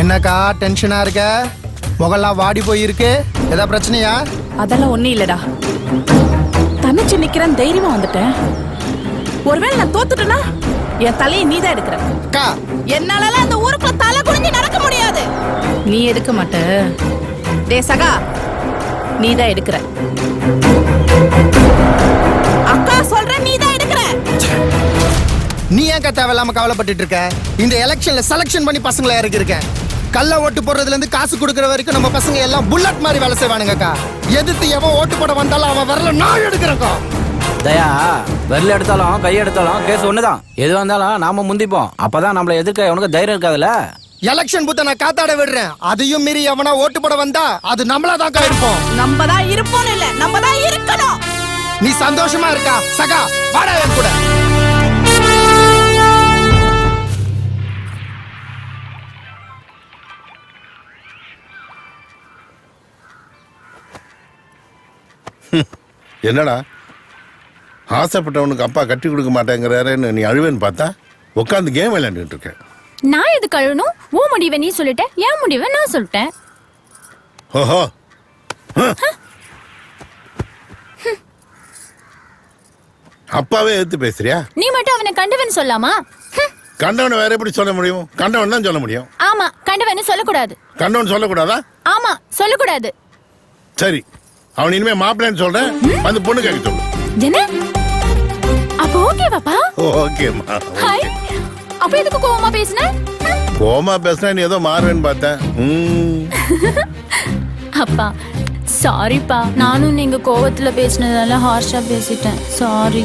என்னக்கா டென்ஷனா இருக்க? முகல்லாம் வாடி போயிருக்கு. ஏதா பிரச்சனையா? அதெல்லாம் ஒண்ணும் இல்லடா. தனிச்சு நிக்கிறேன், தைரியமா வந்துட்டேன். ஒருவேளை நான் தோத்துட்டேனா என் தலையை நீதான் எடுக்கிற. அக்கா, என்னால அந்த ஊருக்குள்ள தலை குனிஞ்சு நடக்க முடியாது. நீ எடுக்க மாட்ட. டே சகா, நீதான் எடுக்கிற. அக்கா சொல்ற, நீதான் எடுக்கிற. நீ ஏன் தேவையில்லாம கவலைப்பட்டு இருக்க? இந்த எலெக்ஷன்ல செலக்ஷன் பண்ணி பசங்களை இறக்கி இருக்கேன். கள்ள ஓட்டு போடுறதுல இருந்து காசு கொடுக்கற வரைக்கும் நம்ம பசங்க எல்லாம் புல்லட் மாதிரி வேலை செய்வானுங்கக்கா. எதிர்த்து எவன் ஓட்டு போட வந்தாலும் அவன் வரல, நான் எடுக்கிறேன்க்கா. தயா, வெள்ள எடுத்தாலும் கை எடுத்தாலும் கேஸ் ஒண்ணுதான். எது வந்தாலும் நாம முந்திப்போம். அப்பதான் நம்மள எதிர்க்க உனக்கு தைரியம் இருக்காதுல்ல. எலெக்ஷன் புத்த நான் காத்தாட விடுறேன். அதையும் மீறி எவனா ஓட்டு போட வந்தா அது நம்மளாதான் இருப்போம். நம்ம தான் இருப்போம் இல்ல, நம்ம தான் இருக்கணும். நீ சந்தோஷமா இருக்கா? சகா, வாடா என் கூட. என்னடா ஆசைப்பட்டவனுக்கு அப்பா கட்டி கொடுக்க மாட்டேங்கிறாருன்னு நீ அழுவேன்னு பார்த்தா உட்காந்து கேம் விளையாண்டுட்டு இருக்க. நான் எது கழுவணும்? உன் முடிவை நீ சொல்லிட்ட, என் முடிவை நான் சொல்லிட்டேன். ஓஹோ, அப்பாவே எடுத்து பேசுறியா? நீ மட்டும் அவனை கண்டவன் சொல்லாமா? கண்டவனை வேற எப்படி சொல்ல முடியும்? கண்டவன் தான் சொல்ல முடியும். ஆமா, கண்டவன் சொல்லக்கூடாது. கண்டவன் சொல்லக்கூடாதா? ஆமா, சொல்லக்கூடாது. சரி, அவன் இனிமே மாப்பிள்ளைன்னு சொல்றேன், அந்த பொண்ணு கேட்க சொல்லு. என்ன? அப்ப ஓகே பாப்பா? ஓகேம்மா. ஹாய். அப்ப எதுக்கு கோவமா பேசுன? கோவமா பேசுனா நீ ஏதோ மாறுவேன்னு பார்த்தேன். அப்பா சாரிப்பா, நானும் நீங்க கோவத்துல பேசினதால ஹார்ஷா பேசிட்டேன். சாரி.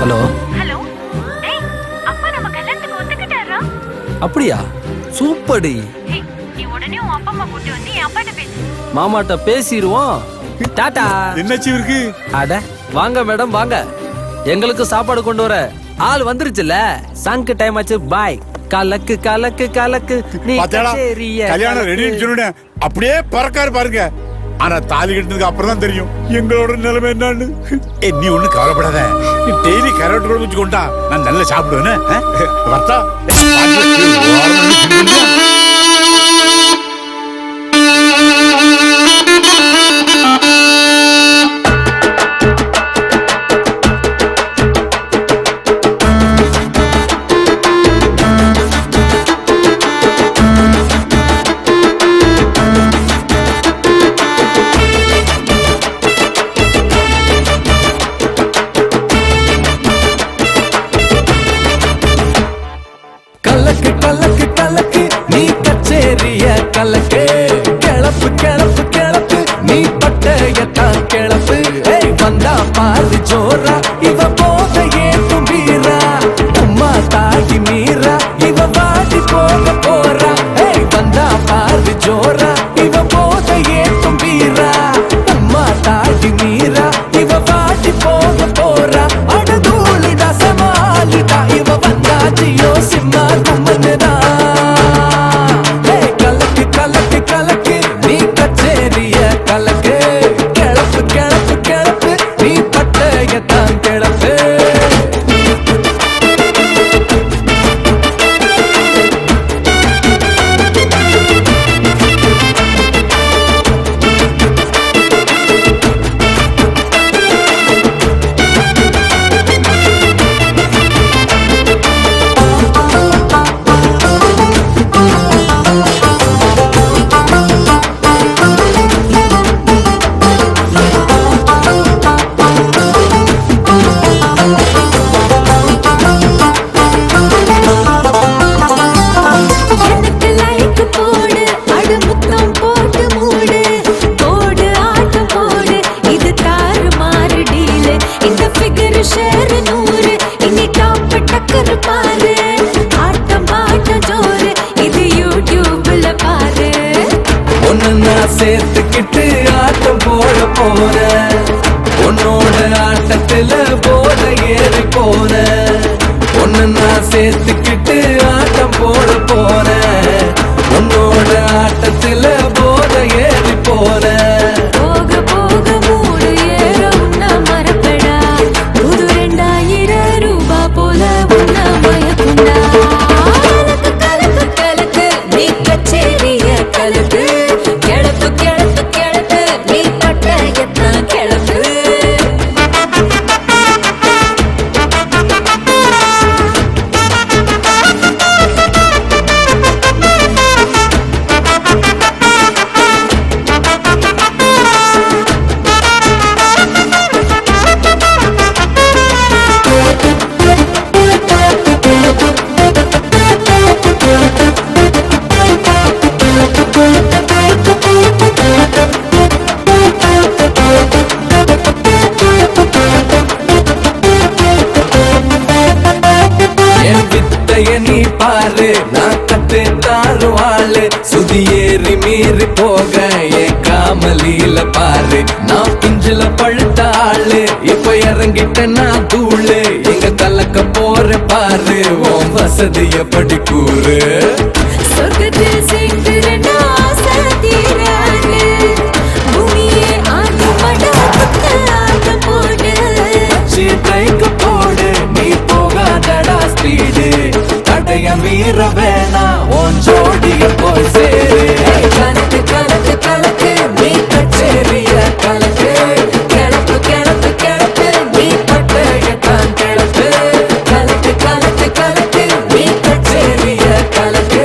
ஹலோ. டேய், அப்பா நம்ம கல்யாணத்துக்கு ஒத்துக்கிட்டாரா? அப்படியா? சூப்பர்டி. நீ உடனே உன் அப்பா அம்மா கூட்டி வந்து என் அப்பாட்ட பேசு. மாமாட்ட பேசிடுவோம். டாடா. என்னாச்சு இருக்கு? அட வாங்க மேடம் வாங்க. எங்களுக்கு சாப்பாடு கொண்டு வர ஆள் வந்துருச்சுல. சங்கு டைம் ஆச்சு. பாய். கலக்கு கலக்கு கலக்கு நீ கல்யாணம் ரெடின்னு சொல்லுனேன். அப்படியே பறக்காரு பாருங்க. ஆனா தாலி கட்டினதுக்கு அப்புறம் தான் தெரியும் எங்களோட நிலைமை என்னன்னு. நீ ஒண்ணு கவலைப்படாத. நீ டெய்லி கரோட்டு குழம்பு வச்சு கொண்டா நான் நல்லா சாப்பிடுவேன். வர்த்தா கலக்கு கலக்கு கலக்கு நீ கச்சேரிய கலக்கு கிளப்பு கிளப்பு கிளப்பு நீ பட்டையத்தான் கிளப்பு வந்தா பாரு ஜோரா இவ போதையே தும்பீரா உம்மா தாகி மீரா இவ வாடி போக போறா வந்தா பாரு ஜோரா இவ போதையே தும்பீரா உம்மா தாகி மீரா இவ வாடி போக போறா அடதூளிடா சமாளிடா இவ வந்தா ஜியோ சிம்மா கும்மனுடா கலக்கு கலக்கு கலக்கு நீ கச்சேரிய கலக்கு கிளப்பு கிளப்பு கிளப்பு நீ பட்டையத்தான் கிளப்பு சேர்த்துக்கிட்டு ஆட்டம் போட போற உன்னோட ஆட்டத்துல போத ஏறி போற ஒன்னு நான் சேர்த்துக்கிட்டு ஆட்டம் போட போற உன்னோட ஆட்டத்துல போத ஏறி போற போக போக மூடு ஏற உன்ன மறப்படா புது 2000 ரூபாய் போல உன்ன மயக்குண்டா கலக்கு கலக்கு கலக்கு நீ கச்சேரிய கலக்கு கிளப்பு கிளப்பு கிளப்பு நீ பட்டையத்தான் கிளப்பு நீ பாரு நான் கத்து தாருவாளு சுதியேறி மீறி போக என் காமலியில பாரு நான் பிஞ்சில பழுத்த ஆளு இப்ப இறங்கிட்ட நான் தூளு எங்க கலக்க போற பாரு உன் வசதி எப்படி கூறு சொர்க்கத்தில் சேர்ந்து ஆசை தீராது பூமியே ஆட்டு படாத்து ஆட்ட போடு சீட்டைக்கு போடு நீ போகாதடா ஸ்பீடு தடைய மீற வேணா உன் ஜோடிய போய் சேரு கலக்கு கலக்கு கலக்கு நீ கச்சேரிய கலக்கு கிளப்பு கிளப்பு கிளப்பு நீ பட்டையத்தான் கிளப்பு கலக்கு கலக்கு கலக்கு நீ கச்சேரிய கலக்கு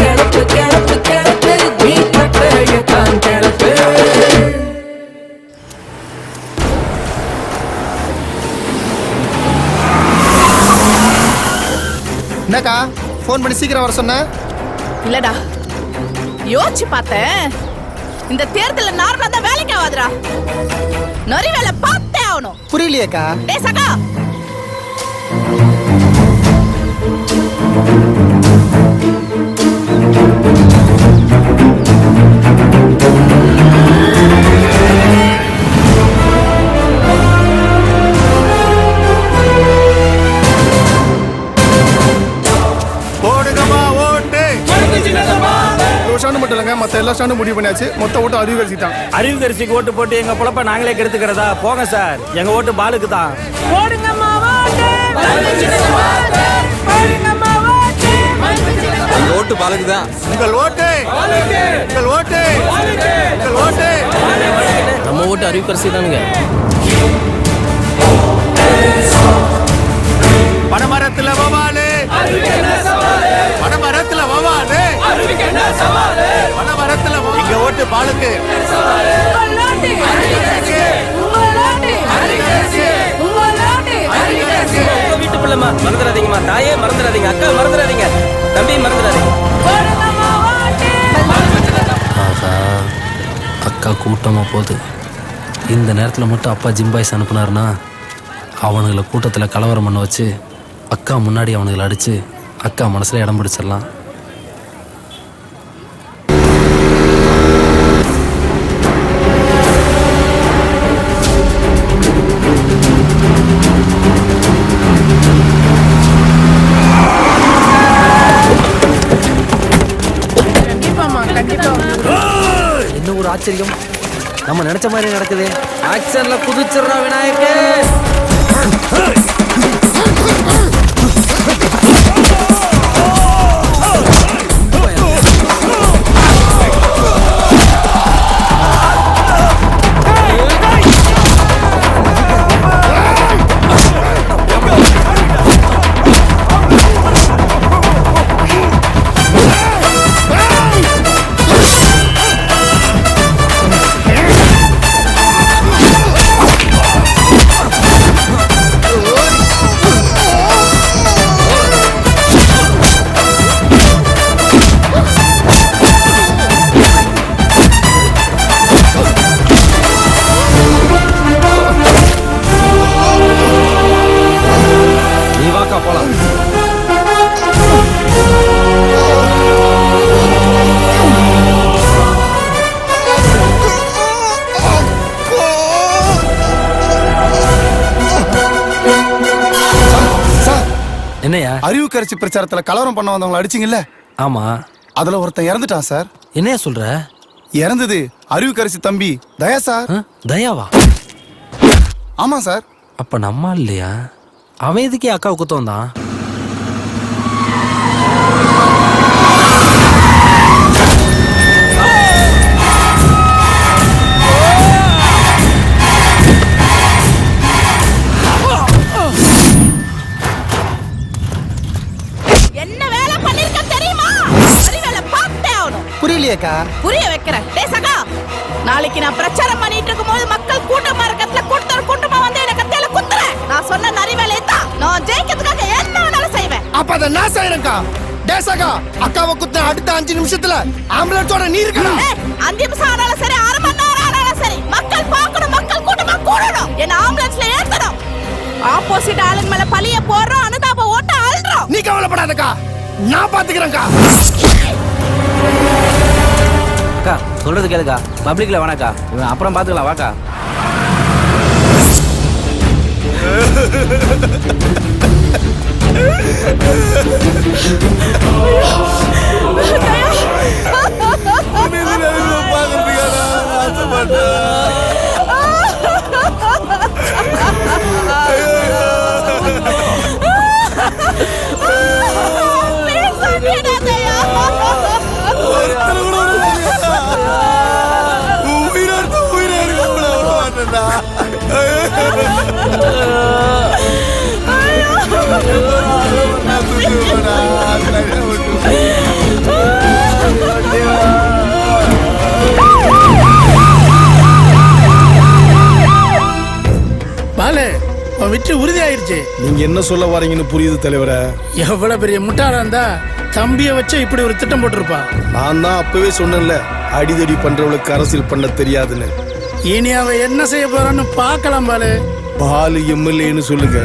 கிளப்பு கிளப்பு கிளப்பு நீ பட்டையத்தான் கிளப்பு என்னக்கா ஃபோன் பண்ணி சீக்கிரம் வர சொன்ன? இல்லடா யோசிச்சு பார்த்தேன். இந்த தேர்தல நார்மலா தான் வேலைக்கு ஆகாதுடா. நரி வேலை பார்த்தே ஆகணும். புரியலையேக்கா. டேய் சகா, ஸ்டாண்டு மட்டும் இல்லைங்க, மற்ற எல்லா ஸ்டாண்டும் முடிவு பண்ணியாச்சு. மொத்த ஓட்டு அறிவுகரிசி தான். அறிவுகரிசிக்கு ஓட்டு போட்டு எங்க பொழப்ப நாங்களே கெடுத்துக்கிறதா? போங்க சார், எங்க ஓட்டு பாலுக்கு தான். எங்க ஓட்டு பாலுக்கு தான். உங்கள் ஓட்டு, உங்கள் ஓட்டு, உங்கள் ஓட்டு. நம்ம ஓட்டு அறிவுக்கரசி தானுங்க. பனமரத்துல வவாலு, பனமரத்துல வவாலு, பனமரத்துல இங்க ஓட்டு பாலுக்கு. வீட்டு பிள்ளைமா மறந்துடாதீங்கம்மா, தாயே மறந்துடாதீங்க, அக்கா மறந்துடாதீங்க, தம்பி மறந்துடாதீங்க. அக்கா கூட்டமாக போகுது. இந்த நேரத்தில் மட்டும் அப்பா ஜிம்பாய்ஸ் அனுப்புனாருன்னா அவனுங்களை கூட்டத்தில் கலவரம் பண்ண வச்சு அக்கா முன்னாடி அவனுங்களை அடித்து அக்கா மனசில் இடம் பிடிச்சிடலாம். என்ன ஒரு ஆச்சரியம், நம்ம நினைச்ச மாதிரி நடக்குது. ஆக்சன்ல குதிச்சிடுறா விநாயகர். என்னையா? அறிவுக்கரசி பிரச்சாரத்துல கலவரம் பண்ண வந்தவங்களை அடிச்சிங்கல்ல? ஆமா. அதுல ஒருத்தன் இறந்துட்டான் சார். என்னையா சொல்ற? இறந்தது அறிவுக்கரசி தம்பி தயா சார். தயாவா? ஆமா சார். அப்ப நம்ம இல்லையா? அவன் எதுக்கே அக்காவை குத்த வந்தான்? புரியலையேக்கா. புரிய வைக்கிறேன். டேய் சகா, நாளைக்கு நான் பிரச்சாரம் பண்ணிட்டு இருக்கும்போது மக்கள் கூட்டமா இருக்கத்துல கூட்டமா வந்து என்ன கத்தியால குத்துறேன். நான் சொன்ன நரிவேலை தான். நான் ஜெயிக்கிறதுக்காக என்ன வேணாலும் செய்வேன். அப்ப அத நான் செய்றேன்க்கா. டேய் சகா, அக்காவை குத்த அடுத்த 5 நிமிஷத்துல ஆம்புலன்ஸோட நீ இருக்கணும். 5 நிமிஷம் ஆனாலும் சரி, 1/2 மணி நேரம் ஆனாலும் சரி, மக்கள் பார்க்கணும், மக்கள் கூட்டமா கூடணும், என்ன ஆம்புலன்ஸ்ல ஏத்தணும். ஆப்போசிட் ஆளுங்க மேல பழிய போடுறோம், அனுதாப ஓட்ட ஆள்றோம். நீ கவலைப்படாதக்கா, நான் பாத்துக்கிறேன்க்கா. அக்கா சொல்றது கேளுக்கா, பப்ளிக்ல வேணாக்கா, அப்புறம் பாத்துக்கலாம் வாக்கா. பாலு, வெற்றி உறுதி ஆயிருச்சு. நீங்க என்ன சொல்ல வரீங்கன்னு புரியுது தலைவரே. எவ்வளவு பெரிய முட்டாளா இருந்தா தம்பிய வச்சு இப்படி ஒரு திட்டம் போட்டிருப்பா. நான் தான் அப்பவே சொன்னேன்ல, அடிதடி பண்றவளுக்கு அரசியல் பண்ண தெரியாதுன்னு. இனி அவ என்ன செய்ய போறான்னு பார்க்கலாம் பாலு. பாலு எம்எல்ஏன்னு சொல்லுங்க.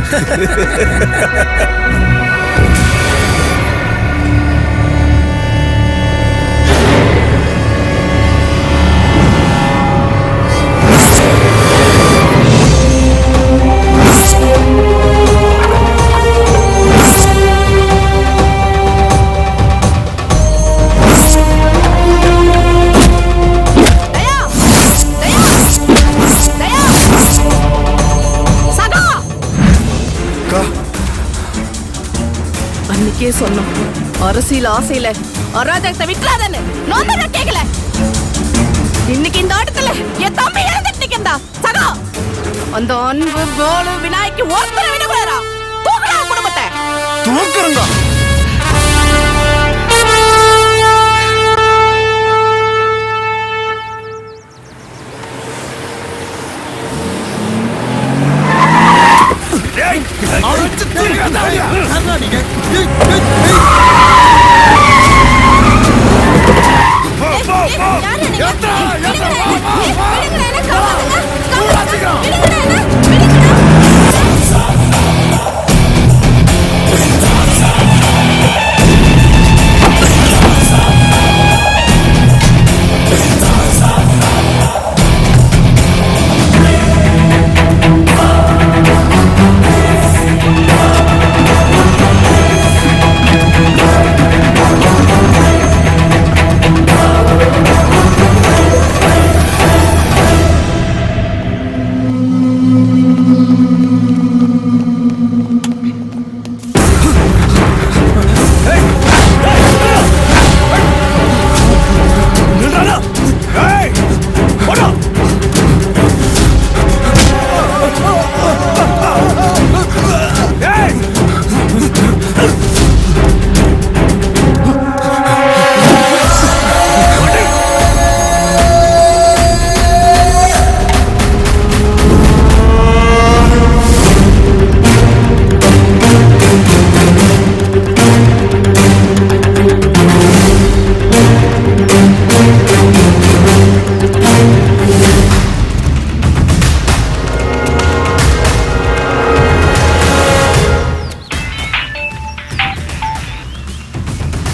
ஆசையில அராஜகத்தை விட்டுறாதன்னு நான் கேட்கல. இன்னைக்கு இந்த ஆட்டத்துல என் தம்பி இழந்துட்டு நிக்கிறா சகா. அந்த அன்பு கோலு விநாயகி ஒருத்தரை விடக்கூடாதா? தூக்குறா குடும்பத்தை. தூக்குறங்க.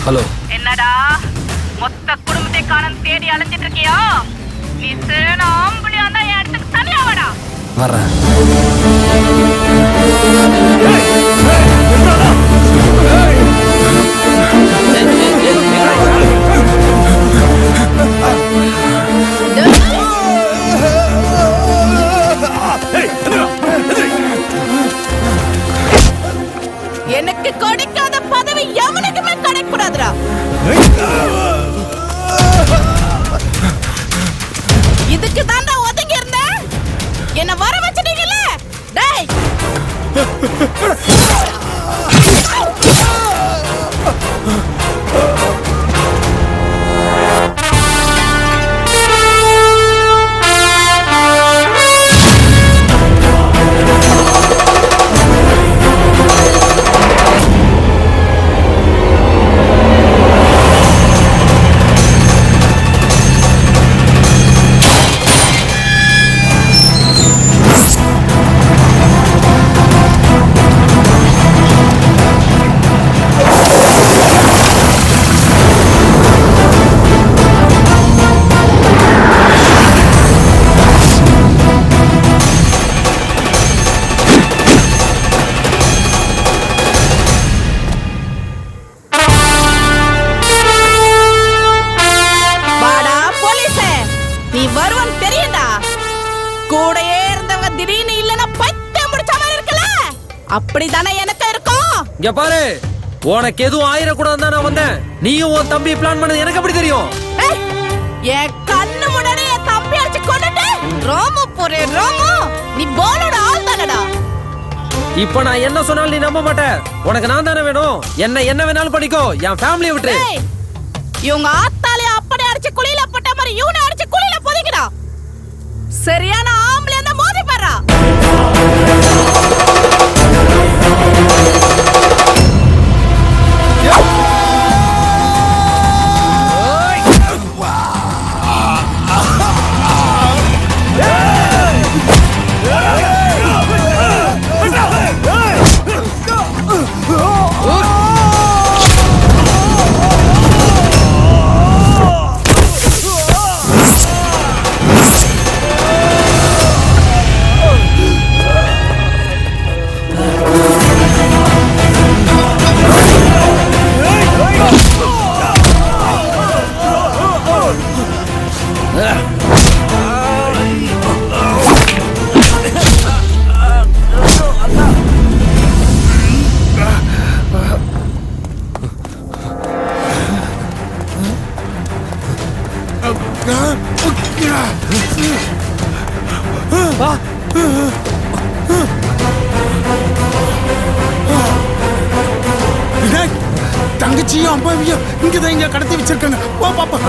ஹலோ. என்னடா மொத்த குடும்பத்தை காணம் தேடி அலைஞ்சிட்டு இருக்கியா? நீ சேன ஆம்பளியா இருந்தா என் இடத்துக்கு தனியா வாடா. வர்றேன். எனக்கு கொடுக்காத பதவி எவனுக்குமே கிடைக்கூடாதுடா. இதுக்கு தாண்டா ஒதுங்கி இருந்தேன். என்ன வர வச்சிட்டீங்கல்ல? டேய் அப்படிதானே எனக்கு இருக்கும். இங்க பாரு, உனக்கு எதுவும் ஆயிரக்கூடாது தான் நான் வந்தேன். நீயும் உன் தம்பி பிளான் பண்ணது எனக்கு எப்படி தெரியும்? என் கண்ணு முன்னாடி என் தம்பி அடிச்சு கொண்டுட்டு ரோமு போறே ரோமு, நீ போலோட ஆள் தானடா. இப்ப நான் என்ன சொன்னாலும் நீ நம்ப மாட்ட. உனக்கு நான் தானே வேணும். என்ன வேணாலும் பண்ணிக்கோ, என் ஃபேமிலியை விட்டு. இவங்க ஆத்தாலே அப்படி அடிச்சு குளியில போட்ட மாதிரி இவனை அடிச்சு குளியில போதிக்கிறா. சரியான ஆம்பளை அந்த மோதி பாரா. தங்கச்சியும் அம்மாவையும் இங்கதான் இங்க கடத்தி வச்சிருக்காங்க. வா பாப்பா.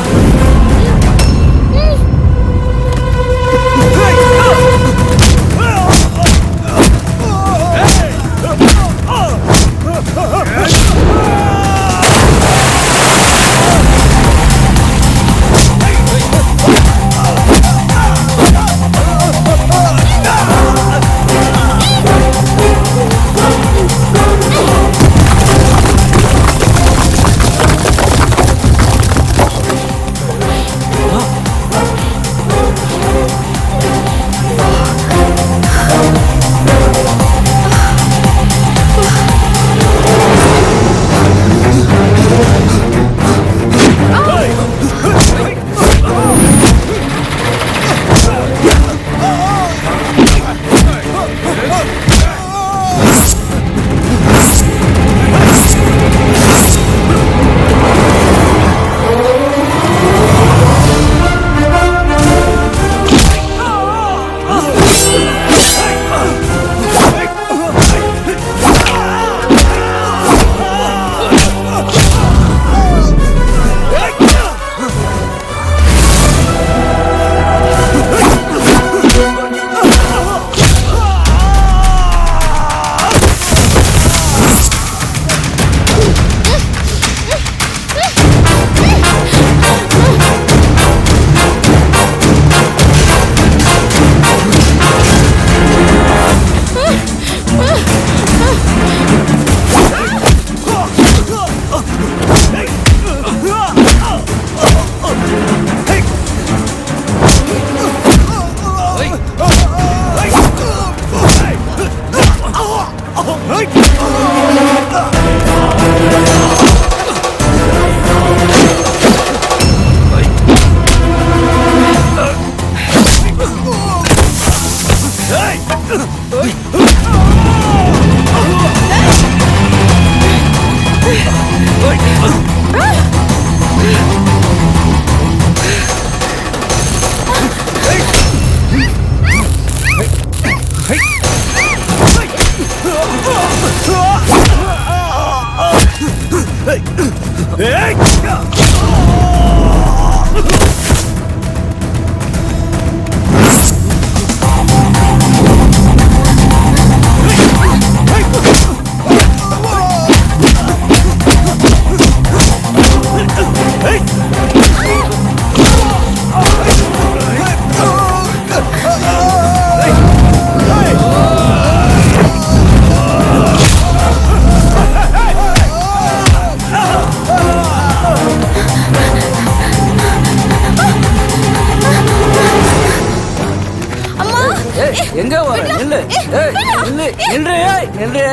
எங்க வர நில்லு. ஏய் நில்லு நில்லு நில்லு.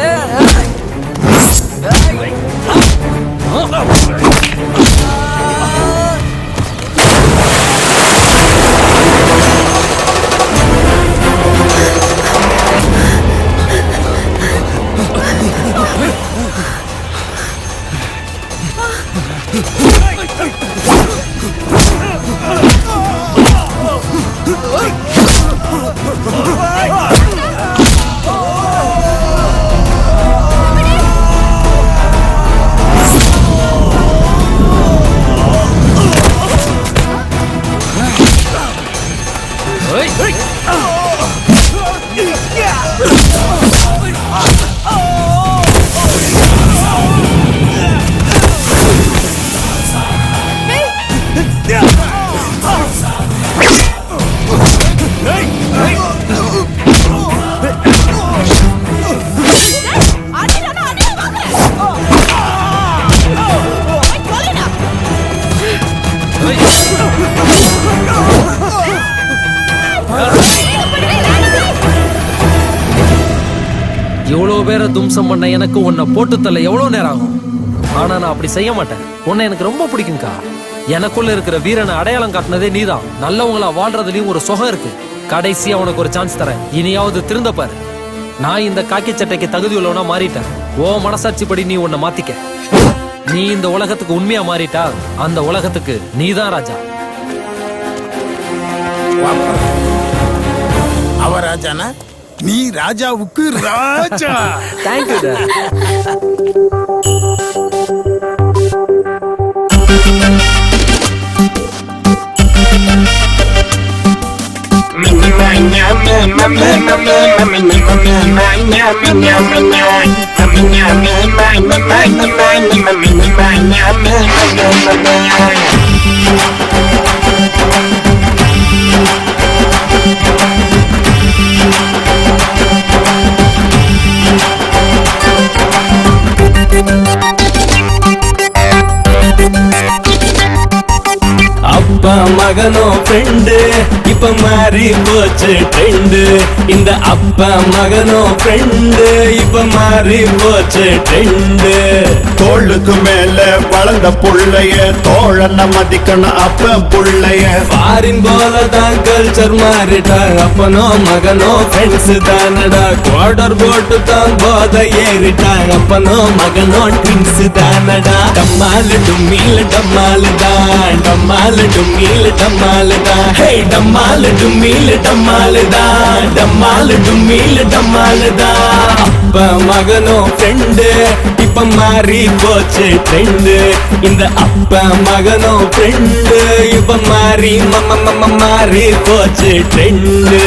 இவ்வளவு பேரை தும்சம் பண்ண எனக்கு உன்னை போட்டு தள்ள எவ்வளவு நேரம் ஆகும். ஆனா நான் அப்படி செய்ய மாட்டேன். உன்னை எனக்கு ரொம்ப பிடிக்கும்க்கா. எனக்குள்ள இருக்கிற வீரனை அடையாளம் காட்டினதே நீதான். நல்லவங்களா வாழ்றதுலயும் ஒரு சுகம் இருக்கு. கடைசியா உனக்கு ஒரு சான்ஸ் தரேன். இனியாவது திருந்த பாரு. நான் இந்த காக்கி சட்டைக்கு தகுதி உள்ளவனா மாறிட்டேன். ஓ மனசாட்சிப்படி நீ உன்னை மாத்திக்க. நீ இந்த உலகத்துக்கு உண்மையா மாறிட்டா அந்த உலகத்துக்கு நீதான் ராஜா. அவ ராஜானா நீ ராஜாவுக்கு ராஜா. தேங்க்யூ அப்பா மகனோ ஃப்ரெண்டு இப்ப மாறி போச்சு ட்ரெண்டு. இந்த அப்பா மகனோ ஃப்ரெண்டு இப்ப மாறி போச்சு ட்ரெண்டு. தோளுக்கு மேல வளர்ந்த புள்ளைய தோழன மதிக்கணும் அப்ப புள்ளைய. ஃபாரின் போலதான் கல்ச்சர் மாறிட்டாங்க அப்பனோ மகனோ ஃப்ரெண்ட்ஸ் தானடா. குவார்டர் போட்டு தான் போத ஏறிட்டாங்க அப்பனோ மகனோ ட்வின்ஸ் தானடா. டம்மாலு டும்மில் டம்மாலு தான் டம்மாலு டும்மில் டம்மாலு தான். ஹே டம்மாலு டும்மில் டம்மாலு தான் டம்மாலு டும்மில் டம்மாலு தான். அப்பா மகனோ ஃப்ரெண்டு இப்ப மாறி போச்சு ட்ரெண்டு. இந்த அப்பா மகனோ ஃப்ரெண்டு இப்ப மாறி மாறி போச்சு ட்ரெண்டு.